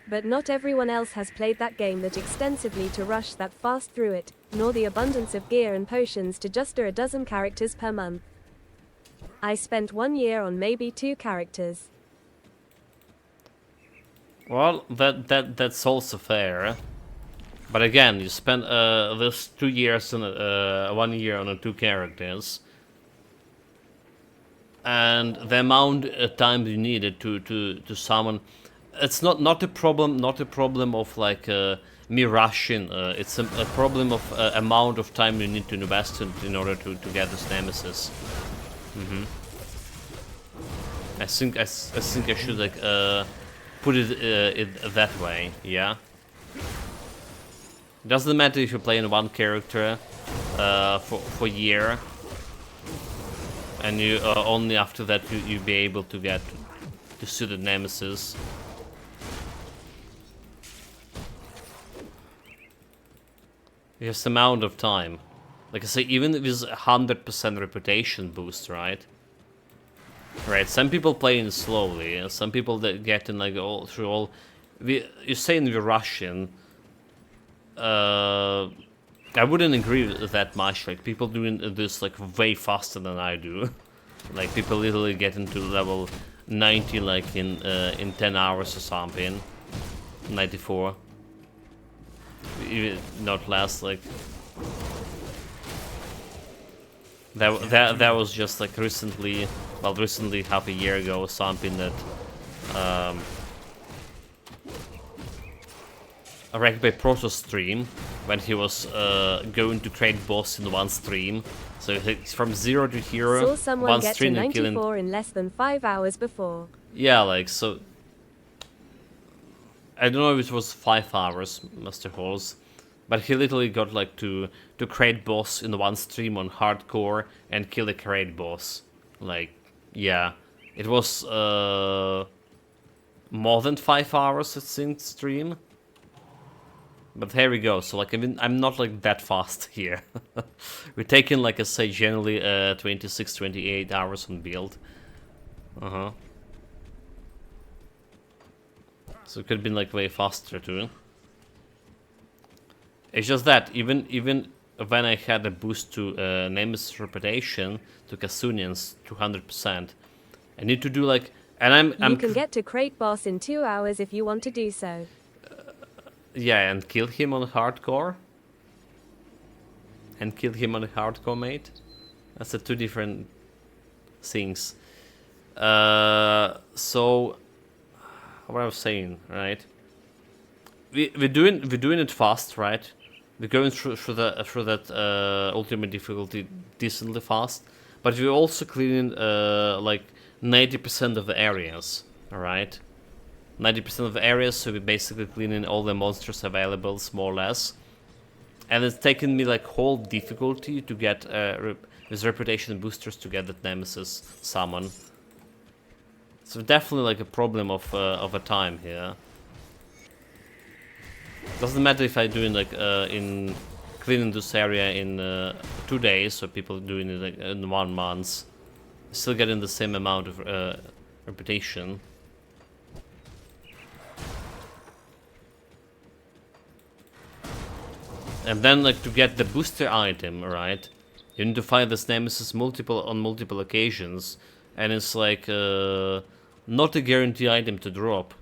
But not everyone else has played that game that extensively to rush that fast through it, nor the abundance of gear and potions to just a dozen characters per month. I spent 1 year on maybe 2 characters. Well, that's also fair. But again, you spend this 2 years and 1 year on 2 characters, and the amount of time you needed to summon, it's not a problem of like me rushing. It's a problem of amount of time you need to invest in order to get this nemesis. I think I should like put it that way. Yeah. Doesn't matter if you play in one character for a year, and you only after that you be able to get to see the nemesis. Just amount of time. Like I say, even if it's 100% reputation boost, right? Right. Some people play in slowly, and some people that get in like all through all. You're saying we're rushing. I wouldn't agree with that much. Like people doing this like way faster than I do. Like people literally get into level 90 like in 10 hours or something. 94. Even not less. Like that was just like recently. Well, recently half a year ago or something that. A Ragbay Proto stream when he was going to create boss in one stream. So it's from 0 to hero. Saw someone one get stream to and killing. 94 in less than 5 hours before. Yeah, like so. I don't know if it was 5 hours, Master Horse, but he literally got like to create boss in one stream on hardcore and kill a create boss. Like, yeah, it was more than 5 hours I think stream. But here we go. So like I'm not like that fast here. We're taking like I say generally 26-28 hours on build. So it could have been like way faster too. It's just that even when I had a boost to Nemesis reputation to Kasunians 200%, I need to do like, and I'm You can get to crate boss in 2 hours if you want to do so. Yeah, and kill him on hardcore. And kill him on hardcore, mate. That's the 2 different things. So what I was saying, right? We're doing it fast, right? We're going through that ultimate difficulty decently fast, but we're also cleaning like 90% of the areas, all right? 90% of the areas, so we're basically cleaning all the monsters available, more or less. And it's taken me like whole difficulty to get with reputation boosters to get that Nemesis summon. So definitely like a problem of a time here. Doesn't matter if I do it like in cleaning this area in 2 days, or people doing it like in 1 month. Still getting the same amount of reputation. And then like to get the booster item, right? You need to find this Nemesis on multiple occasions, and it's like not a guaranteed item to drop.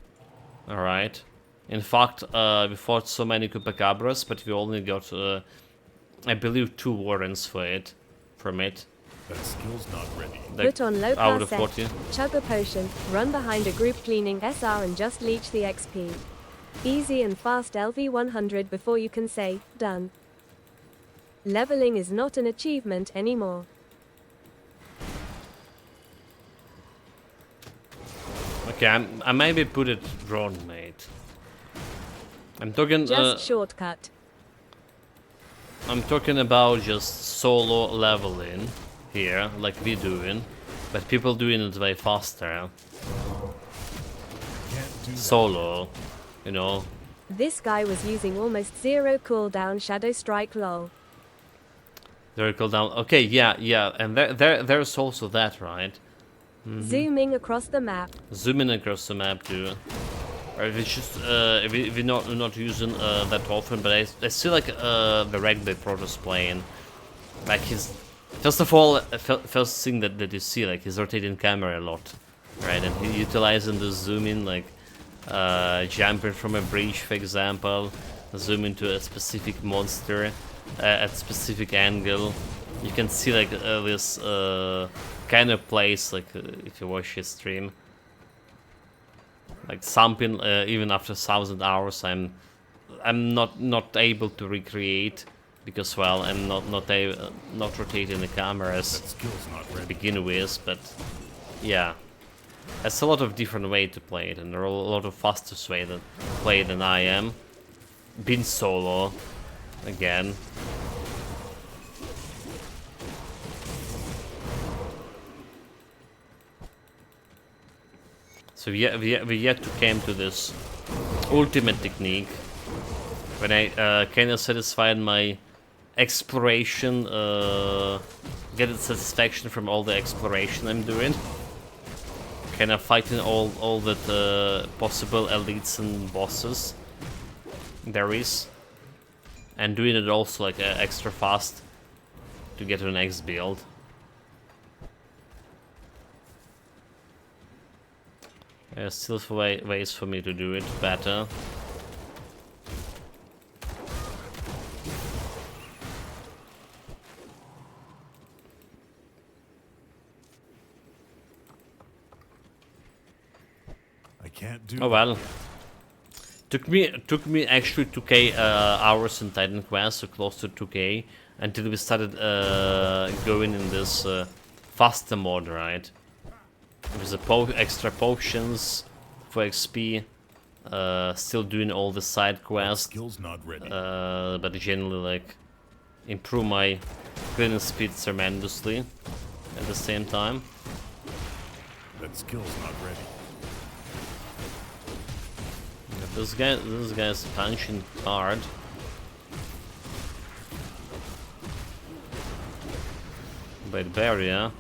All right. In fact, we fought so many Chupacabras, but we only got, I believe, 2 warrants from it. That skill's not ready. Like, Put on low out of class 40. set, chug a potion, run behind a group cleaning SR and just leech the XP. Easy and fast LV 100 before you can say, done. Leveling is not an achievement anymore. Okay, I maybe put it wrong, mate. I'm talking. Just shortcut. I'm talking about just solo leveling here, like we doing, but people doing it way faster. Solo, you know. This guy was using almost 0 cooldown Shadow Strike lol. 0 cooldown. Okay, yeah, and there's also that, right? Zooming across the map. Zooming across the map too. Or if it's just we're not using that often, but I see like the Ragbay Protoss playing. Like he's first of all first thing that you see, like he's rotating camera a lot, right? And he's utilizing the zooming, like jumping from a bridge, for example, zoom into a specific monster at specific angle, you can see like this kind of place, like if you watch his stream, like something even after 1,000 hours I'm not able to recreate, because well I'm not rotating the cameras That skill's not to ready. begin with, but yeah, there's a lot of different way to play it, and there are a lot of faster way to play than I am. Been solo again. So we yet to came to this ultimate technique when I kind of satisfied my exploration, get the satisfaction from all the exploration I'm doing. Kind of fighting all the possible elites and bosses there is, and doing it also like extra fast to get to the next build. There's still ways for me to do it better. I can't do Oh well. Took me actually 2k hours in Titan Quest, so close to 2k, until we started going in this faster mode, right? With the extra potions for XP, still doing all the side quests, skill's not ready. but generally like improve my cleaning speed tremendously at the same time. That skill's not ready. This guy's punching hard. By the barrier.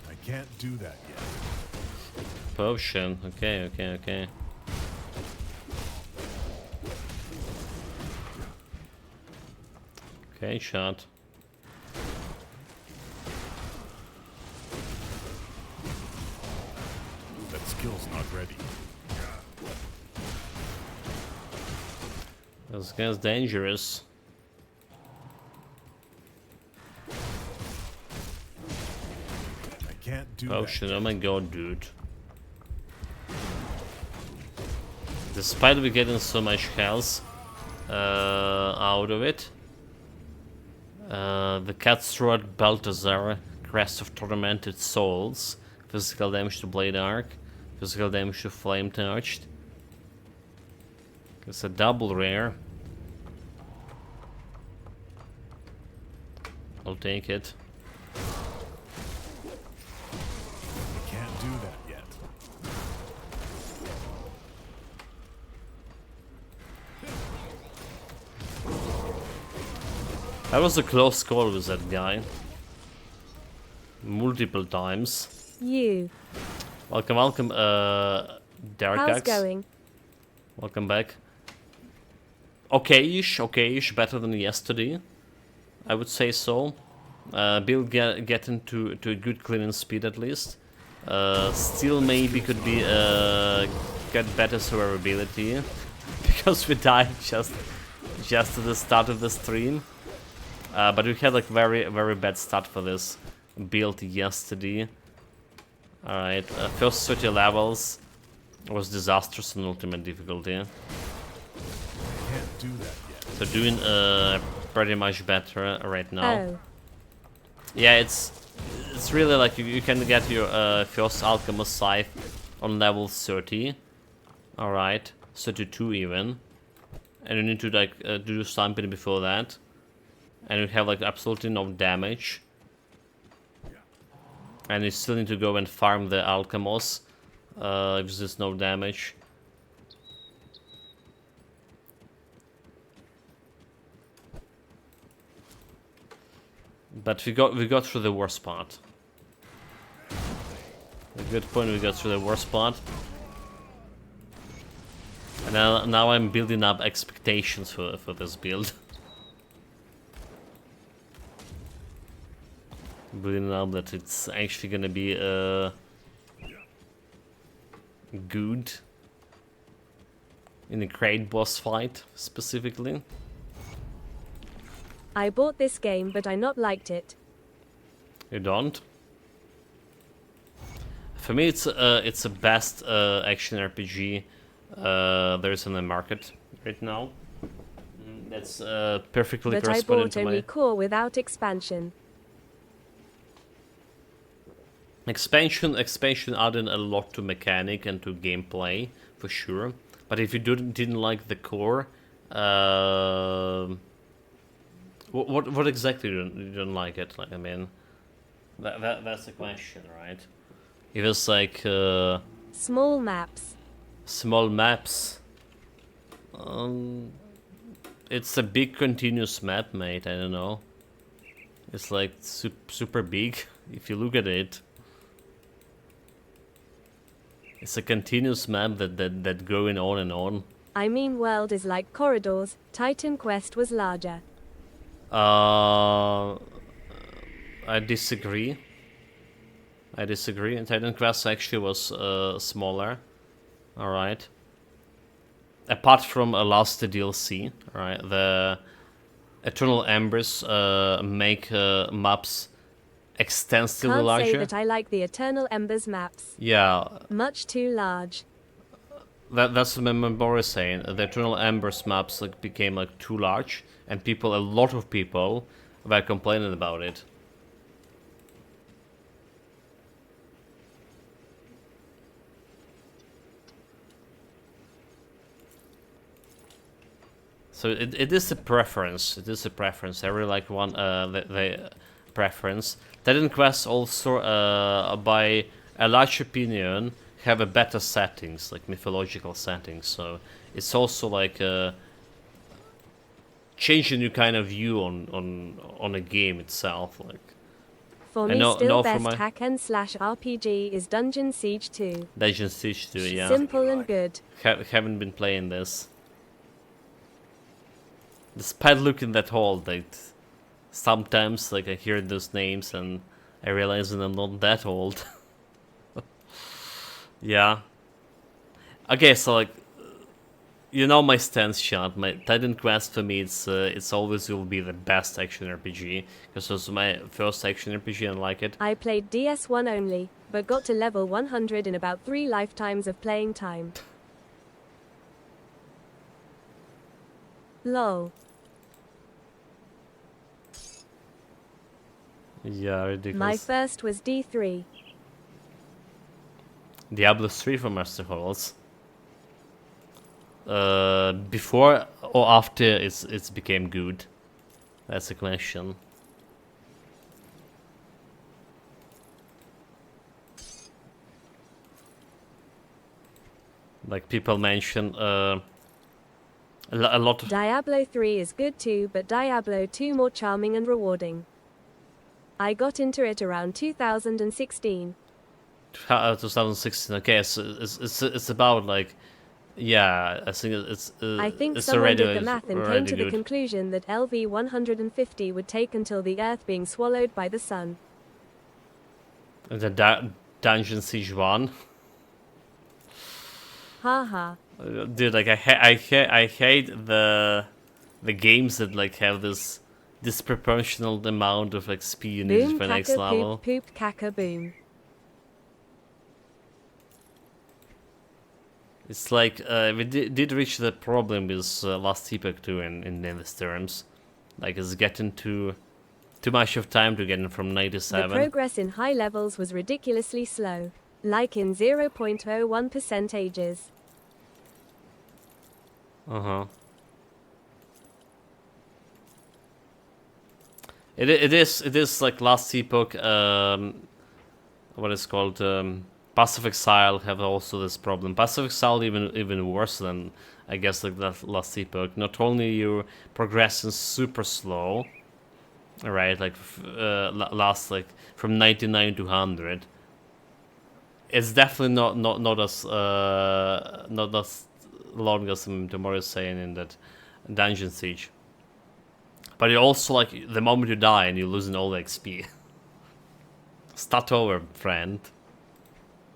I can't do that yet. Potion. Okay. Okay, shot. That skill's not ready. This guy's dangerous. I can't do Potion. that. Oh my god, dude. Despite we getting so much health out of it, the Cutthroat Balthazar, Crest of Tormented Souls, physical damage to Blade Arc, physical damage to Flame Touched. It's a double rare. I'll take it. I can't do that yet. That was a close call with that guy. Multiple times. You. Welcome, How's Darkax. going? Welcome back. Okay-ish, better than yesterday. I would say so. Bill getting to a good cleaning speed at least. Still maybe could be get better survivability because we died just at the start of the stream. But we had like very bad start for this build yesterday. Alright, first 30 levels was disastrous in ultimate difficulty. I can't do that yet. So doing pretty much better right now. Oh. Yeah, it's really like you can get your first Alkamos Scythe on level 30. Alright, 32 even. And you need to like do something before that. And you have like absolutely no damage. And you still need to go and farm the Alkamos if there's no damage. But we got through the worst part. A good point, we got through the worst part. And now I'm building up expectations for this build. Building up that it's actually gonna be good. in the crate boss fight specifically. I bought this game, but I not liked it. You don't? For me, it's a best action RPG there's in the market right now. That's perfectly But I corresponding bought to only my core without expansion. expansion. Expansion added a lot to mechanic and to gameplay for sure. But if you didn't like the core, what exactly you don't like it? Like, I mean, that's the question, right? It was like Small maps. small maps. It's a big continuous map, mate. I don't know. It's like super big if you look at it. It's a continuous map that going on and on. I mean, world is like corridors. Titan Quest was larger. I disagree. I disagree. Titan Quest actually was smaller. All right. Apart from a last DLC, all right, the Eternal Embers make maps extensively Can't larger. say that I like the Eternal Embers maps. Yeah, Much too large. that's what my boy is saying. The Eternal Embers maps like became like too large, and a lot of people were complaining about it. So it is a preference. It is a preference. I really like one the preference. Titan Quest also, by a large opinion, have a better settings, like mythological settings. So it's also like changing your kind of view on a game itself. Like For me, still best hack and slash RPG is Dungeon Siege 2. Dungeon Siege 2, yeah. Simple and good. Haven't been playing this. Despite looking that old, like sometimes like I hear those names and I realize that I'm not that old. Yeah. Okay, so like you know my stance, shot. My Titan Quest for me, it's always will be the best action RPG because it was my first action RPG and I like it. I played DS1 only, but got to level 100 in about 3 lifetimes of playing time. Lol. Yeah, ridiculous. My first was D3. Diablo 3 for Master Halls. Before or after it's became good? That's the question. Like people mention a lot of Diablo 3 is good too, but Diablo 2 more charming and rewarding. I got into it around 2016. 2016. Okay, so it's about like, yeah, I think it's. I think it's someone already, did the math and came to the conclusion that LV 150 would take until the Earth being swallowed by the sun. The Dungeon Siege 1. Haha. Dude, like I hate the games that like have this disproportional amount of like speed you need for next level. Poop caca boom. It's like we did reach the problem with Last Epoch 2 in these terms. Like it's getting too much of time to get in from 97. The progress in high levels was ridiculously slow, like in 0.01% ages. It is like Last Epoch. What is called Path of Exile have also this problem. Path of Exile even worse than I guess like that Last Epoch. Not only you progressing super slow, right? Like last like from 99 to 100. It's definitely not as long as Tomorrow is saying in that Dungeon Siege. But it also like the moment you die and you're losing all the XP. Start over, friend.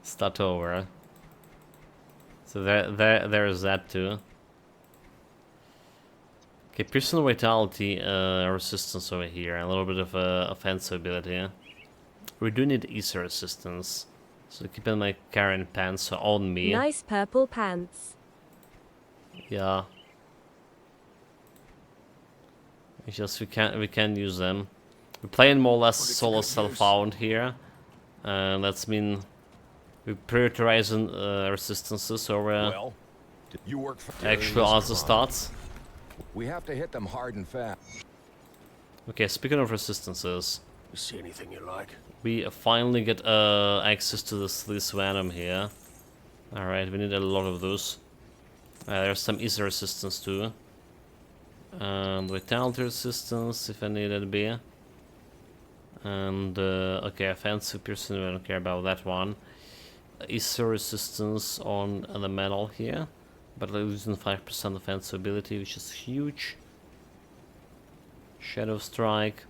Start over. So there is that too. Okay, personal vitality, resistance over here, a little bit of offensive ability. We do need Ether resistance, so keeping my current pants on me. Nice purple pants. Yeah. It's just we can use them. We're playing more or less solo self-found here. That's mean we're prioritizing resistances over Well, you work for actual other stats. We have to hit them hard and fast. Okay, speaking of resistances, You see anything you like? we finally get access to this venom here. Alright, we need a lot of those. There's some easy resistance too. Vitality resistance, if I need it be. And, okay, offensive person, I don't care about that one. Easy resistance on the metal here. But losing 5% offensive ability, which is huge. Shadow Strike.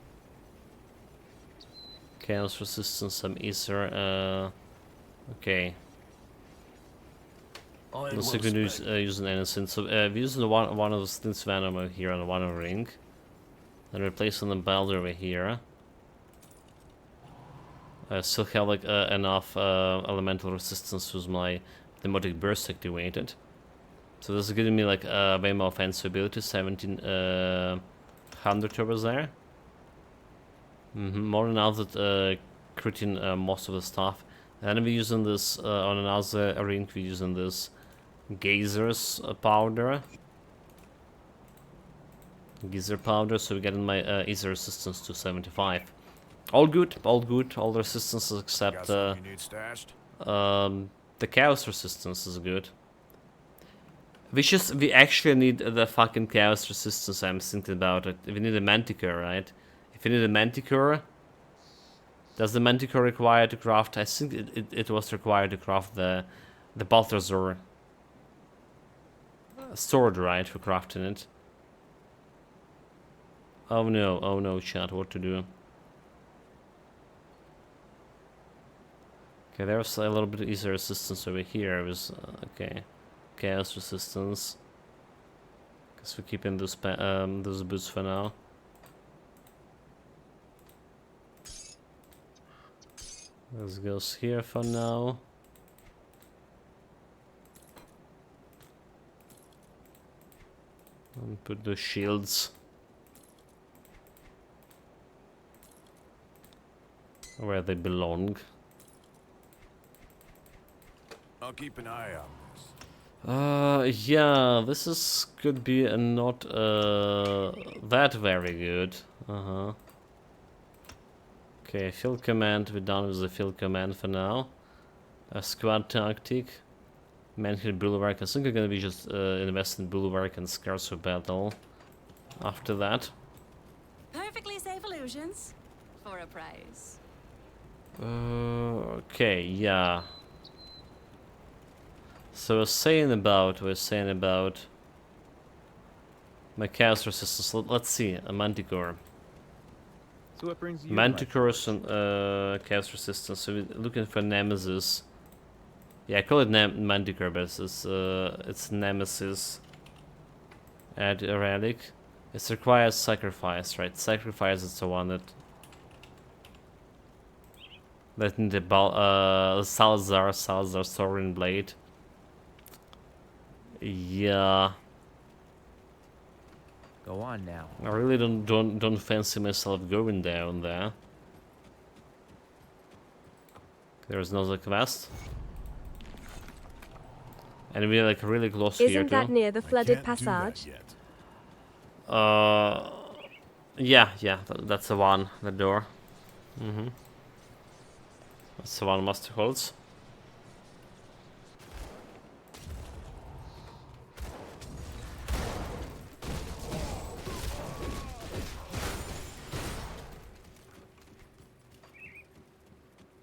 Chaos resistance, some Ether. Okay. Looks like we're using anything. So we're using one of the Slint's Venom over here on one ring. Then replacing the Balder over here. I still have like enough elemental resistance with my Demotic Burst activated. So this is giving me like way more offensive ability, 1700 over there. More than enough that critting most of the stuff. And then we're using this on another ring, we're using this Gazer's powder. Geyser powder, so we're getting my easy resistance to 75. All good, all good, all the resistances except Got something you need stashed? the chaos resistance is good. We actually need the fucking chaos resistance. I'm thinking about it. We need a Manticore, right? If we need a Manticore, does the Manticore require to craft? I think it was required to craft the Balthazar sword, right? For crafting it. Oh no, chat, what to do? Okay, there's a little bit easier resistance over here. It was okay. Chaos resistance. Guess we're keeping those boots for now. This goes here for now. And put the shields where they belong. I'll keep an eye out. Yeah, this is could be not that very good. Okay, field command, we're done with the field command for now. Squad tactic, manhit bulwark. I think we're gonna be just invest in bulwark and scars for battle after that. Perfectly safe illusions for a price. Okay, yeah. So we're saying about my chaos resistance. Let's see, a Manticore. So what brings you to Manticores and chaos resistance. So we're looking for Nemesis. Yeah, I call it Manticore, but it's Nemesis. Add a relic. It requires sacrifice, right? Sacrifice is the one that need the Salazar Sovereign Blade. Yeah. Go on now. I really don't fancy myself going down there. There's another quest. And we're like really close here too. Isn't that near the flooded Can't do that passage? yet. Yeah, that's the one, the door. That's the one Master holds.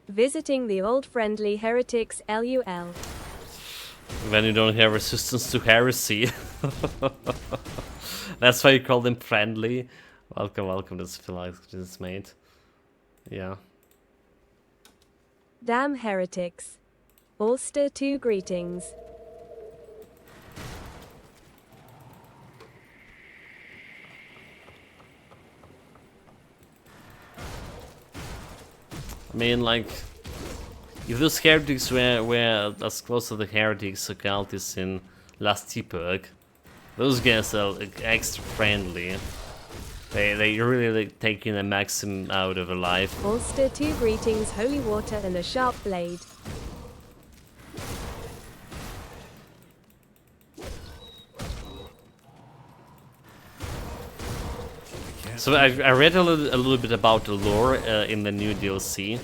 Visiting the old friendly heretics LUL. When you don't have resistance to heresy. That's why you call them friendly. Welcome, this Philip's mate. Yeah. Damn heretics. Ulster 2 greetings. I mean, like, if those heretics were as close to the heretics occultists in last epoch, those guys are like, extra friendly. They really like taking a maximum out of a life. Ulster 2 greetings, holy water and a sharp blade. So I read a little bit about the lore in the new DLC.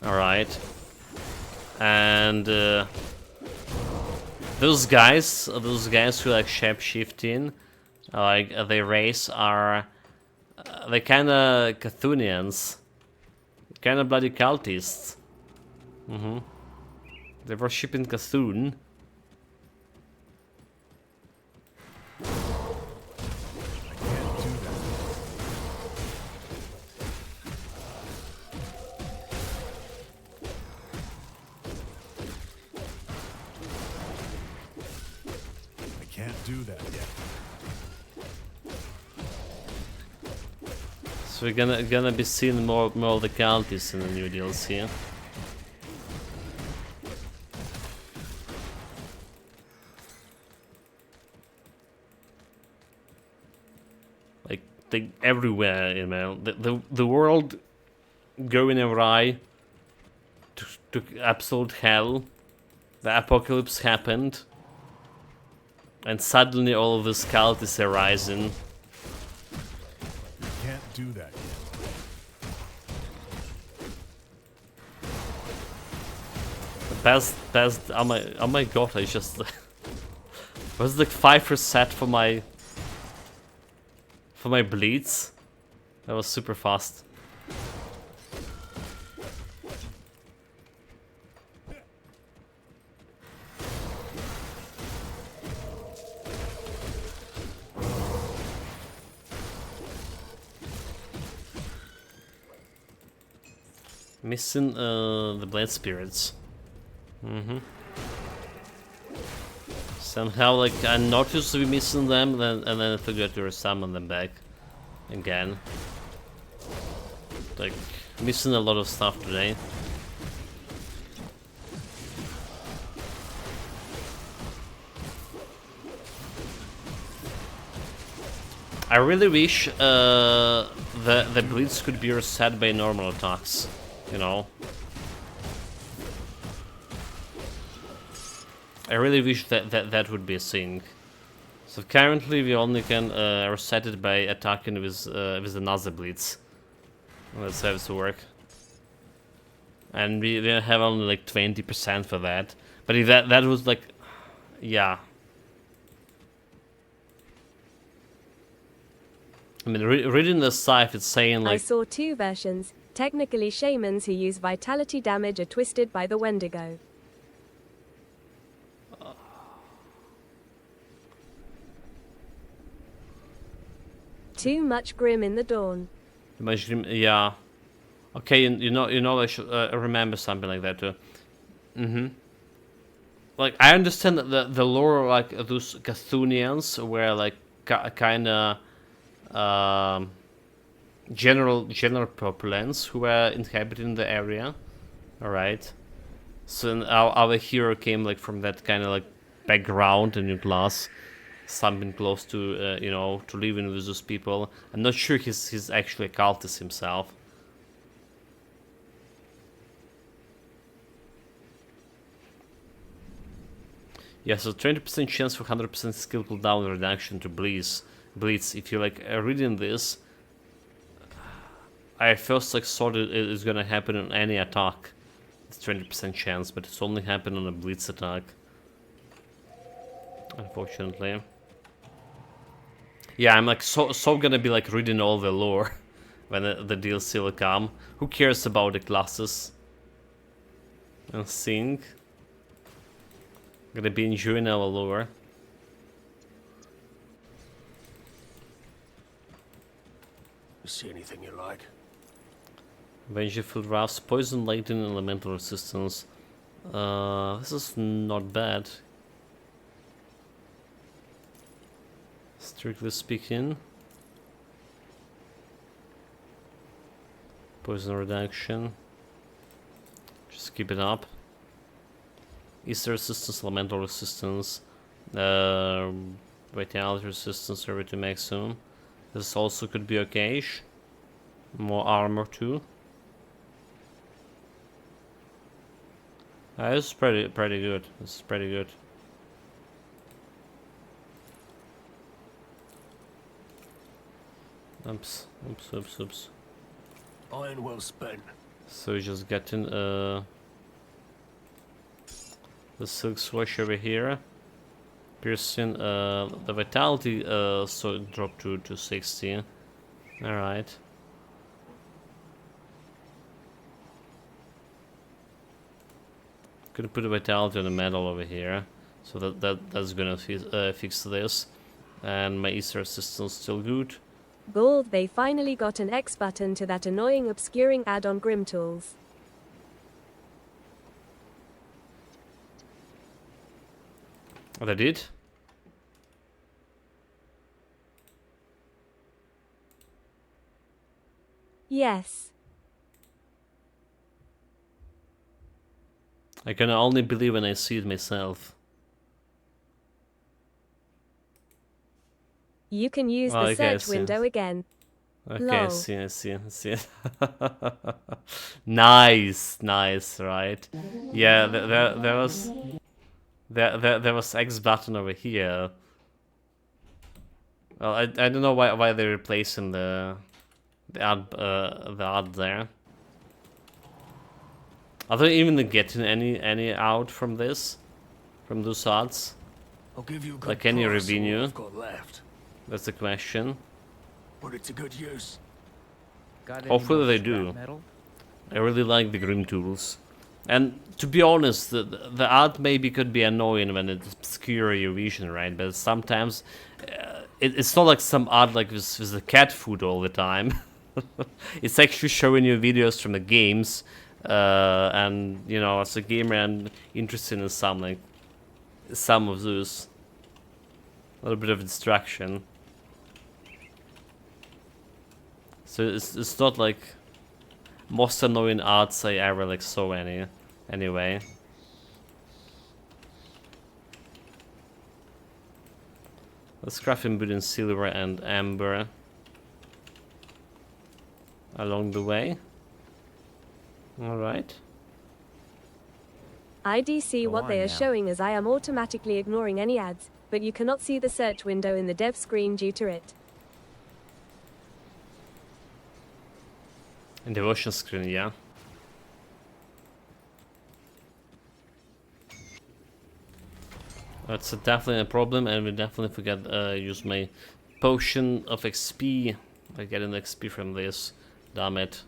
Alright. And those guys who like shapeshifting, like their race are they kinda Cthulhians. Kinda bloody cultists. They worshipping Cthulhu. Do that yet. So we're gonna be seeing more of the cultists in the new DLC. Like they everywhere, you know. The world going awry to absolute hell. The apocalypse happened. And suddenly all of this cultists are rising. Can't do that yet. Past oh my god, I just was like 5% for my bleeds. That was super fast. Missing the blade spirits. Somehow, like, I noticed we missing them, and then I forgot to summon them back again. Like, missing a lot of stuff today. I really wish the bleeds could be reset by normal attacks. You know, I really wish that would be a thing. So currently we only can reset it by attacking with another blitz. Let's have to work. And we have only like 20% for that. But if that was like, yeah. I mean, reading the scythe, it's saying like. I saw 2 versions. Technically, shamans who use vitality damage are twisted by the Wendigo. Too much grim in the dawn. Too much grim, yeah. Okay, you know, I should remember something like that too. Like I understand that the lore, like those Cthulhians, were like kind of. General populace who were inhabiting the area. Alright. So our hero came like from that kind of like background in your class. Something close to you know, to living with those people. I'm not sure he's actually a cultist himself. Yeah, so 20% chance for 100% skill cooldown reduction to Blitz. If you like reading this, I first like thought it is gonna happen on any attack. It's 20% chance, but it's only happened on a blitz attack. Unfortunately. Yeah, I'm like so gonna be like reading all the lore when the DLC will come. Who cares about the classes? And seeing. Gonna be enjoying our lore. See anything you like? Vengeful Wraths, Poison, Lightning, Elemental Resistance. This is not bad. Strictly speaking. Poison Reduction. Just keep it up. Easter resistance, elemental resistance, vitality resistance over to maximum. This also could be okay-ish. More armor too. This is pretty good. This is pretty good. Oops. Iron well spent. So just getting the silk swash over here. Piercing the vitality so it dropped to 60. Alright. Gonna put a vitality on the metal over here. So that's gonna fix this. And my Easter resistance still good. Gold, they finally got an X button to that annoying obscuring add-on Grim Tools. Oh, they did? Yes. I can only believe when I see it myself. You can use the search window again. Okay, Lol. I see. Nice, right? Yeah, there was X button over here. Well, I don't know why they're replacing the ad there. Are they even getting any out from this, from those ads? I'll give you a good Like any price for what revenue? I've got left. That's the question. Put it to good use. Got any Hopefully more they scrap do. metal? I really like the Grim Tools. And to be honest, the art maybe could be annoying when it obscures your vision, right? But sometimes it's not like some art like with the cat food all the time. It's actually showing you videos from the games, and you know, as a gamer, I'm interested in some of those. A little bit of distraction. So it's not like most annoying arts I ever saw anyway. Let's craft in between silver and amber along the way. Alright. IDC what Go they on are now. showing as I am automatically ignoring any ads, but you cannot see the search window in the dev screen due to it. In the ocean screen, yeah. That's definitely a problem, and we definitely forget use my potion of XP. I get an XP from this. Damn it.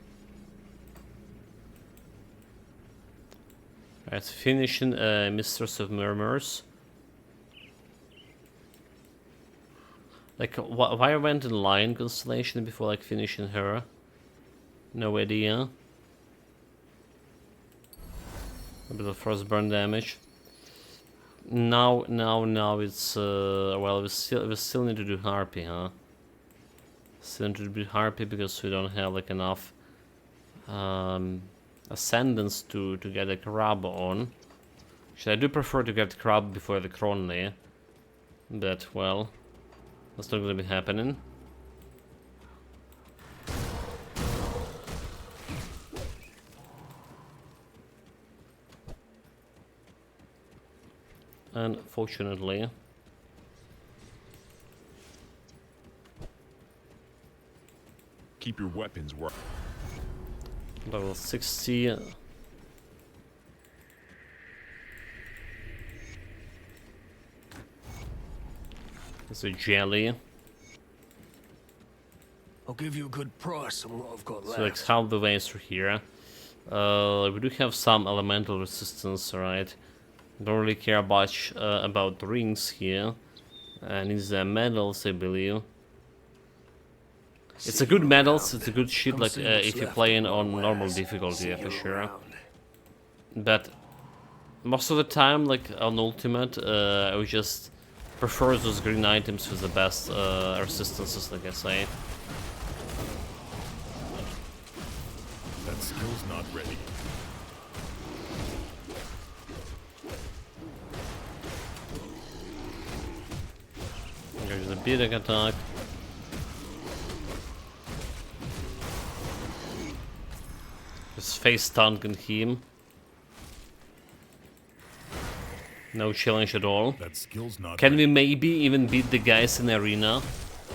Alright, finishing Mistress of Murmurs. Like, why I went in Lion Constellation before finishing her? No idea. A bit of frostburn damage. Now it's well, we still need to do Harpy, huh? Still need to do Harpy because we don't have enough ascendance to get a crab on. Actually, I do prefer to get crab before the Cronley, but well, that's not gonna be happening. Unfortunately. Keep your weapons working. Level 60. It's a jelly. I'll give you a good price on what I've got So left. half the way through here. We do have some elemental resistance, alright. Don't really care much about the rings here. And it's medals, I believe. It's a good medals, it's a good shit, Come see what's if you're left playing of on my normal wares. difficulty, See yeah, for you sure. around. But most of the time, on ultimate, I would just prefer those green items with the best resistances, like I say. That skill's not ready. speeding attack. Just face tanking him. No challenge at all. That skill's not Can we ready. maybe even beat the guys in arena?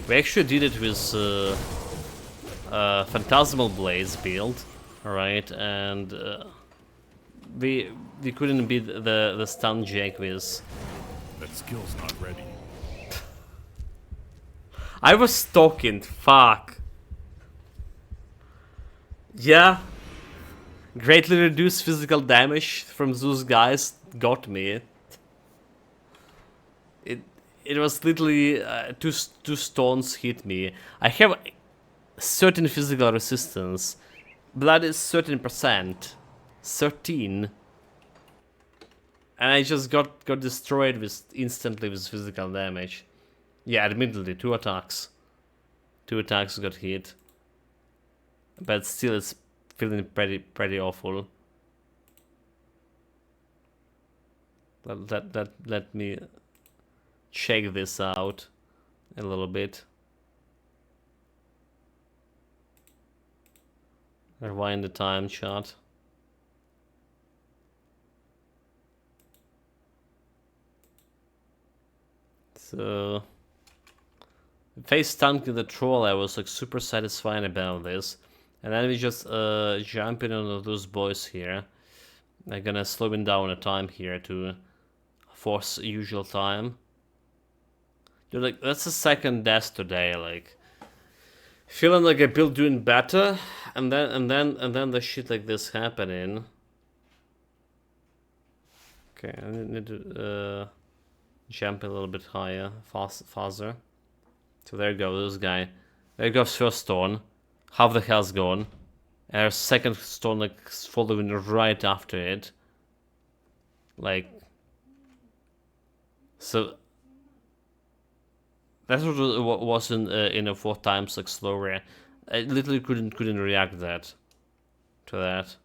We actually did it with Phantasmal Blaze build, alright, and we couldn't beat the stun jack with. That skill's not ready. I was stalking, fuck. Yeah. Greatly reduced physical damage from those guys got me. It was literally two stones hit me. I have certain physical resistance. Blood is 13%. 13. And I just got destroyed with instantly with physical damage. Yeah, admittedly, 2 attacks. 2 attacks got hit. But still it's feeling pretty awful. Let me check this out a little bit. Rewind the time chart. So face tanking the troll, I was like super satisfied about this. And then we just jump in on those boys here. I'm gonna slow down the time here to force usual time. You're like, that's the second death today, like feeling like a build doing better, and then the shit like this happening. Okay, I need to jump a little bit higher, faster. So there goes this guy. There goes first stone. Half the health's gone. And our second stone like following right after it. Like, so that's what was in a 4 times like slower. I literally couldn't react to that.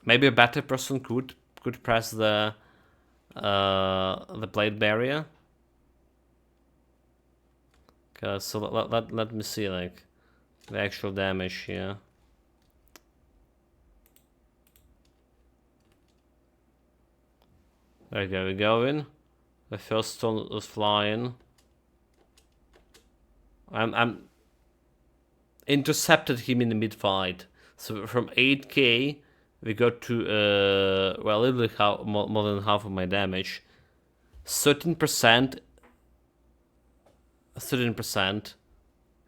Maybe a better person could press the blade barrier. Okay, so let me see like the actual damage here. There we go, we're going. The first stone was flying. I'm intercepted him in the mid fight. So from 8k we got to well, literally more than half of my damage. 13%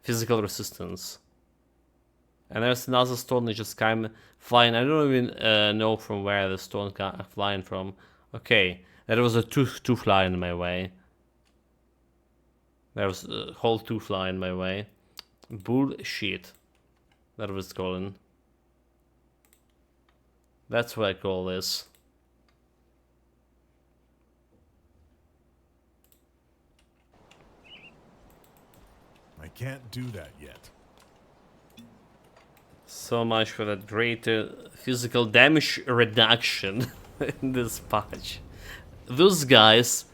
physical resistance. And there's another stone that just came flying. I don't even know from where the stone came flying from. Okay, there was a two flying in my way. There was a whole 2 flying in my way. Bullshit. That was calling. That's what I call this. I can't do that yet. So much for that greater physical damage reduction in this patch. Those guys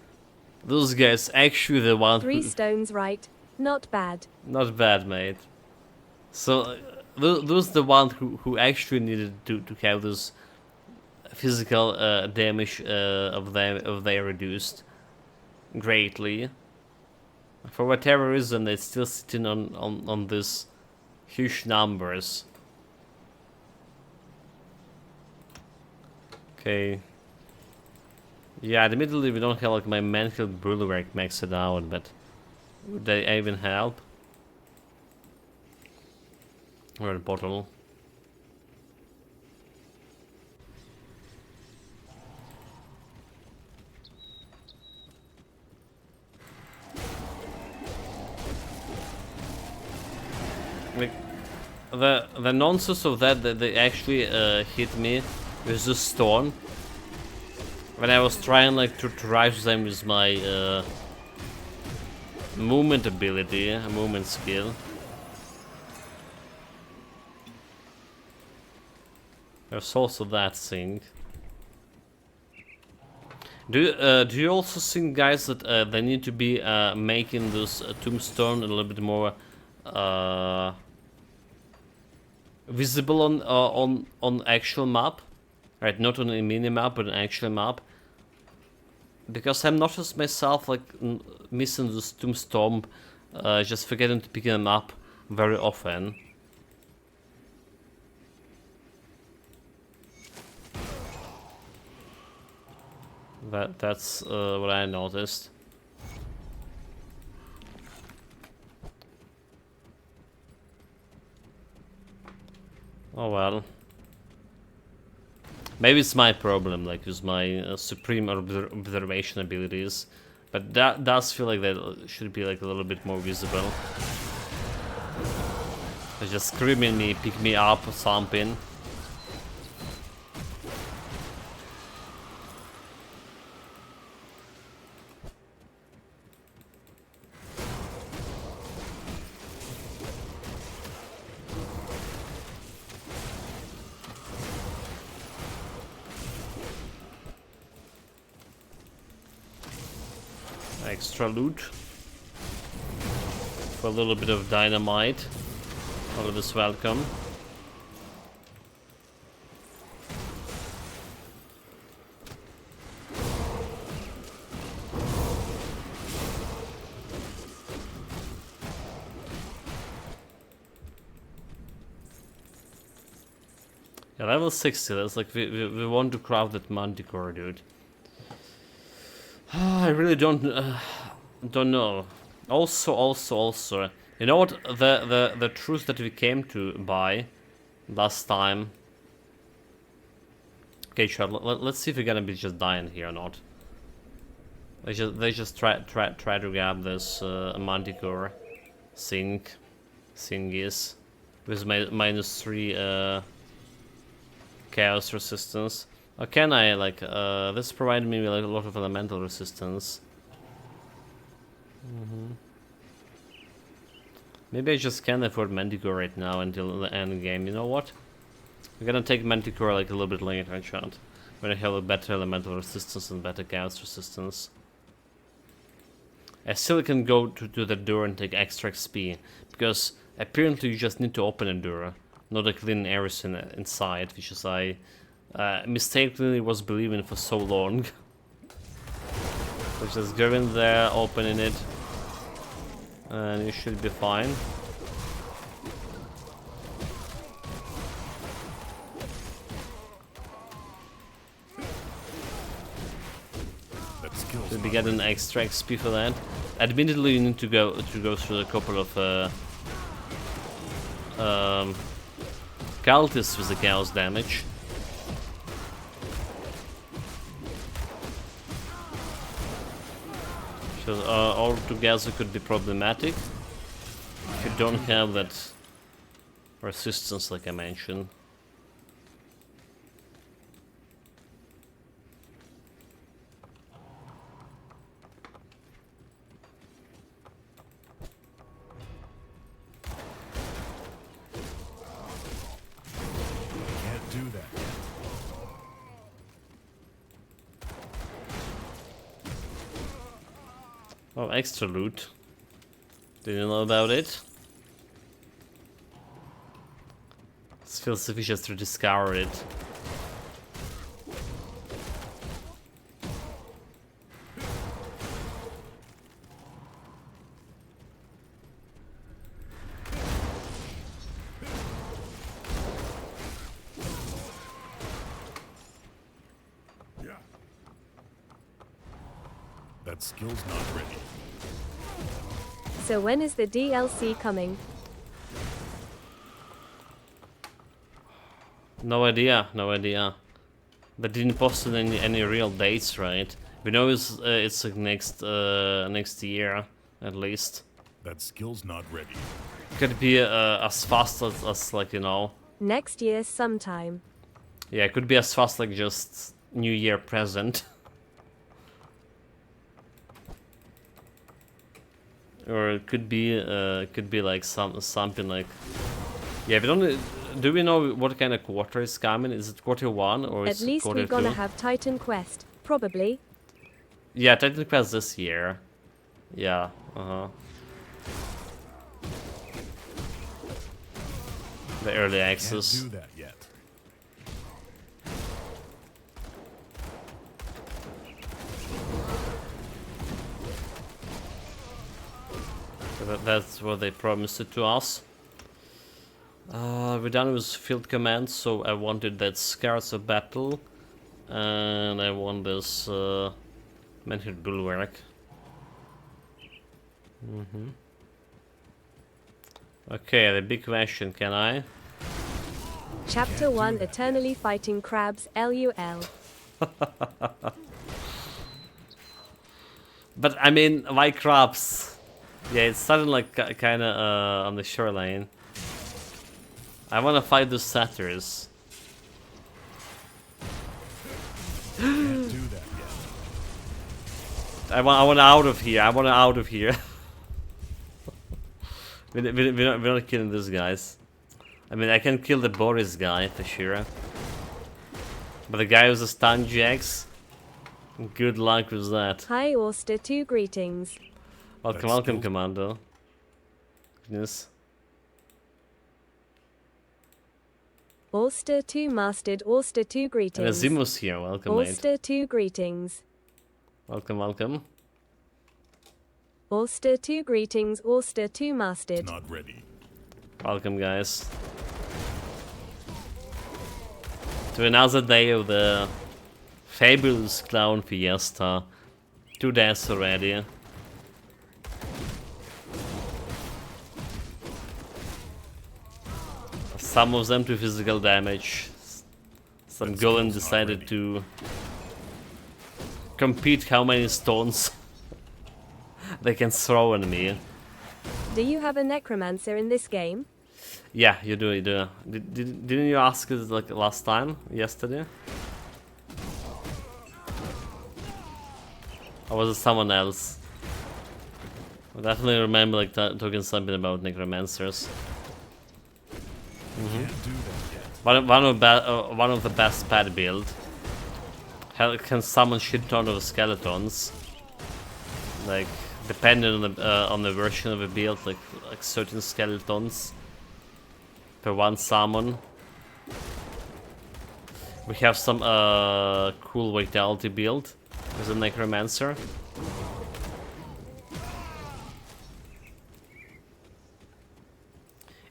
actually the one 3 stones right. Not bad. Not bad, mate. So those the one who actually needed to have this physical damage of they reduced greatly. For whatever reason, they're still sitting on this huge numbers. Okay. Yeah, admittedly we don't have like my Manfield Bulwark maxed out, but would they even help? Or a bottle. Like the nonsense of that they actually hit me with this storm when I was trying like to drive them with my movement ability, movement skill. There's also that thing. Do you also think, guys, that they need to be making this tombstone a little bit more visible on actual map, right? Not on a mini map, but an actual map. Because I'm noticed myself like missing this tombstone, just forgetting to pick them up very often. That's what I noticed. Oh well. Maybe it's my problem, like with my supreme observation abilities, but that does feel like that should be like a little bit more visible. They're just screaming me, pick me up or something. Extra loot for a little bit of dynamite. Always welcome. Yeah, level 60. That's like we want to craft that manticore, dude. I really don't know. Also, you know what? The truth that we came to buy last time. Okay, sure. Let's see if we're gonna be just dying here or not. They just try to grab this manticore thingies with -3 chaos resistance. Or can I, like, this provided me with like, a lot of elemental resistance. Maybe I just can't afford Manticore right now until the end game. You know what? We're gonna take Manticore like a little bit later, chat. When I have a better elemental resistance and better chaos resistance. I still can go to the door and take extra XP. Because apparently you just need to open a door. Not a clean areas inside, which is I mistakenly was believing for so long. So just go in there, opening it, and you should be fine. You'll be getting extra XP for that. Admittedly, you need to go through a couple of cultists with the chaos damage. So all together could be problematic if you don't have that resistance like I mentioned. Can't do that. Oh, extra loot. Did you know about it? It feels sufficient to discover it. Yeah. That skill's not ready. So when is the DLC coming? No idea, no idea. They didn't post any real dates, right? We know it's like next year at least. That skill's not ready. Could be as fast as like, you know. Next year sometime. Yeah, it could be as fast like just New Year present. Or it could be like something like, yeah, we don't. Do we know what kind of quarter is coming? Is it quarter 1 or is At it least quarter we're gonna 2? have Titan Quest, probably. Yeah, technically quest this year. Yeah, the early Can't access. do that yet. So that's what they promised it to us. We're done with field commands, so I wanted that Scars of Battle. And I want this Mental Bulwark. Okay, the big question, can I? Chapter 1 Eternally Fighting Crabs LUL. But I mean, why crabs? Yeah, it's starting like kinda on the shoreline. I wanna fight the satyrs. Can't do that yet. I want out of here. I want out of here. we're not killing these guys. I mean, I can kill the Boris guy for sure. But the guy with the stun jacks, good luck with that. Hi Auster 2 greetings. Welcome, That's welcome, cool. Commando. Goodness. Auster 2 mastered Auster 2 And greetings. Azimus here. Welcome, mate. Auster 2 greetings. Welcome, welcome. Auster 2 greetings. Auster 2 mastered. Not ready. Welcome, guys. To another day of the fabulous clown fiesta. 2 deaths already. Some of them to physical damage. Some golem decided to compete how many stones they can throw at me. Do you have a necromancer in this game? Yeah, you do, you do. Didn't you ask it like last time? Yesterday? Or was it someone else? I definitely remember like talking something about necromancers. Can't do that yet. One of the best pad build. Hell, can summon shit ton of skeletons. Like depending on the version of the build, like certain skeletons per one summon. We have some cool vitality build with a necromancer.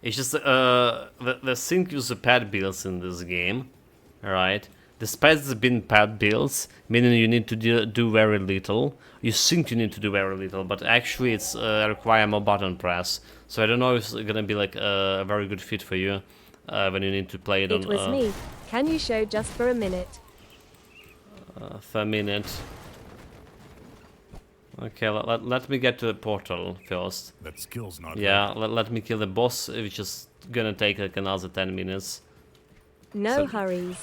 It's just the thing with the pad builds in this game, alright? Despite there being pad builds, meaning you need to do very little, you think you need to do very little, but actually it's require more button press. So I don't know if it's gonna be like a very good fit for you when you need to play it on. It was me. Can you show just for a minute? For a minute. Okay, let me get to the portal first. That skill's not Yeah, ready. let me kill the boss, which is gonna take like another 10 minutes. No So- hurries.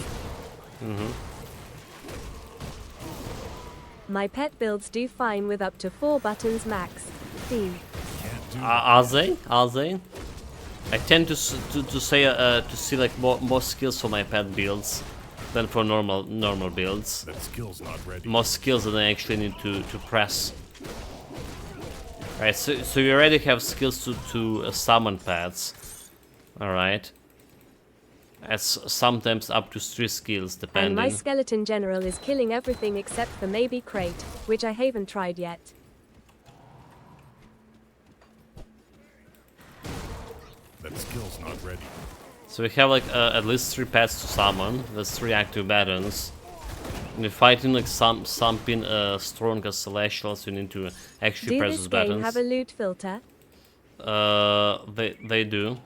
My pet builds do fine with up to 4 buttons max. D. Can't do that. Are they? Are they? I tend to see like more skills for my pet builds than for normal builds. That skill's not ready. More skills than I actually need to press. Right, so you already have skills to summon pads. Alright. That's sometimes up to 3 skills And depending. my skeleton general is killing everything except for maybe crate, which I haven't tried yet. That skill's not ready. So we have like at least 3 pads to summon. There's 3 active buttons. And you're fighting like something strong as celestials, you need to actually Do press this those game buttons. have a loot filter? They do.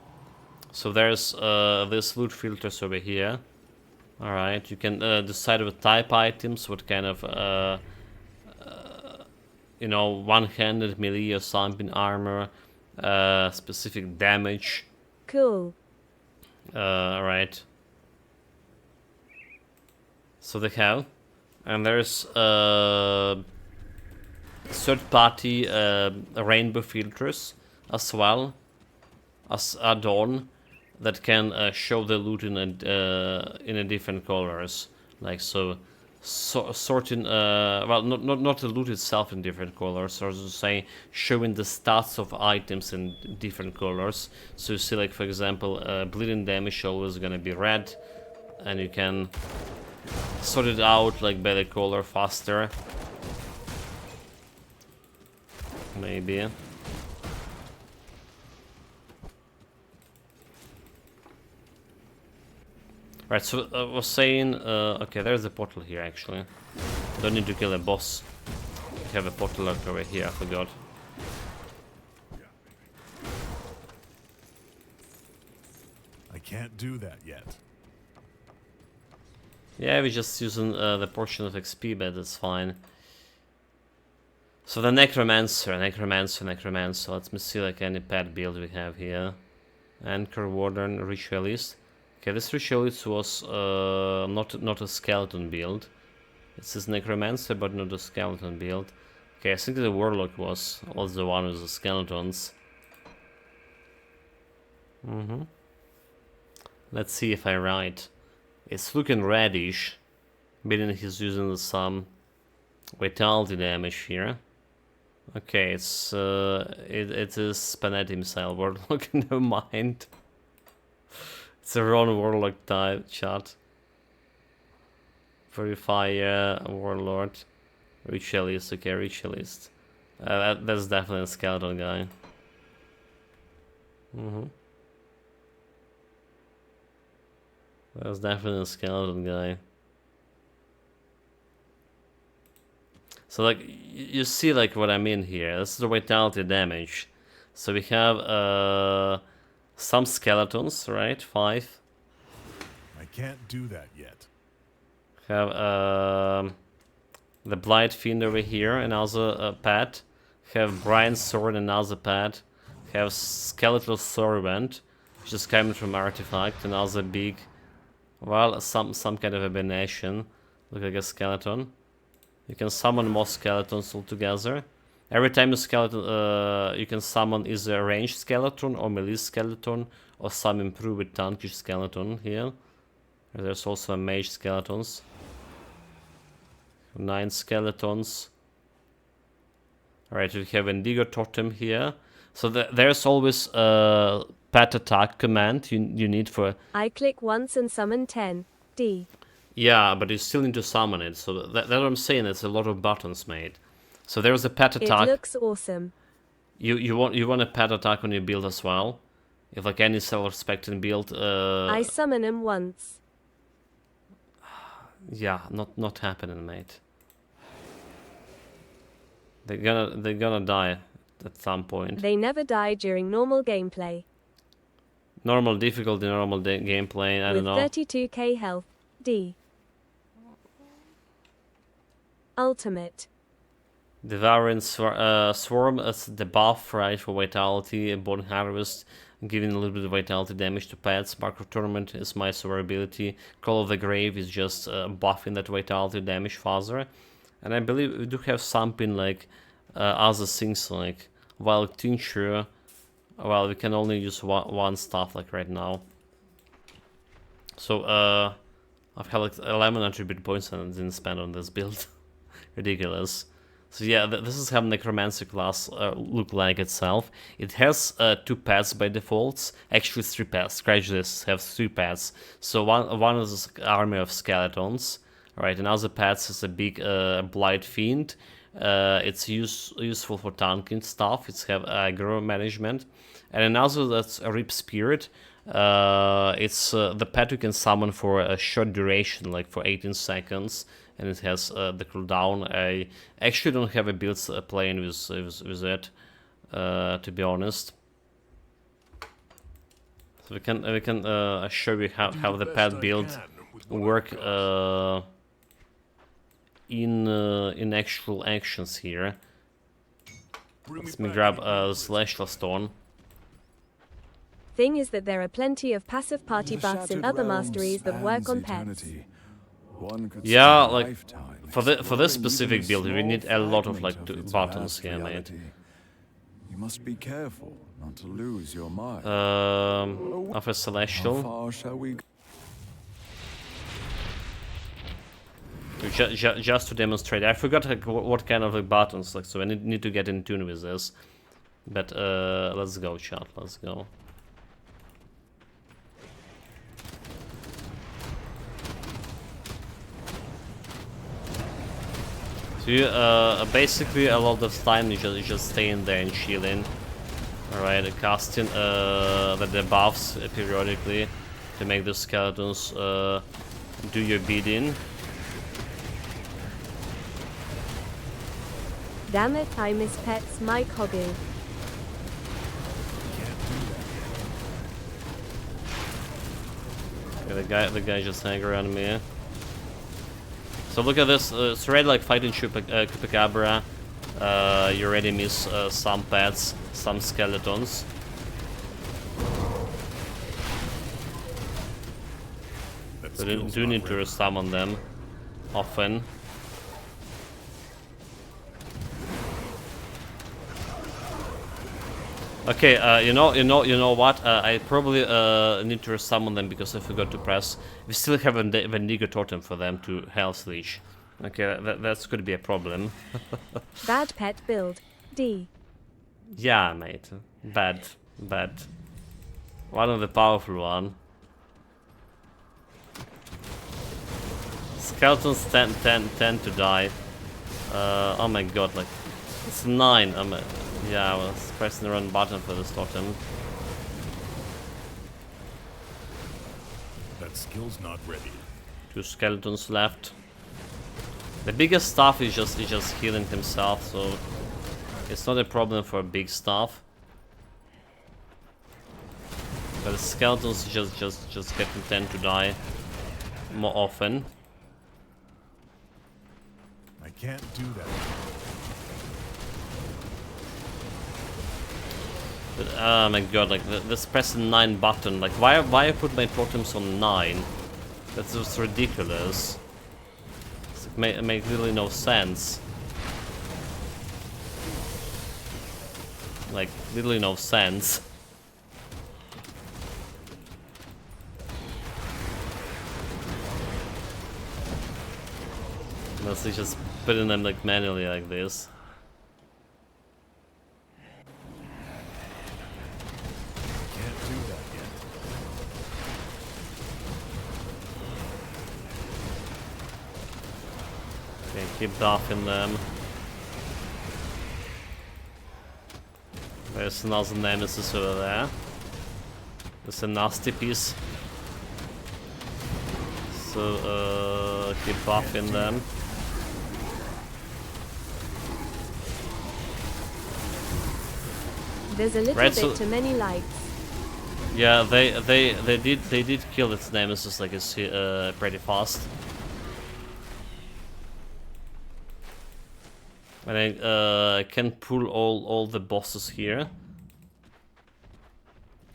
So there's this loot filters over here. Alright, you can decide what type items, what kind of you know, one-handed melee or something, armor, specific damage. Cool. Alright. So they have, and there's third-party rainbow filters as well as add-on that can show the loot in a different colors. Like so, sorting, well, not the loot itself in different colors, or to say showing the stats of items in different colors. So you see, like for example, bleeding damage always gonna be red, and you can sort it out like by the color faster. Maybe. Right, so I was saying, okay, there's a portal here actually. Don't need to kill a boss. We have a portal lock over here, I forgot. I can't do that yet. Yeah, we're just using the portion of XP, but that's fine. So the Necromancer. Let me see like any pet build we have here. Anchor, Warden, Ritualist. Okay, this Ritualist was not a skeleton build. It says Necromancer, but not a skeleton build. Okay, I think the Warlock was the one with the skeletons. Let's see if I'm right. It's looking reddish, meaning he's using some vitality damage here. Okay, it is Panetti Missile Warlock, never mind. It's a wrong Warlock type chat. Purifier, Warlord, Ritualist, okay, Ritualist. That's definitely a skeleton guy. That's definitely a skeleton guy. So like you see like what I mean here. This is the vitality damage. So we have some skeletons, right? 5. I can't do that yet. Have the Blight Fiend over here, another pet. Have Brian's Sword, another pet. Have Skeletal Servant, which is coming from Artifact, another big, well, some kind of abomination. Look like a skeleton. You can summon more skeletons altogether. Every time a skeleton, you can summon either a ranged skeleton or melee skeleton, or some improved tankish skeleton here. There's also a mage skeletons. 9 skeletons. Alright, we have Indigo Totem here. So there's always a pet attack command you need for... I click once and summon 10. D. Yeah, but you still need to summon it. So that's what I'm saying. It's a lot of buttons made. So there's a pet attack. It looks awesome. You want a pet attack on your build as well. If like any self-respecting build. I summon him once. Yeah, not happening, mate. They're gonna die at some point. They never die during normal gameplay. Normal difficulty, normal gameplay. I don't know. With 32k health. D. Ultimate. Devouring Swarm as the buff, right, for Vitality, Bone Harvest, giving a little bit of Vitality damage to pets. Mark of Torment is my survivability. Call of the Grave is just buffing that Vitality damage further. And I believe we do have something like other things like Wild Tincture. Well, we can only use one stuff like right now. So I've had like 11 attribute points and I didn't spend on this build. Ridiculous. So yeah, this is how Necromancer class look like itself. It has 2 pets by default. Actually 3 pets. Scratch this, have 3 pets. So one is an army of skeletons. Right, another pet is a big Blight Fiend. It's useful for tanking stuff. It's have aggro management. And another that's a Rip Spirit. It's the pet you can summon for a short duration, like for 18 seconds. And it has the cooldown. I actually don't have a build playing with it, to be honest. So we can show you how the pet build work in actual actions here. Let me grab Celestial Stone. Thing is that there are plenty of passive party buffs in other masteries that work on pets. Yeah, like for this specific build, we need a lot of like buttons here, mate. You must be careful not to lose your mind. Of a Celestial. How far shall we go? Just to demonstrate. I forgot like, what kind of like, buttons, like, so I need to get in tune with this. But let's go, chat. Let's go. So you, basically a lot of time you just stay in there and chilling. Alright, casting the debuffs periodically to make the skeletons do your bidding. Damn it, I miss pets, my hobby. Okay, the guy just hang around me. So look at this, it's already like fighting Chupacabra. You already miss some pets, some skeletons. But you do need to summon them often. Okay, you know what? I probably need to summon them because I forgot to press. We still have a Vendigo Totem for them to Health Leech. Okay, that's could be a problem. Bad pet build. D. Yeah, mate. Bad. One of the powerful one. Skeletons tend to die. Oh my god, like it's 9. Yeah, I was pressing the wrong button for this totem. That skill's not ready. 2 skeletons left. The biggest stuff is just healing himself, so it's not a problem for big stuff. But the skeletons just tend to die more often. I can't do that. But oh my god, like this pressing 9 button, like why I put my totems on 9? That's just ridiculous. It makes really no sense. Like literally no sense. Unless they just putting them like manually like this. Okay, keep buffing them. There's another nemesis over there. There's a nasty piece. So keep buffing them. There's a little bit too many lights. Yeah, they did kill its nemesis like it's pretty fast. And I can pull all the bosses here.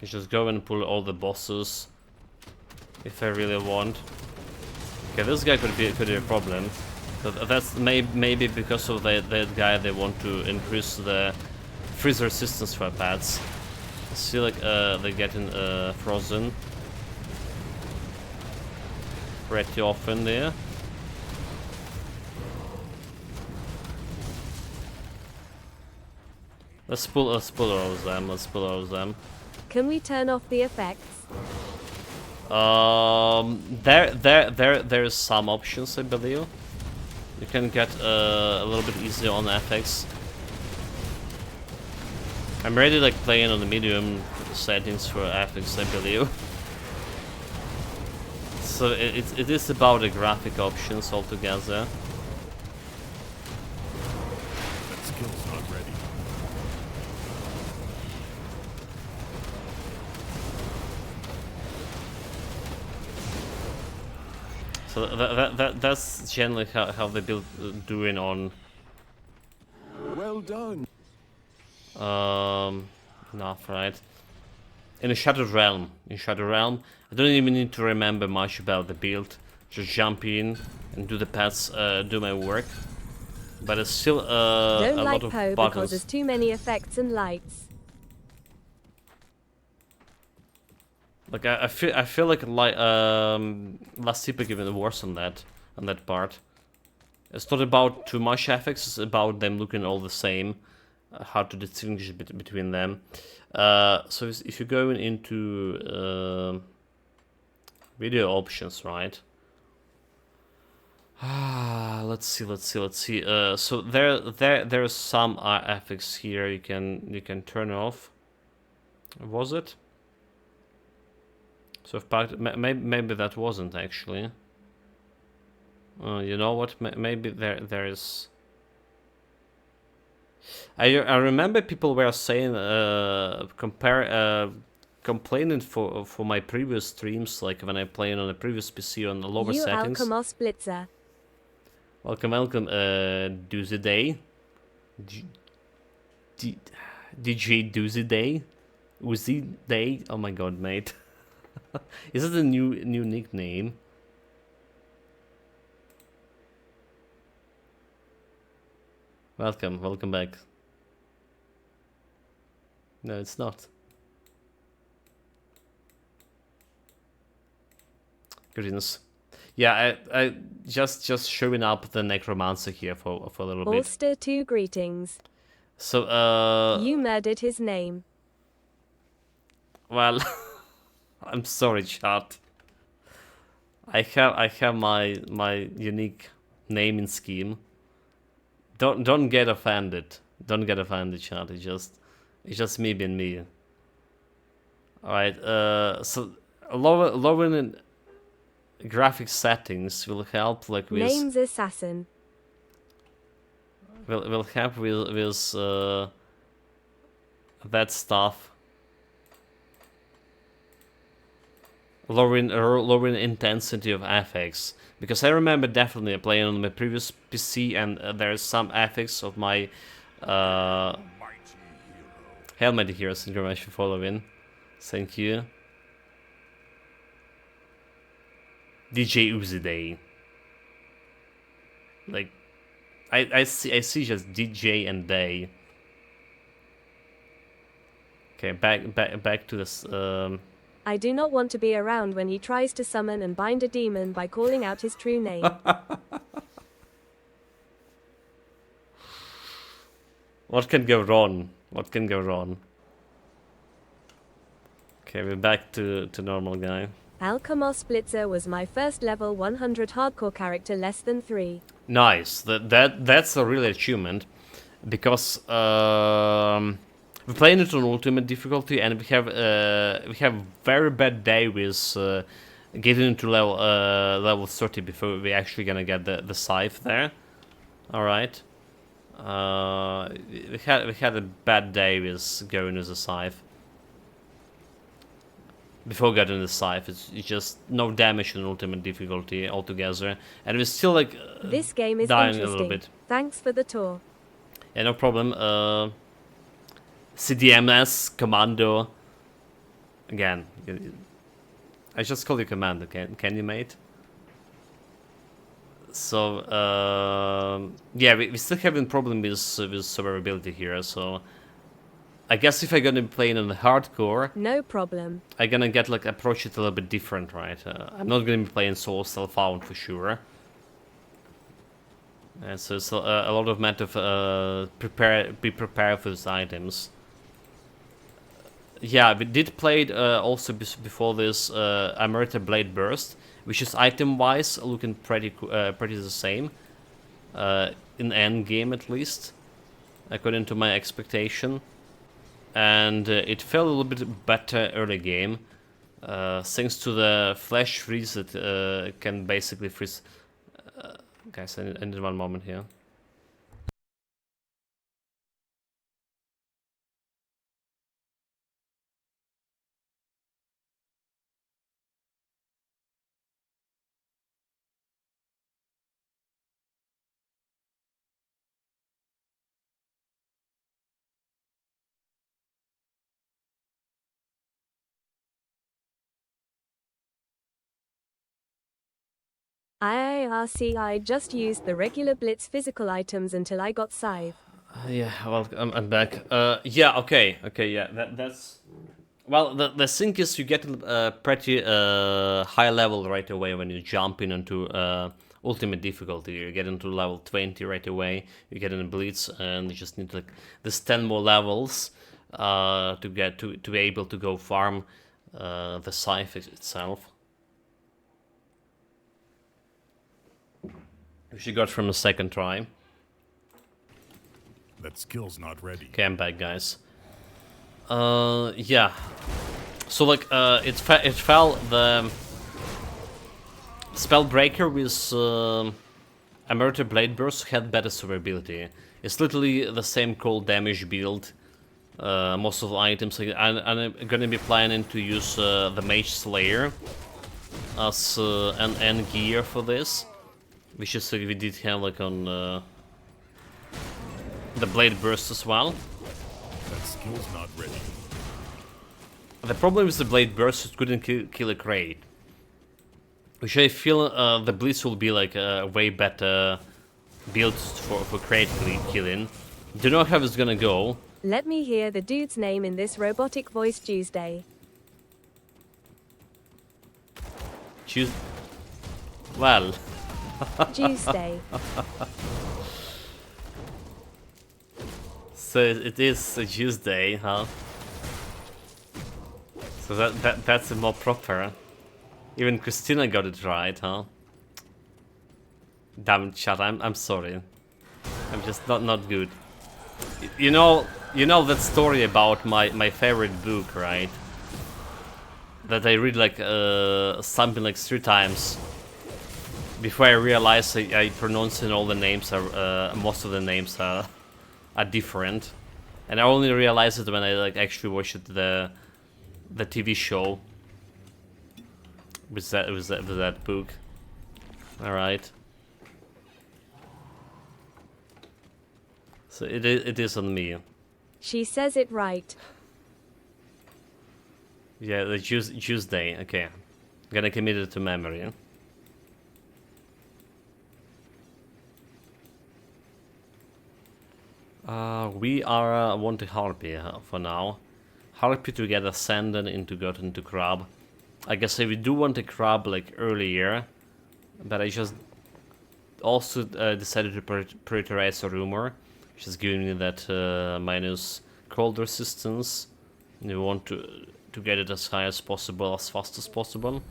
I just go and pull all the bosses if I really want. Okay, this guy could be a problem. But that's maybe because of that guy they want to increase the freeze resistance for pets. I see like they're getting frozen pretty often there. Let's pull all of them. Can we turn off the effects? There's some options, I believe. You can get a little bit easier on effects. I'm already like playing on the medium settings for effects, I believe. So it is about the graphic options altogether. That skill's not ready. So that's generally how they build doing on. Well done. Enough, right? In Shattered Realm, I don't even need to remember much about the build. Just jump in and do the pets, do my work. But it's still Don't a like lot of Poe buttons. because there's too many effects and lights. Like I feel like Last Epoch even worse on that part. It's not about too much effects, it's about them looking all the same. How to distinguish between them. So if you're going into video options, right? Let's see. So there's some effects here you can turn off. Was it? So in fact, maybe that wasn't actually. You know what? Maybe there's. I remember people were saying complaining for my previous streams, like when I played on the previous PC on the lower settings. Alkamos Blitzer. Welcome. Doozy Day. DJ Doozy Day. Uzi Day. Oh my god, mate. Is it a new nickname? Welcome back. No, it's not. Greetings. Yeah, I just showing up the necromancer here for a little bit. Ulster 2 greetings. So You murdered his name. Well, I'm sorry, chat. I have my unique naming scheme. Don't get offended. Don't get offended, chat. It's just me being me. All right. So lowering graphic settings will help, like with Name's Assassin. will help with that stuff. Lowering intensity of FX, because I remember definitely playing on my previous PC, and there's some FX of my Helmet Heroes. Thank you very much for following. Thank you. DJ Uzi Day. Like, I see just DJ and Day. Okay, back to this. I do not want to be around when he tries to summon and bind a demon by calling out his true name. What can go wrong? What can go wrong? Okay, we're back to normal guy. Alkamos Blitzer was my first level 100 hardcore character less than 3. Nice. That's a real achievement, because we're playing it on ultimate difficulty, and we have very bad day with getting into level 30 before we actually gonna get the scythe there. All right. We had a bad day with going with the scythe. Before getting the scythe, it's just no damage in ultimate difficulty altogether, and we're still like this game is dying interesting. a little bit. Thanks for the tour. Yeah, no problem. CDMS Commando. Again, I just call you Commando. Can you, mate? So yeah, we still having problem with survivability here. So I guess if I'm gonna be playing on the hardcore, no problem. I'm gonna get like approach it a little bit different, right? I'm not gonna be playing Soul Self-Found for sure. So it's a lot of matter of be prepared for these items. Yeah, we did play it also before this Amerita Blade Burst, which is item-wise looking pretty the same in end game, at least, according to my expectation. And it felt a little bit better early game, thanks to the flash freeze that can basically freeze. Guys, I need one moment here. I just used the regular Blitz physical items until I got Scythe. Yeah, well, I'm back. Yeah, okay, yeah, that's... Well, the thing is, you get pretty high level right away when you jump in onto ultimate difficulty. You get into level 20 right away. You get in a blitz, and you just need like this 10 more levels to get to be able to go farm the scythe itself, which you got from a second try. That skill's not ready. Okay, I'm back, guys. Yeah. So like, it fell the Spellbreaker with Emeriter Blade Burst had better survivability. It's literally the same cold damage build. Most of the items, I'm gonna be planning to use the Mage Slayer as an end gear for this, which is we did have like on the Blade Burst as well. That skill's not ready. The problem with the Blade Burst, it couldn't kill a crate. Which I feel the Blitz will be like a way better build for crate killing. Don't know how it's gonna go. Let me hear the dude's name in this robotic voice Tuesday. Well. Tuesday. So it is a Tuesday, huh? So that's more proper. Even Christina got it right, huh? Damn it, chat, I'm sorry. I'm just not good. You know that story about my favorite book, right? That I read like something like 3 times before I realized I pronouncing all the names are most of the names are different, and I only realized it when I like actually watched the TV show with that book. All right. So it is on me. She says it right. Yeah, the Tuesday. Okay, I'm gonna commit it to memory. We are want a Harpy for now. Harpy to get ascended into got into crab. I guess we do want a crab like earlier, but I just also decided to prioritize a rumor, which is giving me that minus cold resistance. And we want to get it as high as possible, as fast as possible.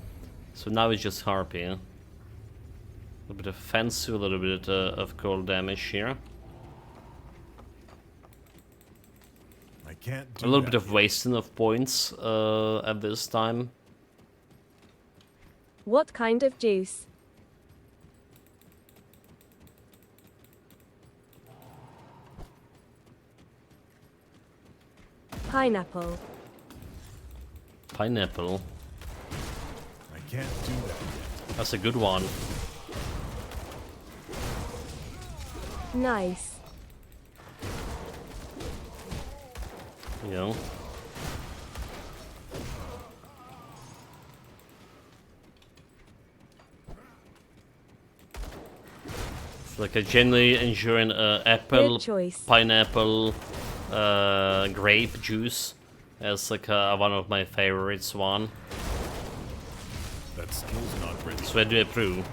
So now it's just Harpy. A little bit of offensive, a little bit of cold damage here. I can't do A little bit that of wasting of points at this time. What kind of juice? Pineapple. Pineapple. I can't do that yet. That's a good one. Nice. You know. It's like a genuinely enjoying apple, Good choice. pineapple, grape juice as like one of my favorites one. That skill's not ready. So I do approve.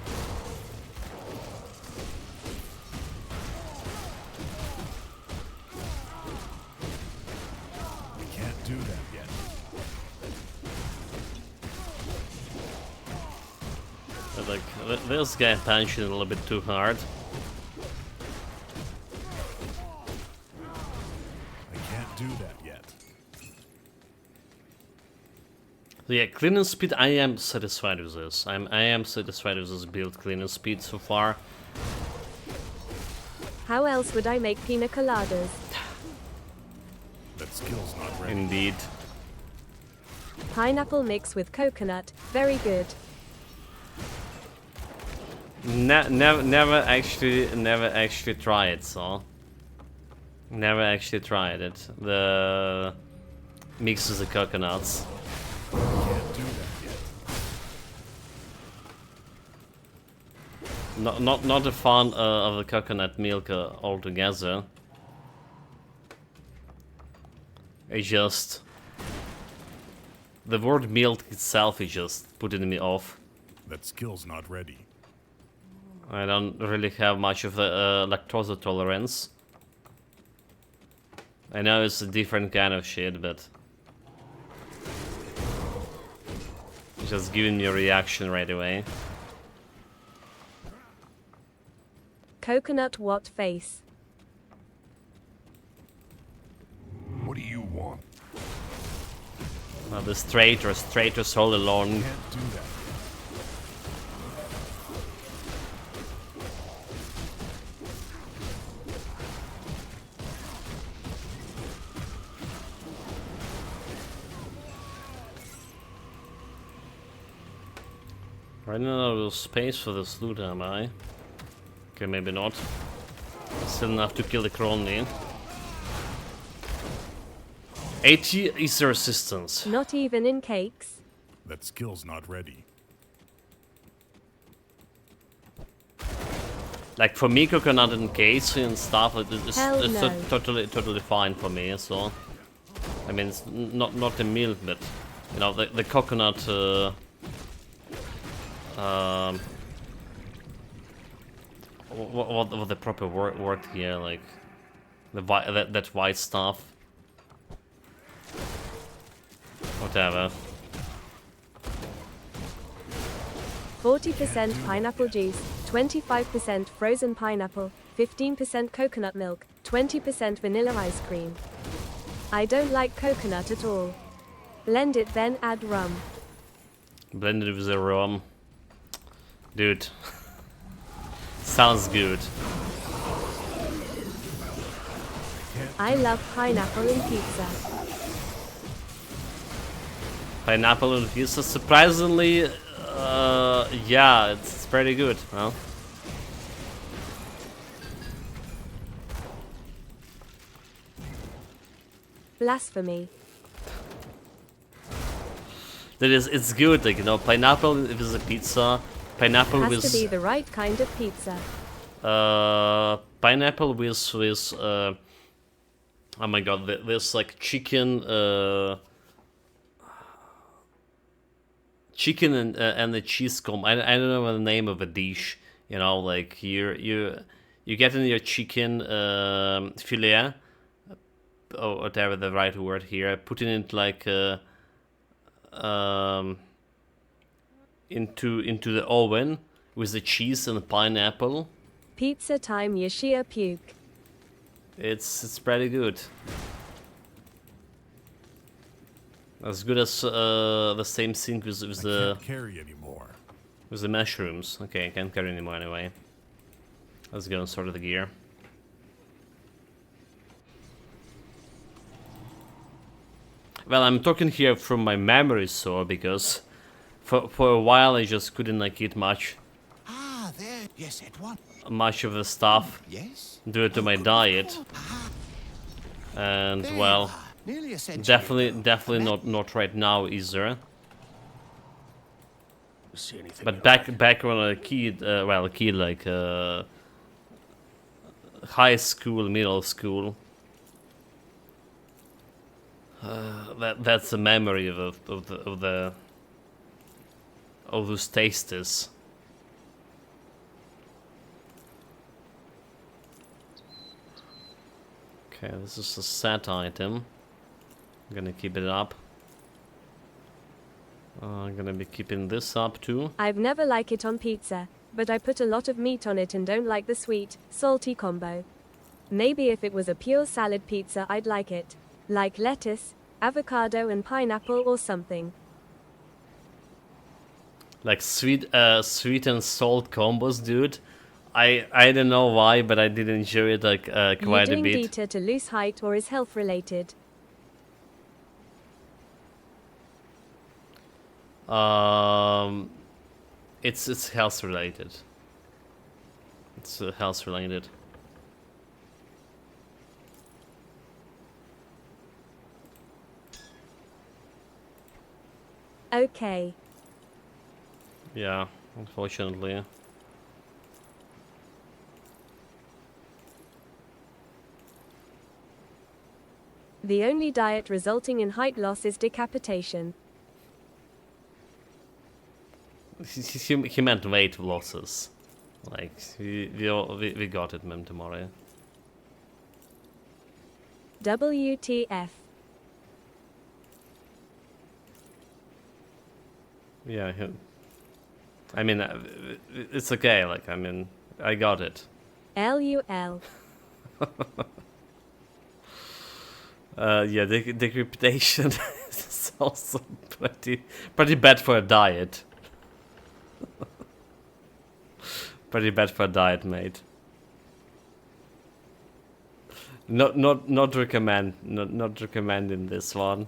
I can't do that yet. But like this guy punching a little bit too hard. I can't do that yet. So yeah, cleaning speed, I am satisfied with this. I am satisfied with this build cleaning speed so far. How else would I make pina coladas? That skill's not ready. Indeed. Pineapple mix with coconut. Very good. Never actually tried it, so never actually tried it. The mixes the coconuts. I can't do that yet. Not a fan of the coconut milk altogether. It's just the word milk itself is just putting me off. That skill's not ready. I don't really have much of a lactose tolerance. I know it's a different kind of shit, but it's just giving me a reaction right away. Coconut what face? What do you want? The traitors all along. Can't do that. Running out of space for this loot, am I? Okay, maybe not. Still enough to kill the Crowley. 80 is the resistance. Not even in cakes. That skill's not ready. Like for me, coconut and case and stuff, it's No. totally fine for me. So, I mean, it's not the milk, but you know, the coconut. What the proper word here? Like that white stuff. Whatever. 40% pineapple juice, 25% frozen pineapple, 15% coconut milk, 20% vanilla ice cream. I don't like coconut at all. Blend it, then add rum. Blended with the rum. Dude. Sounds good. I love pineapple in pizza. Pineapple and pizza, surprisingly, yeah, it's pretty good, huh? Blasphemy. That is, it's good, like, you know, pineapple with a pizza, pineapple Has with... to be the right kind of pizza. Pineapple with, oh my god, there's like chicken, chicken and the cheese comb. I don't know the name of a dish. You know, like you get in your chicken fillet, or whatever the right word here. Putting it like into the oven with the cheese and the pineapple. Pizza time, Yashia puke. It's pretty good. As good as the same thing with the Can't carry anymore. with the mushrooms. Okay, I can't carry anymore anyway. Let's go and sort the gear. Well, I'm talking here from my memory, so because for a while I just couldn't like eat much There. Yes, at one. much of the stuff Yes. due to my diet, and well, Nearly a century. definitely not right now either. See anything But else? back when I was a kid, well, a kid like high school, middle school. That's a memory of those tastes. Okay, this is a set item. I'm gonna keep it up. I'm gonna be keeping this up too. I've never liked it on pizza, but I put a lot of meat on it and don't like the sweet, salty combo. Maybe if it was a pure salad pizza I'd like it. Like lettuce, avocado and pineapple or something. Like sweet and salt combos, dude. I don't know why, but I did enjoy it like quite a You doing bit. Dieter to lose height or is health related? It's health related. It's health related. Okay. Yeah, unfortunately. The only diet resulting in height loss is decapitation. He meant weight losses. Like, we got it, man, tomorrow. WTF. Yeah, I mean, it's okay, like, I mean, I got it. LUL. Yeah, the reputation is also pretty bad for a diet. Pretty bad for a diet, mate. Not recommending this one.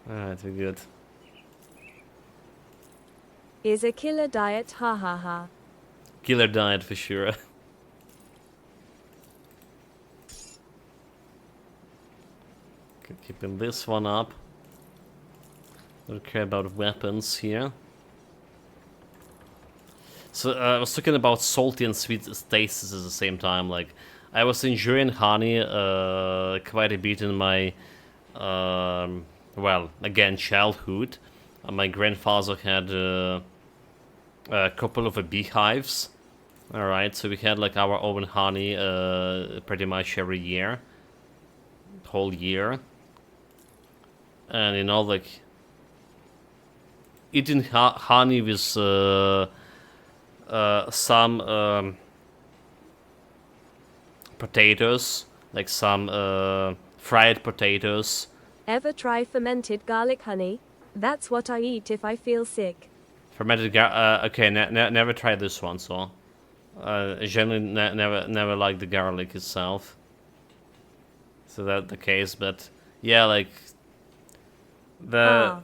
Alright, we're good. Is a killer diet, ha ha ha. Killer diet for sure. Keeping this one up. Don't care about weapons here. So I was talking about salty and sweet stasis at the same time. Like, I was enjoying honey quite a bit in my, well, again, childhood. My grandfather had a couple of beehives. Alright, so we had like our own honey pretty much every year. Whole year. And you know, like, eating honey with some potatoes, like some fried potatoes. Ever try fermented garlic honey? That's what I eat if I feel sick. Fermented garlic. Okay, never tried this one. So, generally never liked the garlic itself. So that's the case, but yeah, like the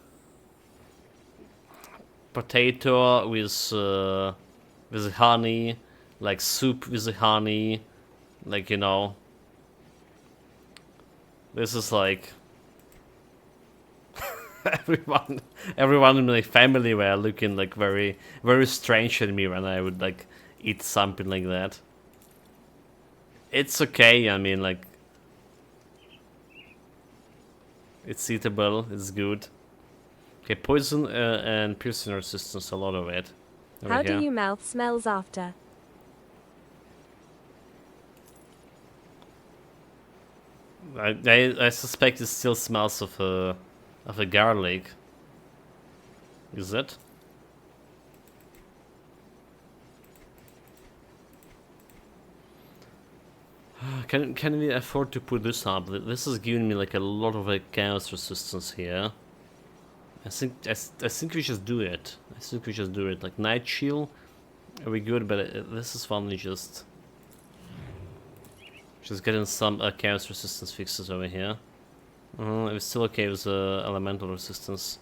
potato with honey, like soup with honey, like, you know. This is like everyone in my family were looking like very strange at me when I would like eat something like that. It's okay, I mean, like, it's eatable, it's good. Okay, poison and piercing resistance, a lot of it. How do you mouth smells after? I suspect it still smells of a garlic. Is it? Can we afford to put this up? This is giving me like a lot of chaos resistance here. I think we just do it. I think we just do it. Like night chill, are we good? But this is finally just getting some chaos resistance fixes over here. We're still okay with elemental resistance.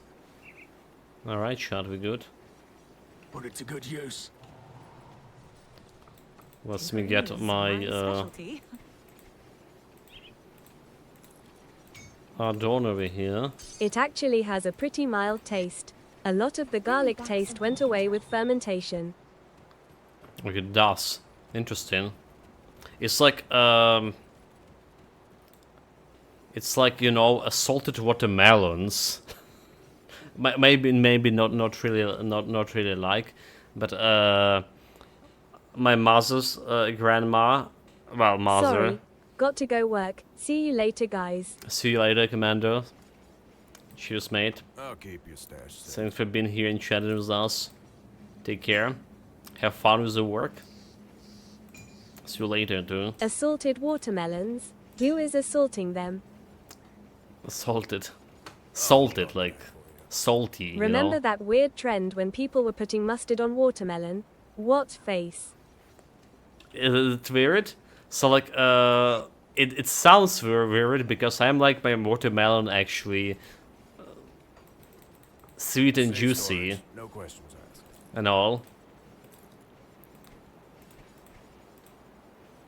Alright, shot, we good. Put it to good use. Let me get my Dawn over here. It actually has a pretty mild taste. A lot of the garlic taste went away with fermentation. Okay, it does. Interesting. It's like you know, salted watermelons. maybe not really like, but my mother's grandma, well, mother. Sorry, got to go work. See you later, guys. See you later, Commander. Cheers, mate. I'll keep your stash safe. Thanks for being here and chatting with us. Take care. Have fun with the work. See you later, too. Assaulted watermelons? Who is assaulting them? Salted, like salty. Remember you know? that weird trend when people were putting mustard on watermelon? What face? It's weird. So like, it sounds very weird because I'm like my watermelon actually sweet and juicy. Storage. No questions asked. And all.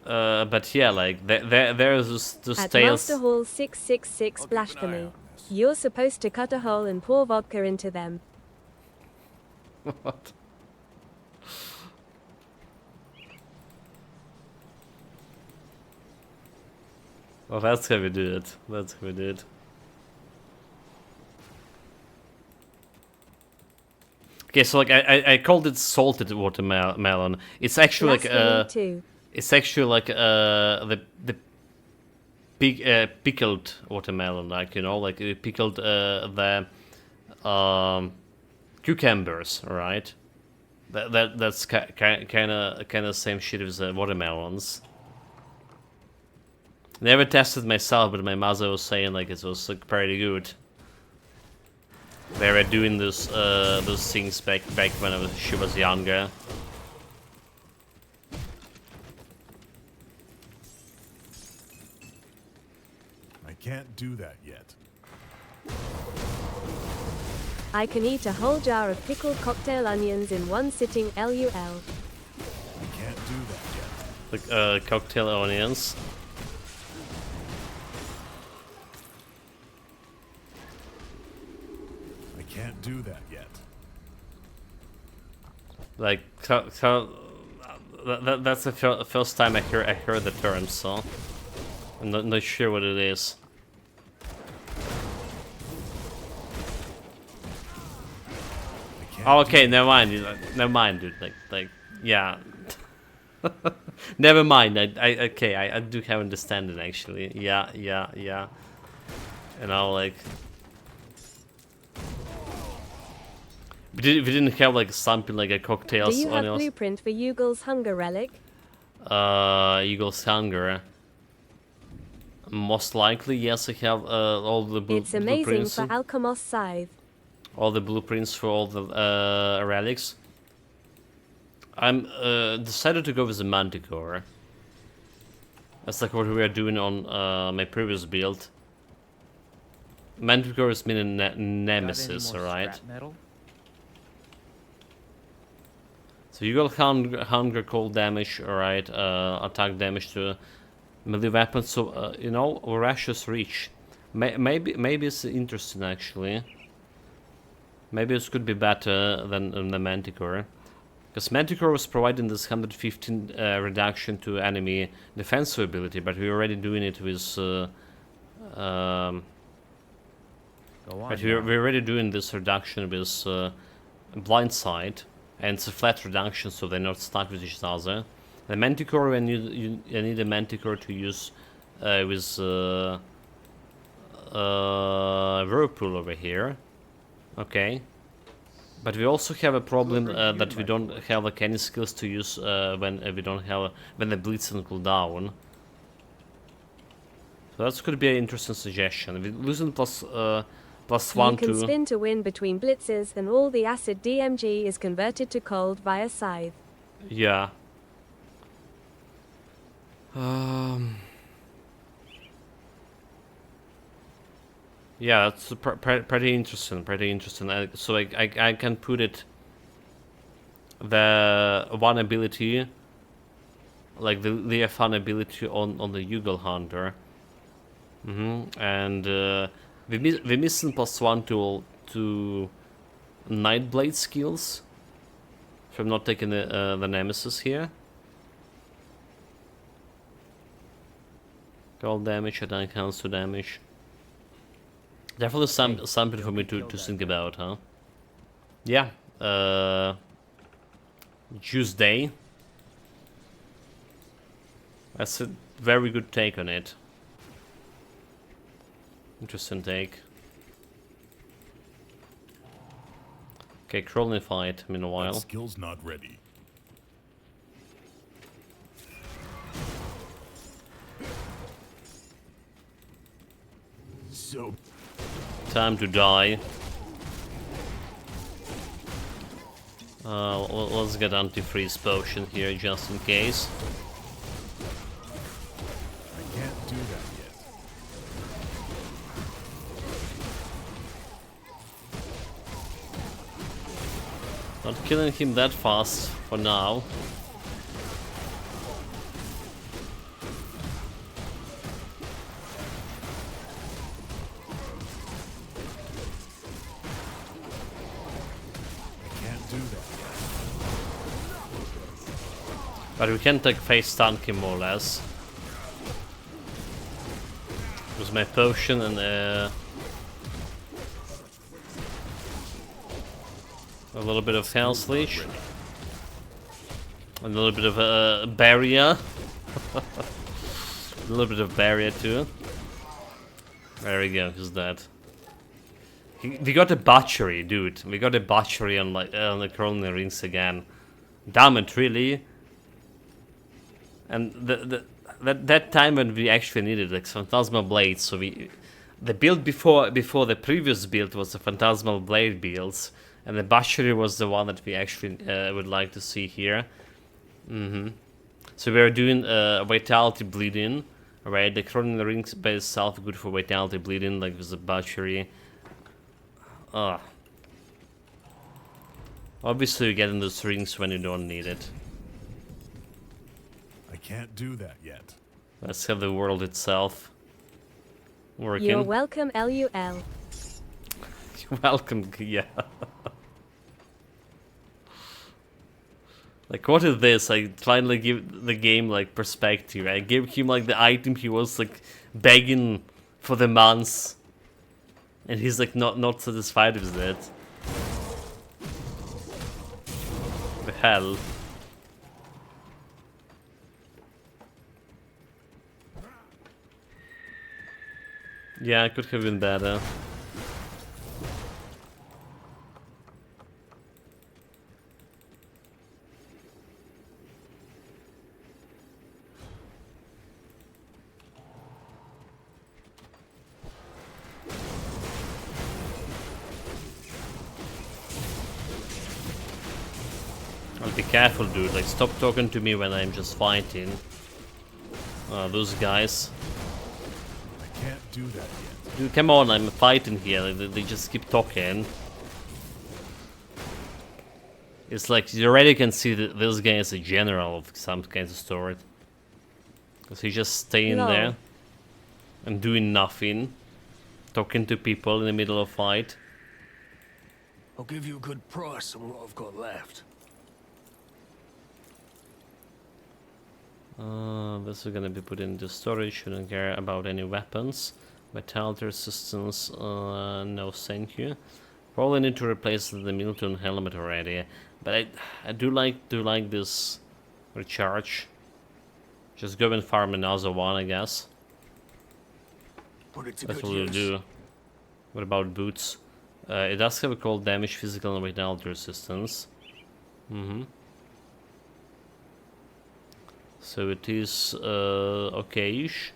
But yeah, like there's this At tales. Master Hall 666 I'll keep an eye blasphemy. on this. You're supposed to cut a hole and pour vodka into them. What? Well, that's how we do it. That's how we do it. Okay, so like I called it salted watermelon. It's actually like Blasphemy 2. it's actually like the pickled watermelon, like you know, like pickled the cucumbers, right? That's kind of same shit as the watermelons. Never tested myself, but my mother was saying like it was like pretty good. They were doing those things back when she was younger. I can't do that yet. I can eat a whole jar of pickled cocktail onions in one sitting. LUL. I can't do that yet. Like cocktail onions. I can't do that yet. Like that's the first time I heard the term, so I'm not sure what it is. Oh, okay, never mind, dude. Like, yeah. Never mind. I do have understanding actually. Yeah. You know, like we didn't have like something like a cocktails. Do you have blueprint for Yugel's hunger relic? Eagle's hunger. Most likely, yes. I have all the It's amazing blueprints. for Alkamos Scythe. All the blueprints for all the relics. I'm decided to go with the Manticore. That's like what we were doing on my previous build. Manticore is meaning nemesis, alright? So you got hunger, cold damage, alright? Attack damage to melee weapons. So you know, Voracious Reach. Maybe it's interesting actually. Maybe this could be better than the Manticore. Because Manticore was providing this 115 reduction to enemy defensive ability, but we're already doing it with... we're already doing this reduction with Blindside, and it's a flat reduction, so they're not stuck with each other. The Manticore, when you need a Manticore to use with Whirlpool over here. Okay, but we also have a problem that we don't have like any skills to use when we don't have when the Blitz on cooldown. So that could be an interesting suggestion. We're losing plus +1 You can spin to win between blitzes, and all the acid DMG is converted to cold via Scythe. Yeah. Yeah, that's pretty interesting. So I can put it the one ability, like the fun ability on the Yugal Hunter. And we're missing +1 to Nightblade skills. If I'm not taking the Nemesis here. Cold damage, attack counts to damage. Definitely something for me to think about, huh? Yeah. Tuesday. That's a very good take on it. Interesting take. Okay, crawling fight, meanwhile. That skill's not ready. So time to die. Let's get anti-freeze potion here just in case. I can't do that yet. Not killing him that fast for now. But we can take face tank him more or less. With my potion and A little bit of Hell's Leash. A little bit of barrier. A little bit of barrier too. There we go, who's that? We got a butchery, dude. We got a butchery on on the Crawling Rings again. Damn it, really? And that time when we actually needed like Phantasmal Blades, so the build before the previous build was the Phantasmal Blade builds, and the butchery was the one that we actually would like to see here. So we are doing Vitality Bleeding, right? The Crawling Rings by itself good for Vitality Bleeding, like with the butchery. Obviously you get in those rings when you don't need it. I can't do that yet. Let's have the world itself working. You're welcome, LUL. You're welcome, yeah. Like, what is this? I finally give the game like perspective. I gave him like the item he was like begging for the months, and he's like not satisfied with it. The hell. Yeah, it could have been better. I'll be careful, dude. Like, stop talking to me when I'm just fighting. Those guys. I can't do that yet. Dude, come on, I'm fighting here. Like, they just keep talking. It's like you already can see that this guy is a general of some kind of story. Because he's just staying there and doing nothing. Talking to people in the middle of fight. I'll give you a good price on what I've got left. This is gonna be put into storage. Shouldn't care about any weapons. Vitality resistance, no thank you. Probably need to replace the Milton helmet already. But I do like this recharge. Just go and farm another one, I guess. That's what we'll do. What about boots? It does have a cold damage, physical and vitality resistance. So it is okay-ish.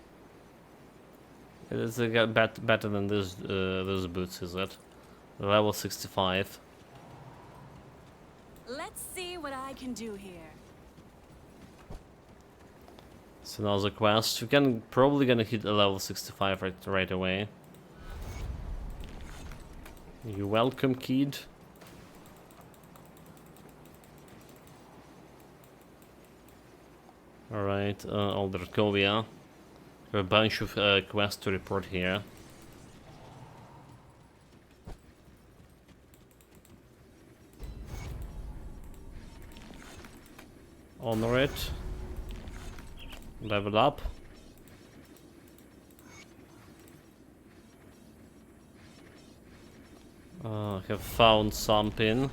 It is better than those boots, is it? Level 65. Let's see what I can do here. So now the quest. We can probably gonna hit a level 65 right away. You're welcome, kid. Alright, Alderkovia. We have a bunch of quests to report here. Honor it. Level up. I have found something.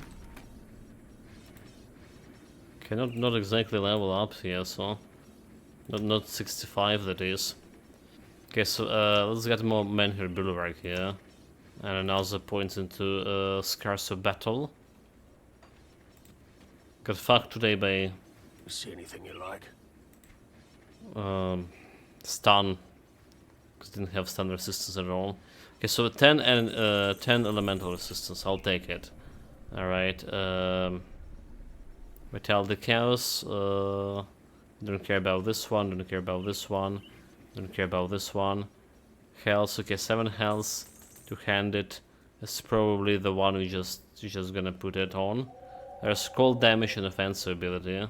Okay, not exactly level up here, so not 65 that is. Okay, so let's get more Menhir Boulevard here, and another points into Scars of Battle. Got fucked today by See anything you like? stun, because didn't have stun resistance at all. Okay, so 10 and 10 elemental resistance. I'll take it. All right. Vitality Chaos. Don't care about this one. Don't care about this one. Don't care about this one. Health. Okay, 7 health. To hand it. It's probably the one we just gonna put it on. There's cold damage and offensive ability.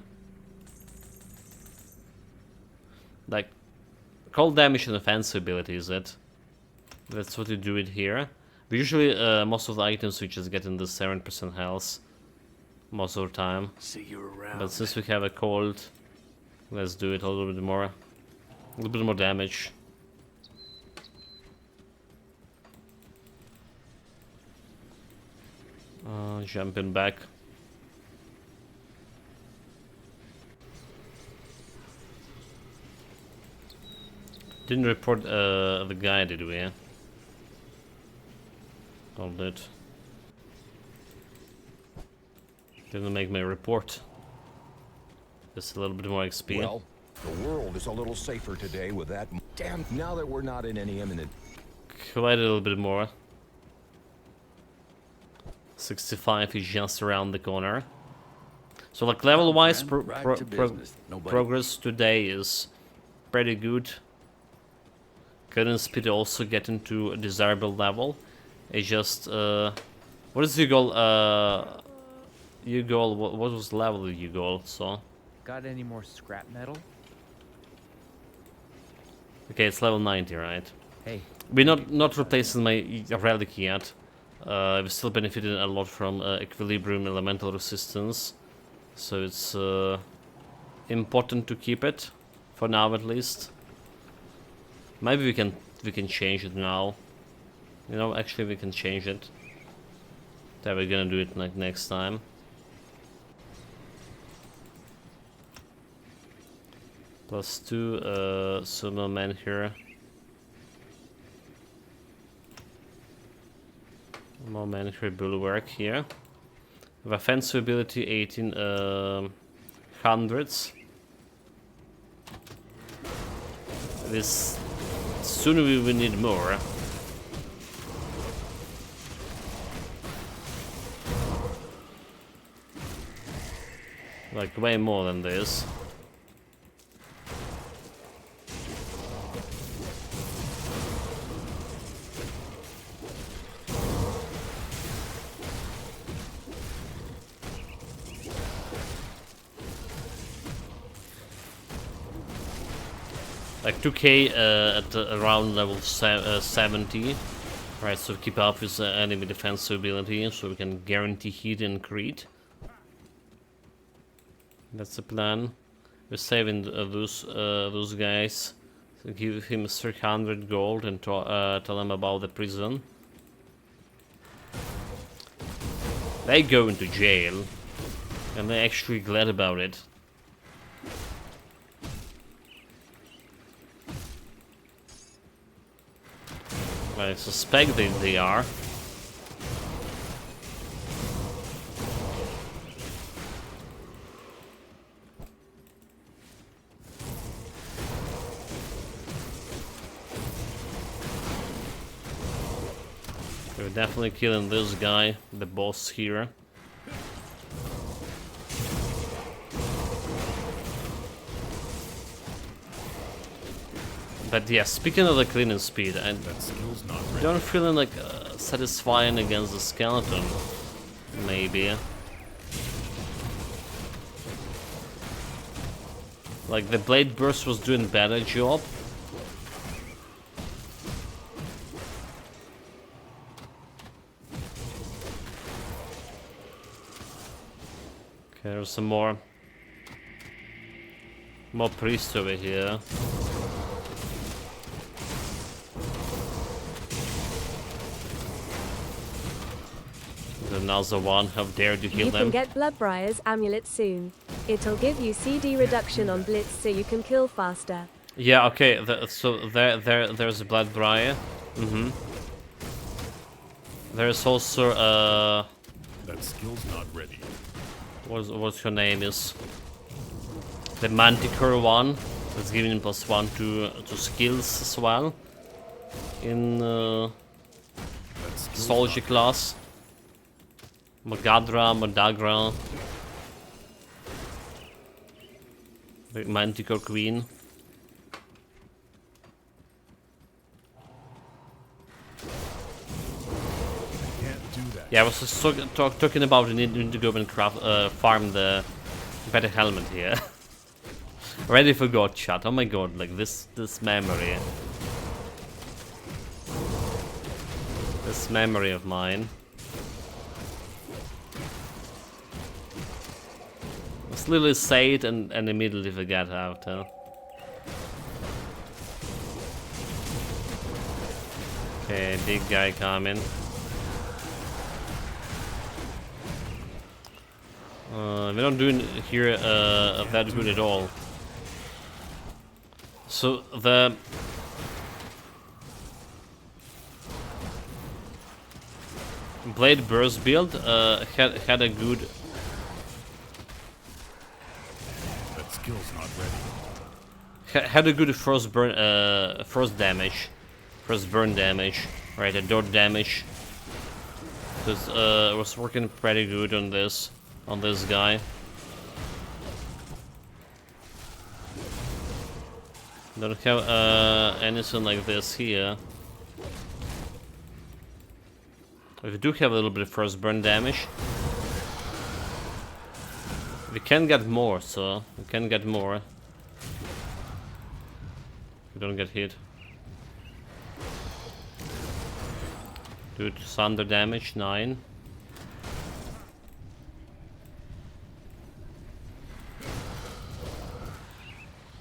Like, cold damage and offensive ability, is it? That's what you do it here. But usually, most of the items we just get in the 7% health most of the time. See you around. But since we have a cold, let's do it a little bit more. A little bit more damage. I'm jumping back. Didn't report the guy, did we? Hold it. Didn't make my report. Just a little bit more XP. Well, the world is a little safer today with that. Damn, now that we're not in any imminent... Quite a little bit more. 65 is just around the corner. So like level-wise, progress today is pretty good. Current speed also getting to a desirable level. It's just what is your goal? Your goal. What was the level of your goal? So. Got any more scrap metal? Okay, it's level 90, right? Hey. We're not replacing my relic yet. We're still benefiting a lot from equilibrium elemental resistance, so it's important to keep it for now at least. Maybe we can change it now. You know, actually we can change it. Then we're gonna do it like next time. +2 sumo men here. More men here, bulwark here. With offensive ability 1800s. This soon we will need more. Like way more than this. Like 2k at around level 70. Right, so keep up with enemy defensive ability so we can guarantee hit and crit. That's the plan. We're saving those guys. So give him 300 gold and tell him about the prison. They go into jail, and they're actually glad about it. I suspect they are. We're definitely killing this guy, the boss here. But yeah, speaking of the cleaning speed, I don't feel like satisfying against the skeleton. Maybe. Like the blade burst was doing better job. Okay, there's some more priests over here. Another one, how dare you heal them? You can get Bloodbrier's amulet soon. It'll give you CD reduction on Blitz so you can kill faster. Yeah, okay, so there's a Bladbrier. There's also That skill's not ready. what's her name is? The Manticore one. That's giving him +1 to skills as well. In soldier class. Madagra. The Manticore Queen. Can't do that. Yeah, I was just talking about needing to go and farm the better helmet here. Already forgot, chat. Oh my god, like this memory. This memory of mine. Let's literally say it and immediately forget after. Okay, big guy coming. We're not doing here that good at all. So the Blade Burst build had a good. That skill's not ready. Had a good first burn, first burn damage, right? A dot damage. Because it was working pretty good on this guy. Don't have anything like this here. We do have a little bit of first burn damage. We can get more, so we can get more. We don't get hit. Dude, thunder damage, 9.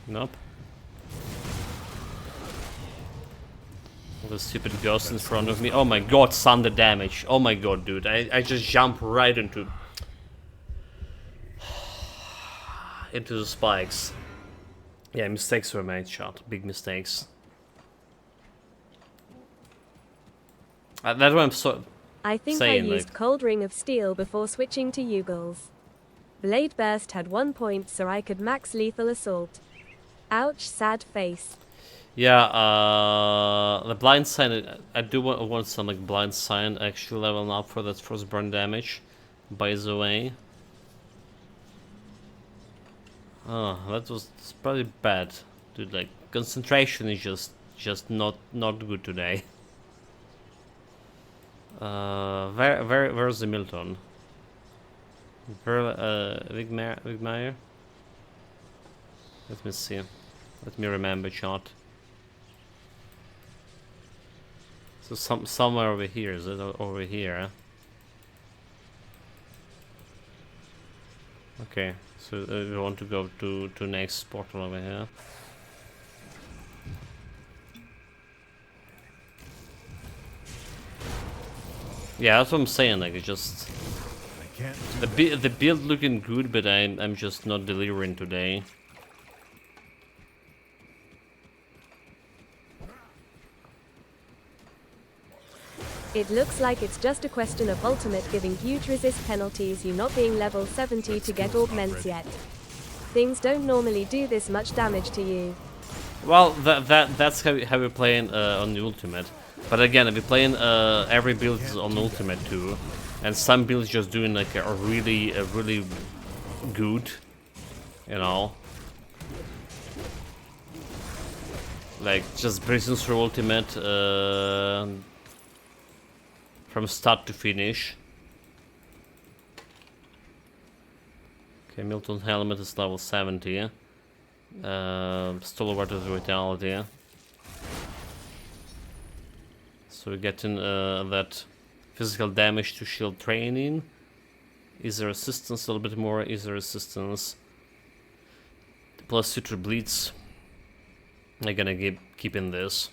Nope. The stupid ghost in front of me. Oh my god, thunder damage. Oh my god, dude. I just jump right into the spikes. Yeah, mistakes were made, shot. Big mistakes. That's what I'm so I think saying, I used like, Cold Ring of Steel before switching to Yugles. Blade Burst had 1 point, so I could max Lethal Assault. Ouch, sad face. yeah, the blind sign. I do want some like blind sign actually leveling up for that first burn damage. By the way. Oh, that was probably bad, dude. Like concentration is just not good today. Where's the Milton? Wigmire? Let me see. Let me remember, chat. So somewhere over here, is it over here? Okay, so we want to go to next portal over here. Yeah, that's what I'm saying. Like, it's just the build looking good, but I'm just not delivering today. It looks like it's just a question of Ultimate giving huge resist penalties, you not being level 70 to get augments yet. Things don't normally do this much damage to you. Well, that's how we're playing on the Ultimate. But again, we're playing every build on Ultimate too, and some builds just doing like a really good, you know, like just breezing through Ultimate from start to finish. Okay, Milton's helmet is level 70. Stalwart is vitality. So we're getting that physical damage to shield training. Is there resistance a little bit more? Is there resistance? Plus Scythe Blitz. I'm gonna keep in this.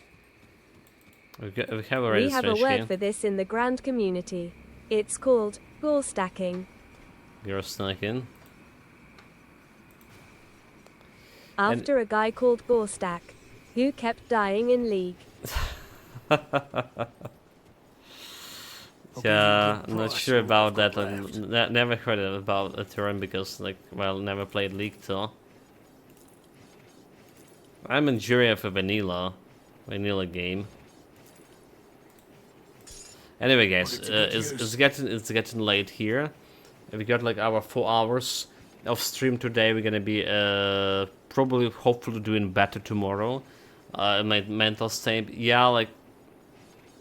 We have already We have a word here. for this in the grand community. It's called gore stacking. You're snacking. After a guy called Gorstack, who kept dying in League. Yeah, I'm not sure about that. I never heard about a term because, like, well, never played League, so. I'm in jury of a vanilla game. Anyway, guys, it's getting late here. We got like our 4 hours of stream today. We're gonna be probably, hopefully, doing better tomorrow. My mental state, yeah, like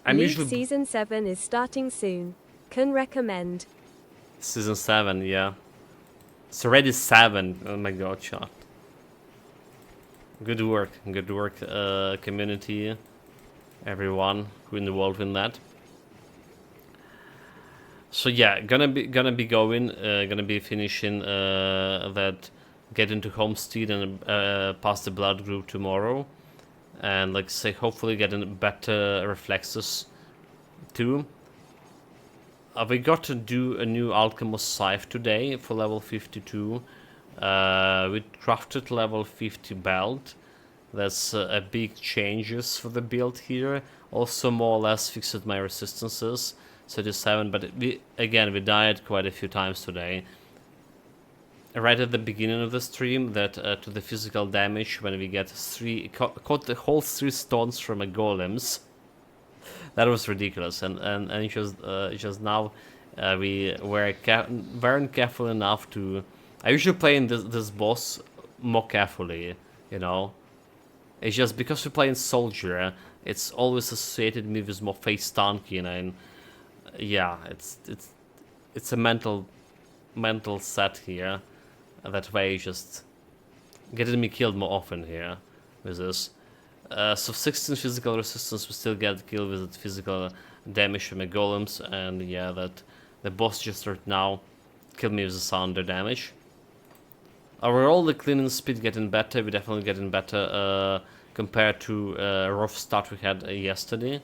I'm League usually Season 7 is starting soon. Can recommend. Season 7, yeah. It's already 7. Oh my god, shot. Good work, community, everyone who involved in that. So yeah, gonna be finishing that, get into Homestead and pass the blood group tomorrow, and like say hopefully getting better reflexes too. we got to do a new Alkamos Scythe today for level 52. We crafted level 50 belt. That's a big changes for the build here. Also more or less fixed my resistances. 37, but we died quite a few times today. Right at the beginning of the stream, that to the physical damage when we get caught the whole 3 stones from a golems. That was ridiculous, and just now we weren't careful enough to. I usually play in this boss more carefully, you know. It's just because we play in soldier, it's always associated me with more face tanking, and yeah, it's a mental set here. That way, just getting me killed more often here with this. So 16 physical resistance, we still get killed with physical damage from the golems, and yeah, that the boss just right now killed me with the thunder damage. Overall, the cleaning speed getting better. We're definitely getting better compared to rough start we had yesterday,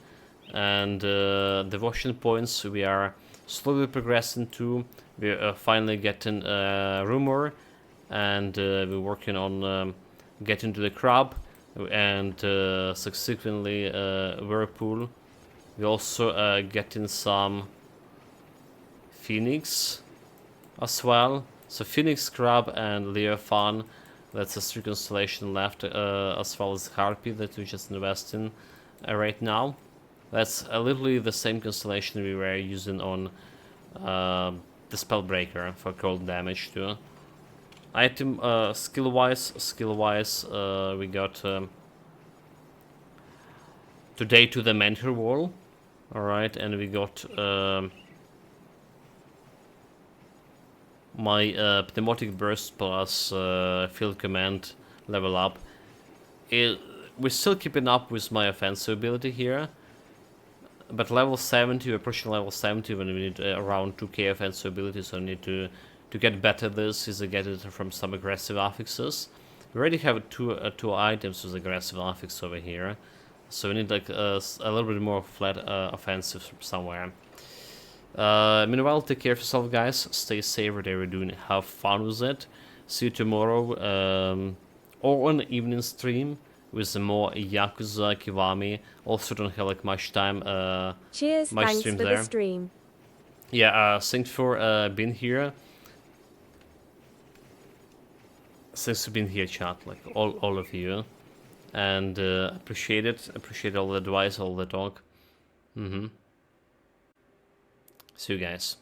and the washing points we are slowly progressing to. We're finally getting rumor, and we're working on getting to the crab. And subsequently whirlpool. We also getting some phoenix as well. So phoenix, crab, and leviathan. That's a 3 constellation left, as well as harpy that we just invest in right now. That's literally the same constellation we were using on the spellbreaker for cold damage too. Item skill wise, we got today to the mentor wall, all right, and we got my pneumatic burst plus field command level up. We're still keeping up with my offensive ability here, but level 70, we're approaching level 70 when we need around 2k offensive ability, so I need to get better this is to get it from some aggressive affixes. We already have two items with aggressive affix over here, so we need like a little bit more flat offensive from somewhere. Meanwhile, take care of yourself, guys. Stay safe whatever you're doing. Have fun with it. See you tomorrow or on evening stream with some more Yakuza Kiwami. Also don't have like much time. Cheers, much thanks stream for there. the stream. Yeah, thanks for being here. Thanks for being here, chat, like all of you, and appreciate it. Appreciate all the advice, all the talk. See you guys.